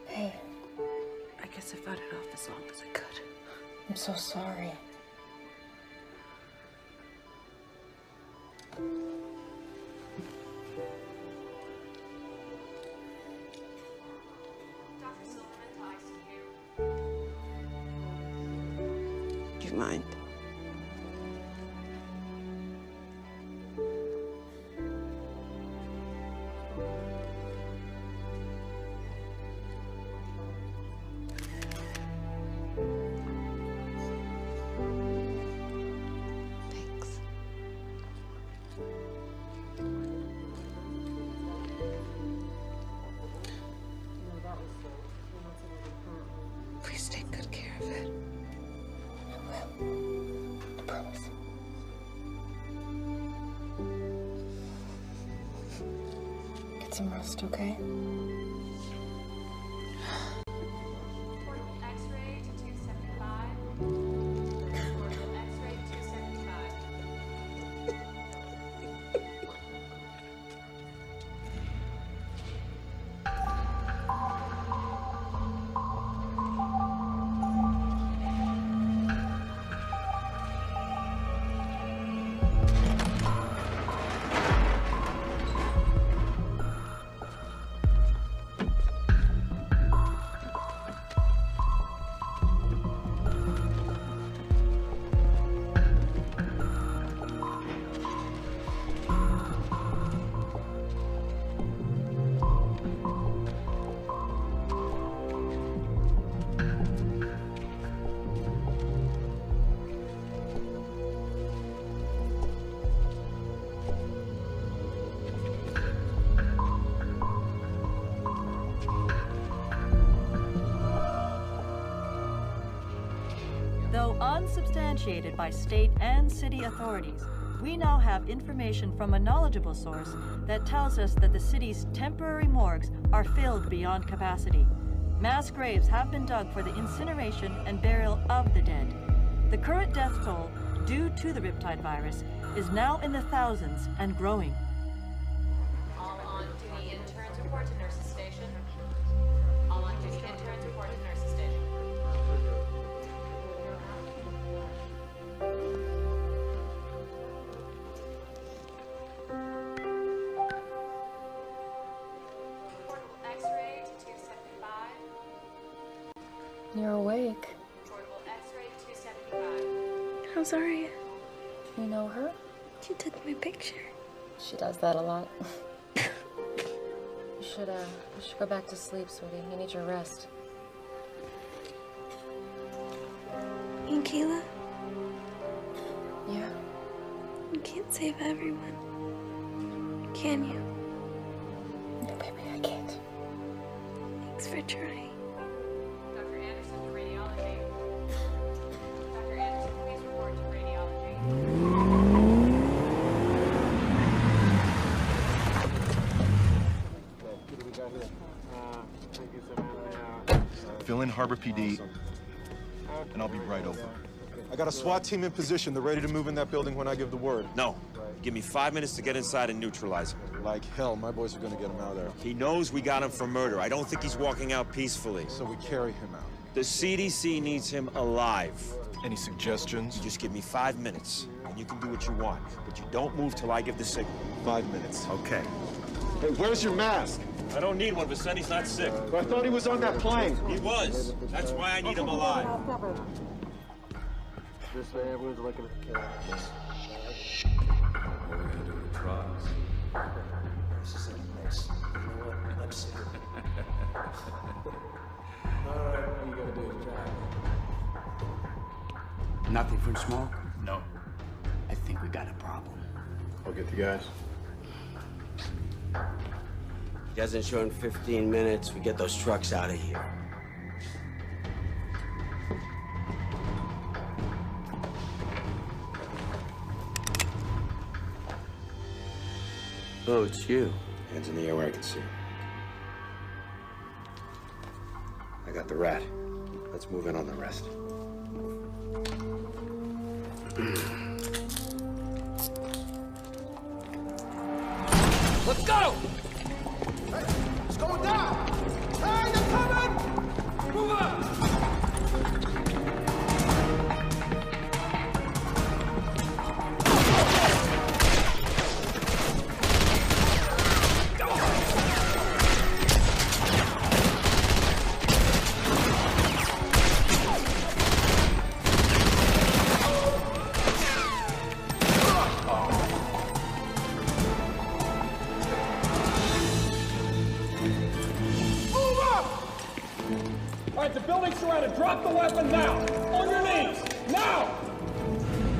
Hey, I guess I fought it off as long as I could. I'm so sorry. Do you mind? Please take good care of it. I will. I promise. Get some rest, okay? X-ray to 275. X-ray 275. unsubstantiated by state and city authorities, we now have information from a knowledgeable source that tells us that the city's temporary morgues are filled beyond capacity. Mass graves have been dug for the incineration and burial of the dead. The current death toll, due to the riptide virus, is now in the thousands and growing. All on-duty interns report to nurses station. All on-duty interns report to nurses station. Portable X-ray to 275. You're awake. Portable X-ray to 275. I'm sorry. You know her? She took my picture. She does that a lot. You should go back to sleep, sweetie. You need your rest. And Kayla, Yeah. you can't save everyone. Can you? No, baby, I can't. Thanks for trying. Dr. Anderson to radiology. Dr. Anderson, please report to radiology. Fill in Harbor PD, and I'll be right over. I got a SWAT team in position. They're ready to move in that building when I give the word. No. Give me 5 minutes to get inside and neutralize him. Like hell, my boys are gonna get him out of there. He knows we got him for murder. I don't think he's walking out peacefully. So we carry him out. The CDC needs him alive. Any suggestions? You just give me 5 minutes, and you can do what you want. But you don't move till I give the signal. 5 minutes. Okay. Hey, where's your mask? I don't need one. Vicenti's not sick. I thought he was on that plane. He was. That's why I need him alive. This way, everyone's looking at the camera. What are we gonna do with the drugs? This is a mess. You know what? I'm sick. All right, what you gotta do is drive. Nothing from smoke? No. I think we got a problem. I'll get the guys. He doesn't show in 15 minutes. We get those trucks out of here. Oh, it's you. Hands in the air where I can see. I got the rat. Let's move in on the rest. Let's go! It's going down! Hey, they're coming! Move up! All right, the building's surrounded. Drop the weapon now. On your knees. Now!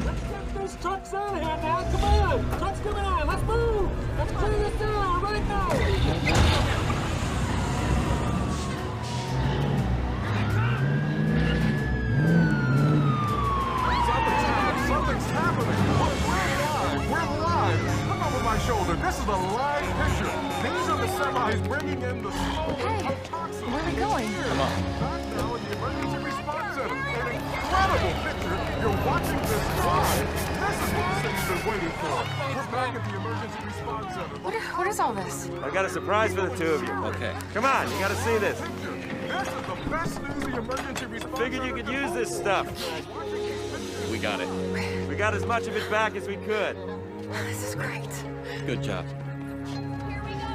Let's get these trucks out of here now. Come on! Trucks coming on. Let's move! Let's clear this down right now! Something's happening. We're live. Look over my shoulder. This is a live picture. These are the semis bringing in the smoke. Hey, where are we going? Come on. Back now in the emergency response center. An incredible picture. You're watching this live. This is what the city's been waiting for. We're back at the emergency response center. What is all this? I got a surprise for the two of you. Okay. Come on, you gotta see this. This is the best news the emergency response Figured you could use this stuff. We got it. We got as much of it back as we could. This is great. Good job.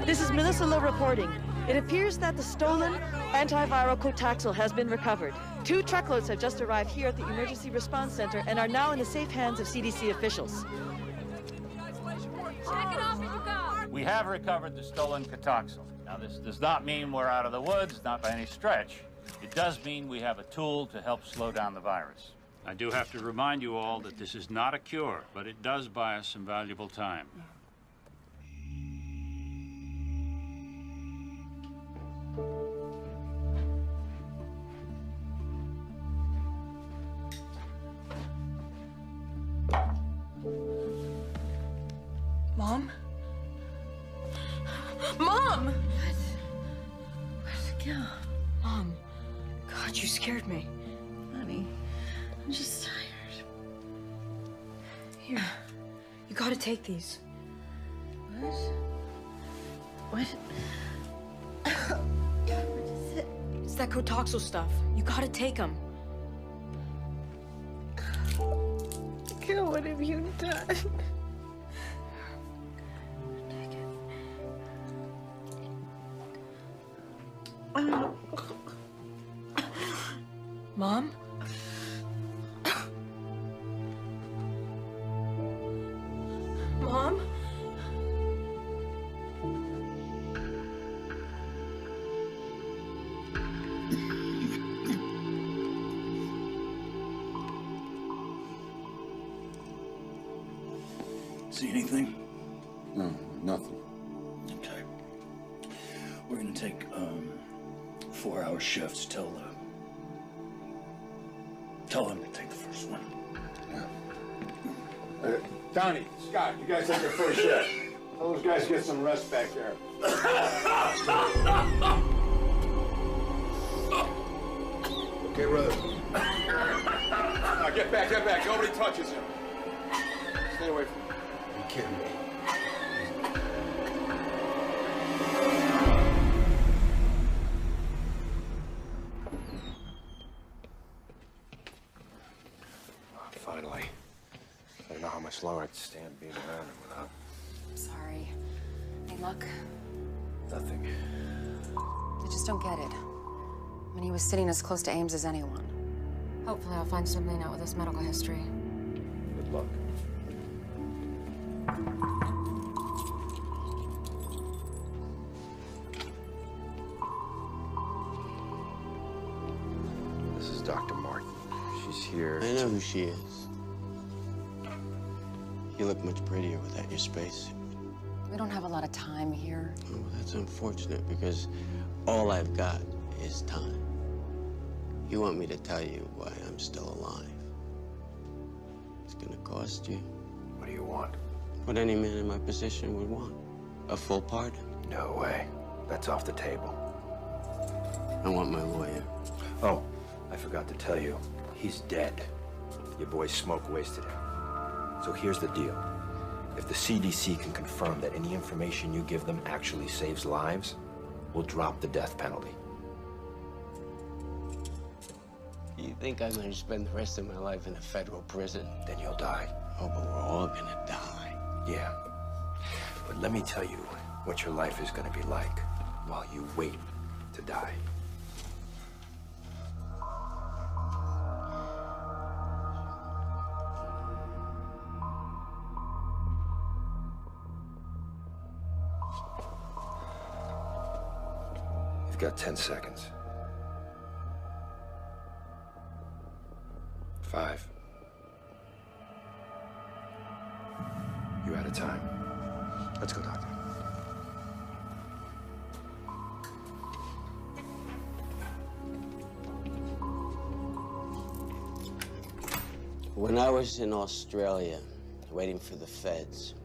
This is Melissa Lowe reporting. It appears that the stolen antiviral Cotaxil has been recovered. 2 truckloads have just arrived here at the Emergency Response Center and are now in the safe hands of CDC officials. Check it off as you go. We have recovered the stolen Cotaxil. Now, this does not mean we're out of the woods, not by any stretch. It does mean we have a tool to help slow down the virus. I do have to remind you all that this is not a cure, but it does buy us some valuable time. Mom! What? Yeah. Mom. God, you scared me. Honey, I'm just tired. Here. You gotta take these. What? What? What is it? It's that Cotoxal stuff. You gotta take them. Gil, what have you done? Take it. Mom? Mom? See anything? No, nothing. Okay. We're gonna take 4-hour shifts. Tell them to take the first one. Donnie, Scott, you guys take your first shift. Tell those guys to get some rest back there. Okay, brother. Now get back, get back. Nobody touches him. Stay away from him. You kidding me? Finally. I don't know how much longer I'd stand being around him without Sorry. Any luck? nothing. I just don't get it. I mean, he was sitting as close to Ames as anyone. Hopefully I'll find something out with his medical history. Good luck. This is Dr. Martin. She's here. I know who she is. You look much prettier without your spacesuit. We don't have a lot of time here. Oh, that's unfortunate because all I've got is time. You want me to tell you why I'm still alive. It's gonna cost you. What do you want? What any man in my position would want. A full pardon. No way. That's off the table. I want my lawyer. Oh, I forgot to tell you. He's dead. Your boy's smoke wasted him. So here's the deal. If the CDC can confirm that any information you give them actually saves lives, we'll drop the death penalty. You think I'm gonna spend the rest of my life in a federal prison? Then you'll die. Oh, but we're all gonna die. Yeah. But let me tell you what your life is gonna be like while you wait to die. You've got 10 seconds. 5. You're out of time. Let's go, Doctor. When I was in Australia, waiting for the feds,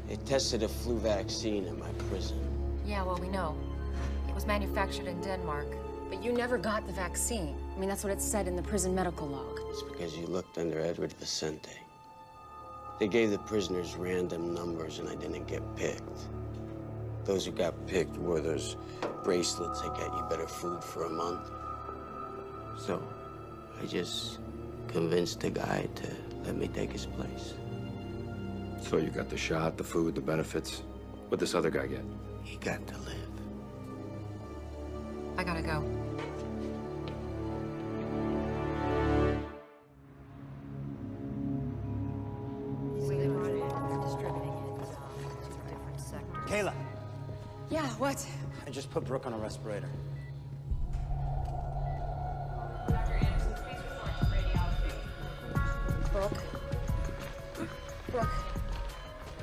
they tested a flu vaccine in my prison. Yeah, well, we know. It was manufactured in Denmark. But you never got the vaccine. I mean, that's what it said in the prison medical log. It's because you looked under Edward Vicente. They gave the prisoners random numbers and I didn't get picked. Those who got picked wore those bracelets that get you better food for a month. So I just convinced the guy to let me take his place. So you got the shot, the food, the benefits. What'd this other guy get? He got to live. I gotta go. Kayla, Yeah, what? I just put Brooke on a respirator. Brooke?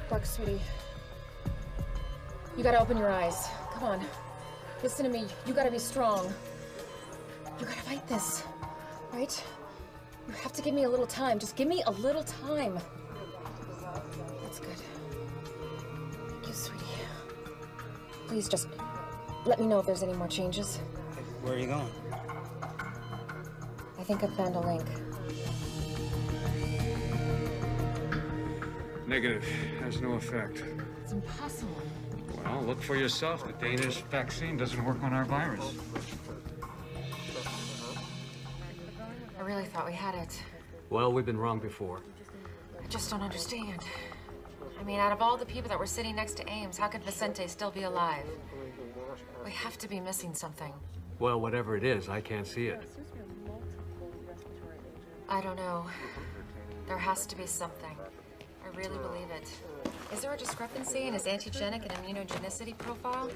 Brooke, sweetie. You gotta open your eyes. Come on. Listen to me. You gotta be strong. You gotta fight this, right? You have to give me a little time. Just give me a little time. That's good. Thank you, sweetie. Please just let me know if there's any more changes. Where are you going? I think I've found a link. Negative. Has no effect. It's impossible. Well, look for yourself. The Danish vaccine doesn't work on our virus. I really thought we had it. Well, we've been wrong before. I just don't understand. I mean, out of all the people that were sitting next to Ames, how could Vicente still be alive? We have to be missing something. Well, whatever it is, I can't see it. I don't know. There has to be something. I really believe it. Is there a discrepancy in his antigenic and immunogenicity profile?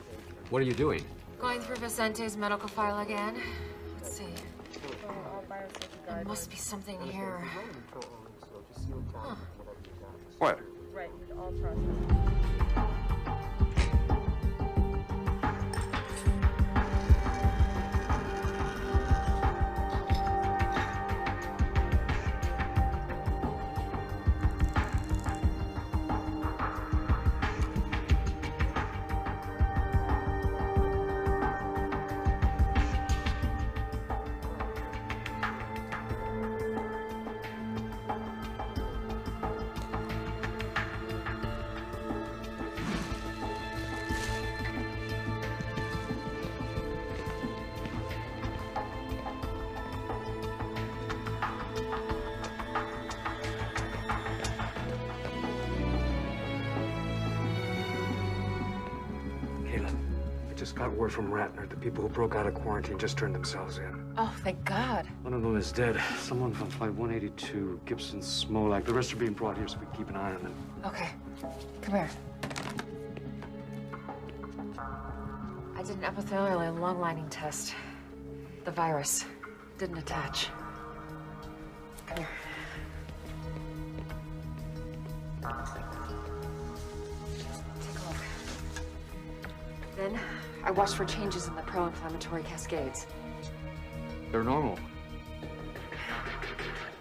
What are you doing? Going through Vicente's medical file again. Let's see. There must be something here. Huh. What? Right, all processed. Got word from Ratner. The people who broke out of quarantine just turned themselves in. Oh, thank God. One of them is dead. Someone from Flight 182, Gibson, Smolak. The rest are being brought here so we can keep an eye on them. Okay. Come here. I did an epithelial and lung lining test. The virus didn't attach. Come here. Then, I watched for changes in the pro-inflammatory cascades. They're normal.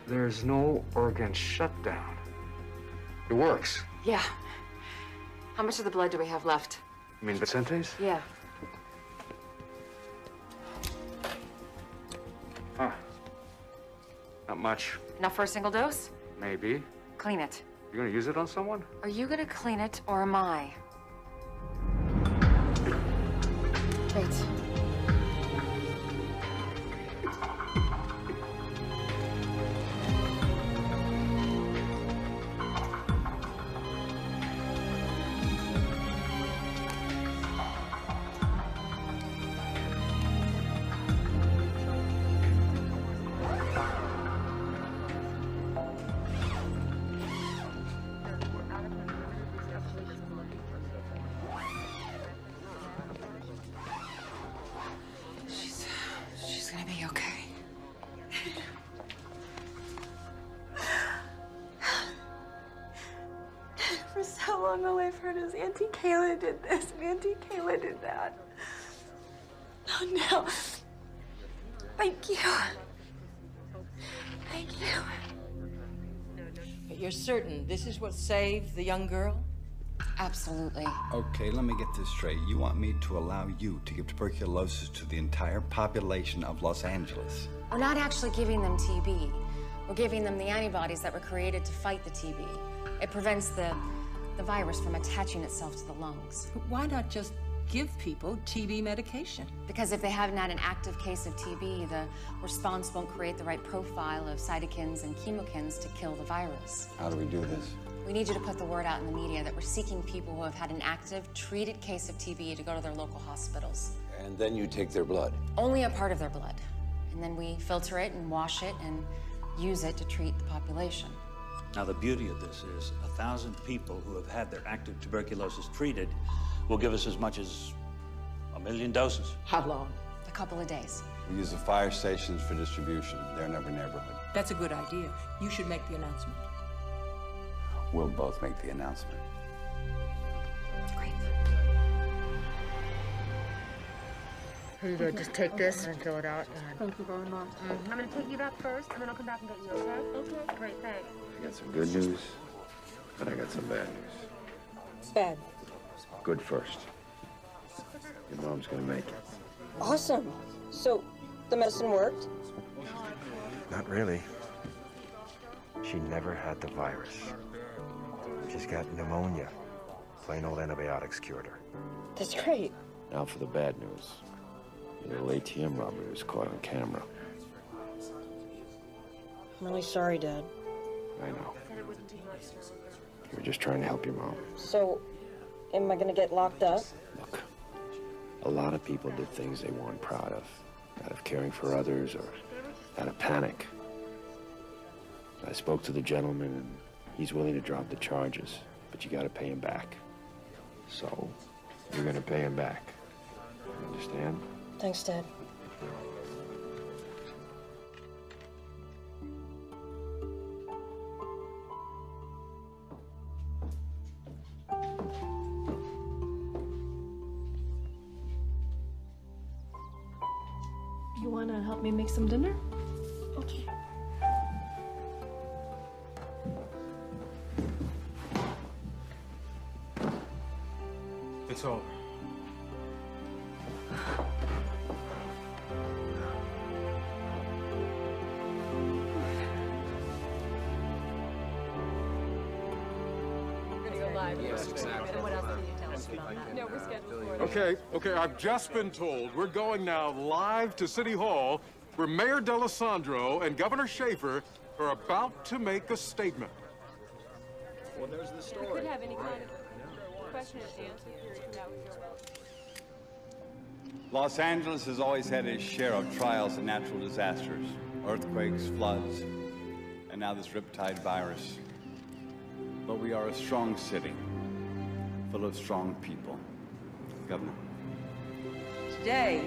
There's no organ shutdown. It works. Yeah. How much of the blood do we have left? You mean Vicente's? Yeah. Huh. Not much. Enough for a single dose? Maybe. Clean it. You gonna use it on someone? Are you gonna clean it, or am I? Wait. She's gonna be okay. For so long, all I've heard is Auntie Kayla did this and Auntie Kayla did that. Oh, no. Thank you. Thank you. But you're certain this is what saved the young girl? Absolutely. Okay, let me get this straight. You want me to allow you to give tuberculosis to the entire population of Los Angeles? We're not actually giving them TB. We're giving them the antibodies that were created to fight the TB. It prevents the virus from attaching itself to the lungs. But why not just give people TB medication? Because if they haven't had an active case of TB, the response won't create the right profile of cytokines and chemokines to kill the virus. How do we do this? We need you to put the word out in the media that we're seeking people who have had an active, treated case of TB to go to their local hospitals. And then you take their blood. Only a part of their blood. And then we filter it and wash it and use it to treat the population. Now, the beauty of this is 1,000 people who have had their active tuberculosis treated will give us as much as 1 million doses. How long? A couple of days. We use the fire stations for distribution. They're in every neighborhood. That's a good idea. You should make the announcement. We'll both make the announcement. Great. Here you go. Just take this and fill it out. Thank you very much. I'm going to take you back first, and then I'll come back and get you, okay? Okay. Great, thanks. I got some good news, and I got some bad news. Bad. Good first. Your mom's gonna make it. Awesome. So, the medicine worked? Not really. She never had the virus. She's got pneumonia. Plain old antibiotics cured her. That's great. Now for the bad news. Your little ATM robbery was caught on camera. I'm really sorry, Dad. I know. You were just trying to help your mom. So, am I gonna get locked up? Look, a lot of people did things they weren't proud of, out of caring for others or out of panic. I spoke to the gentleman, and he's willing to drop the charges, but you gotta pay him back. So, you're gonna pay him back. You understand? Thanks, Dad. You wanna help me make some dinner? Okay. It's over. We're gonna go live. Yes, exactly. And what else can you tell us about that? No, we're scheduled for it. Okay, I've just been told we're going now live to City Hall where Mayor D'Alessandro and Governor Schaefer are about to make a statement. Well, there's the story. We could have any kind of question and answer period from that with your Los Angeles has always had its share of trials and natural disasters, earthquakes, floods, and now this riptide virus. But we are a strong city, full of strong people. Governor? Today,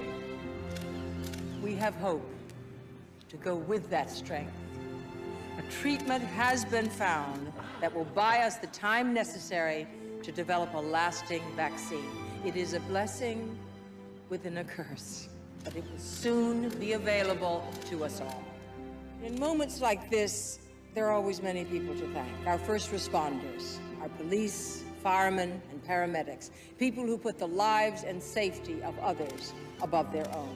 we have hope to go with that strength. A treatment has been found that will buy us the time necessary to develop a lasting vaccine. It is a blessing within a curse, but it will soon be available to us all. In moments like this, there are always many people to thank. Our first responders, our police, firemen, and paramedics, people who put the lives and safety of others above their own.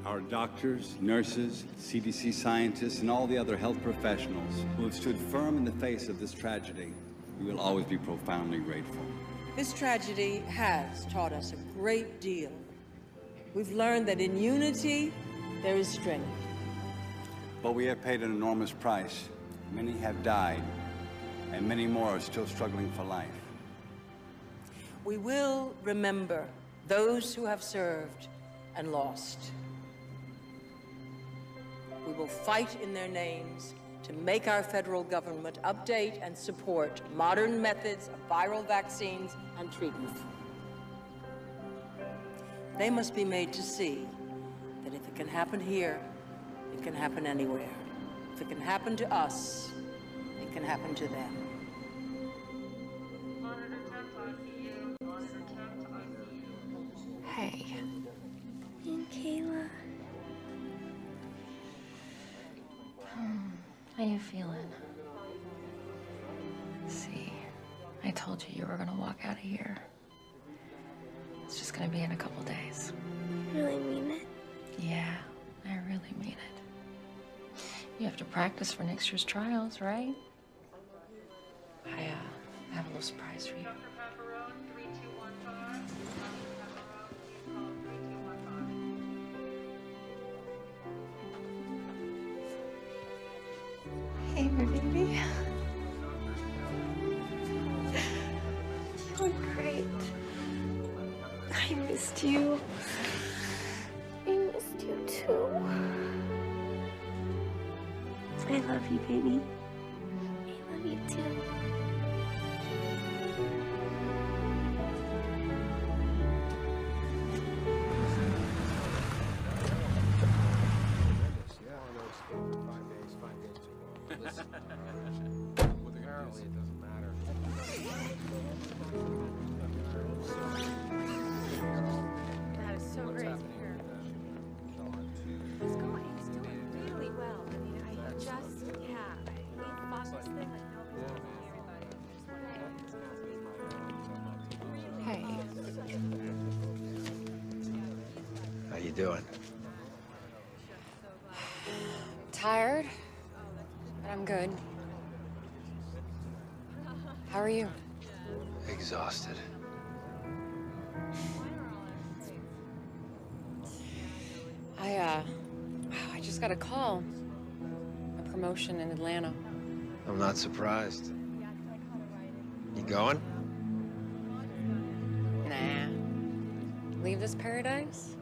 Our doctors, nurses, CDC scientists, and all the other health professionals who have stood firm in the face of this tragedy, we will always be profoundly grateful. This tragedy has taught us a great deal. We've learned that in unity, there is strength. But we have paid an enormous price. Many have died, and many more are still struggling for life. We will remember those who have served and lost. We will fight in their names to make our federal government update and support modern methods of viral vaccines and treatment. They must be made to see that if it can happen here, it can happen anywhere. If it can happen to us, it can happen to them. Hey. And Kayla. How you feeling? See, I told you were gonna walk out of here. It's just gonna be in a couple days. Really mean it? Yeah, I really mean it. You have to practice for next year's trials, right? I have a little surprise for you. Hey, my baby. Oh, great. I missed you. I missed you too. I love you, baby. I love you too. Apparently it doesn't matter. That is so great to hear. He's going. He's doing really well. I mean, I just, yeah. you doing? Tired, but I'm good. How are you? Exhausted. I just got a call. A promotion in Atlanta. I'm not surprised. You going? Nah. Leave this paradise?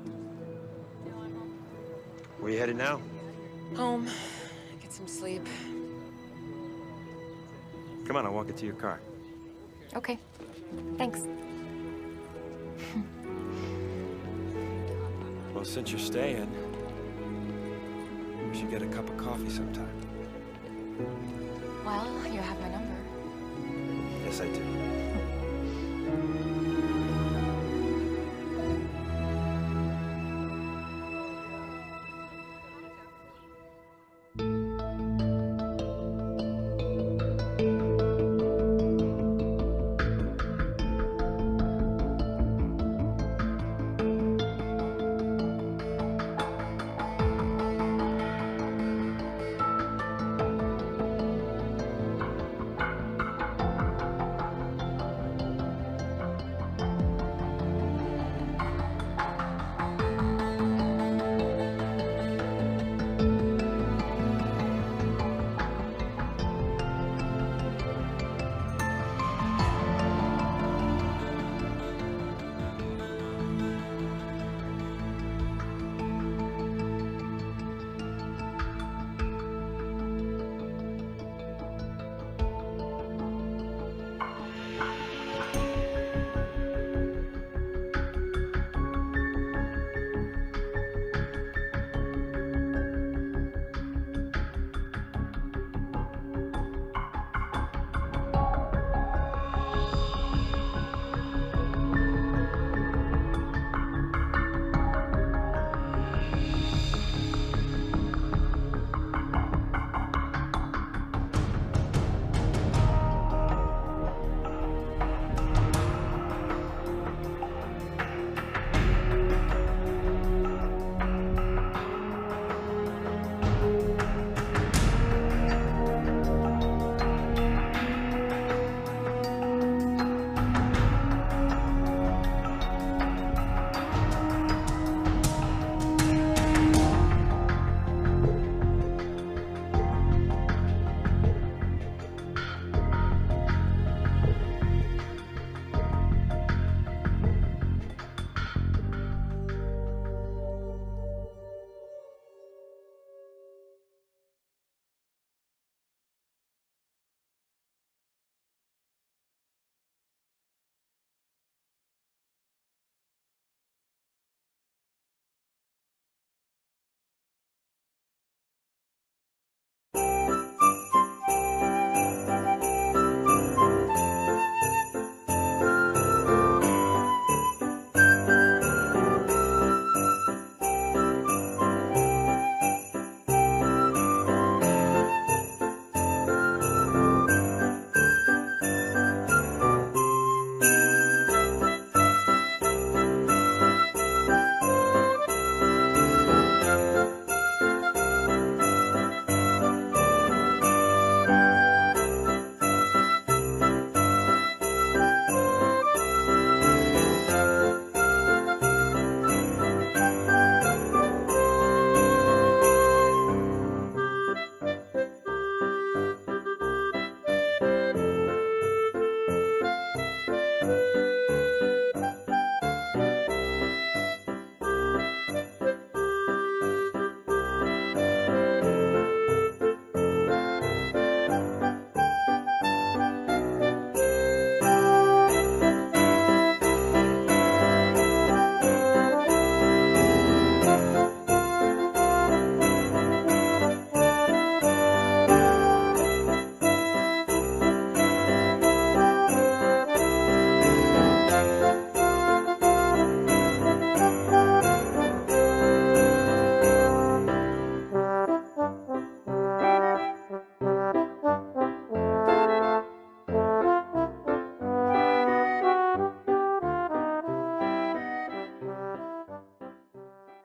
Where you headed now? Home. Get some sleep. Come on, I'll walk it to your car. Okay. Thanks. Well, since you're staying, we should get a cup of coffee sometime. Well, you have my number. Yes, I do.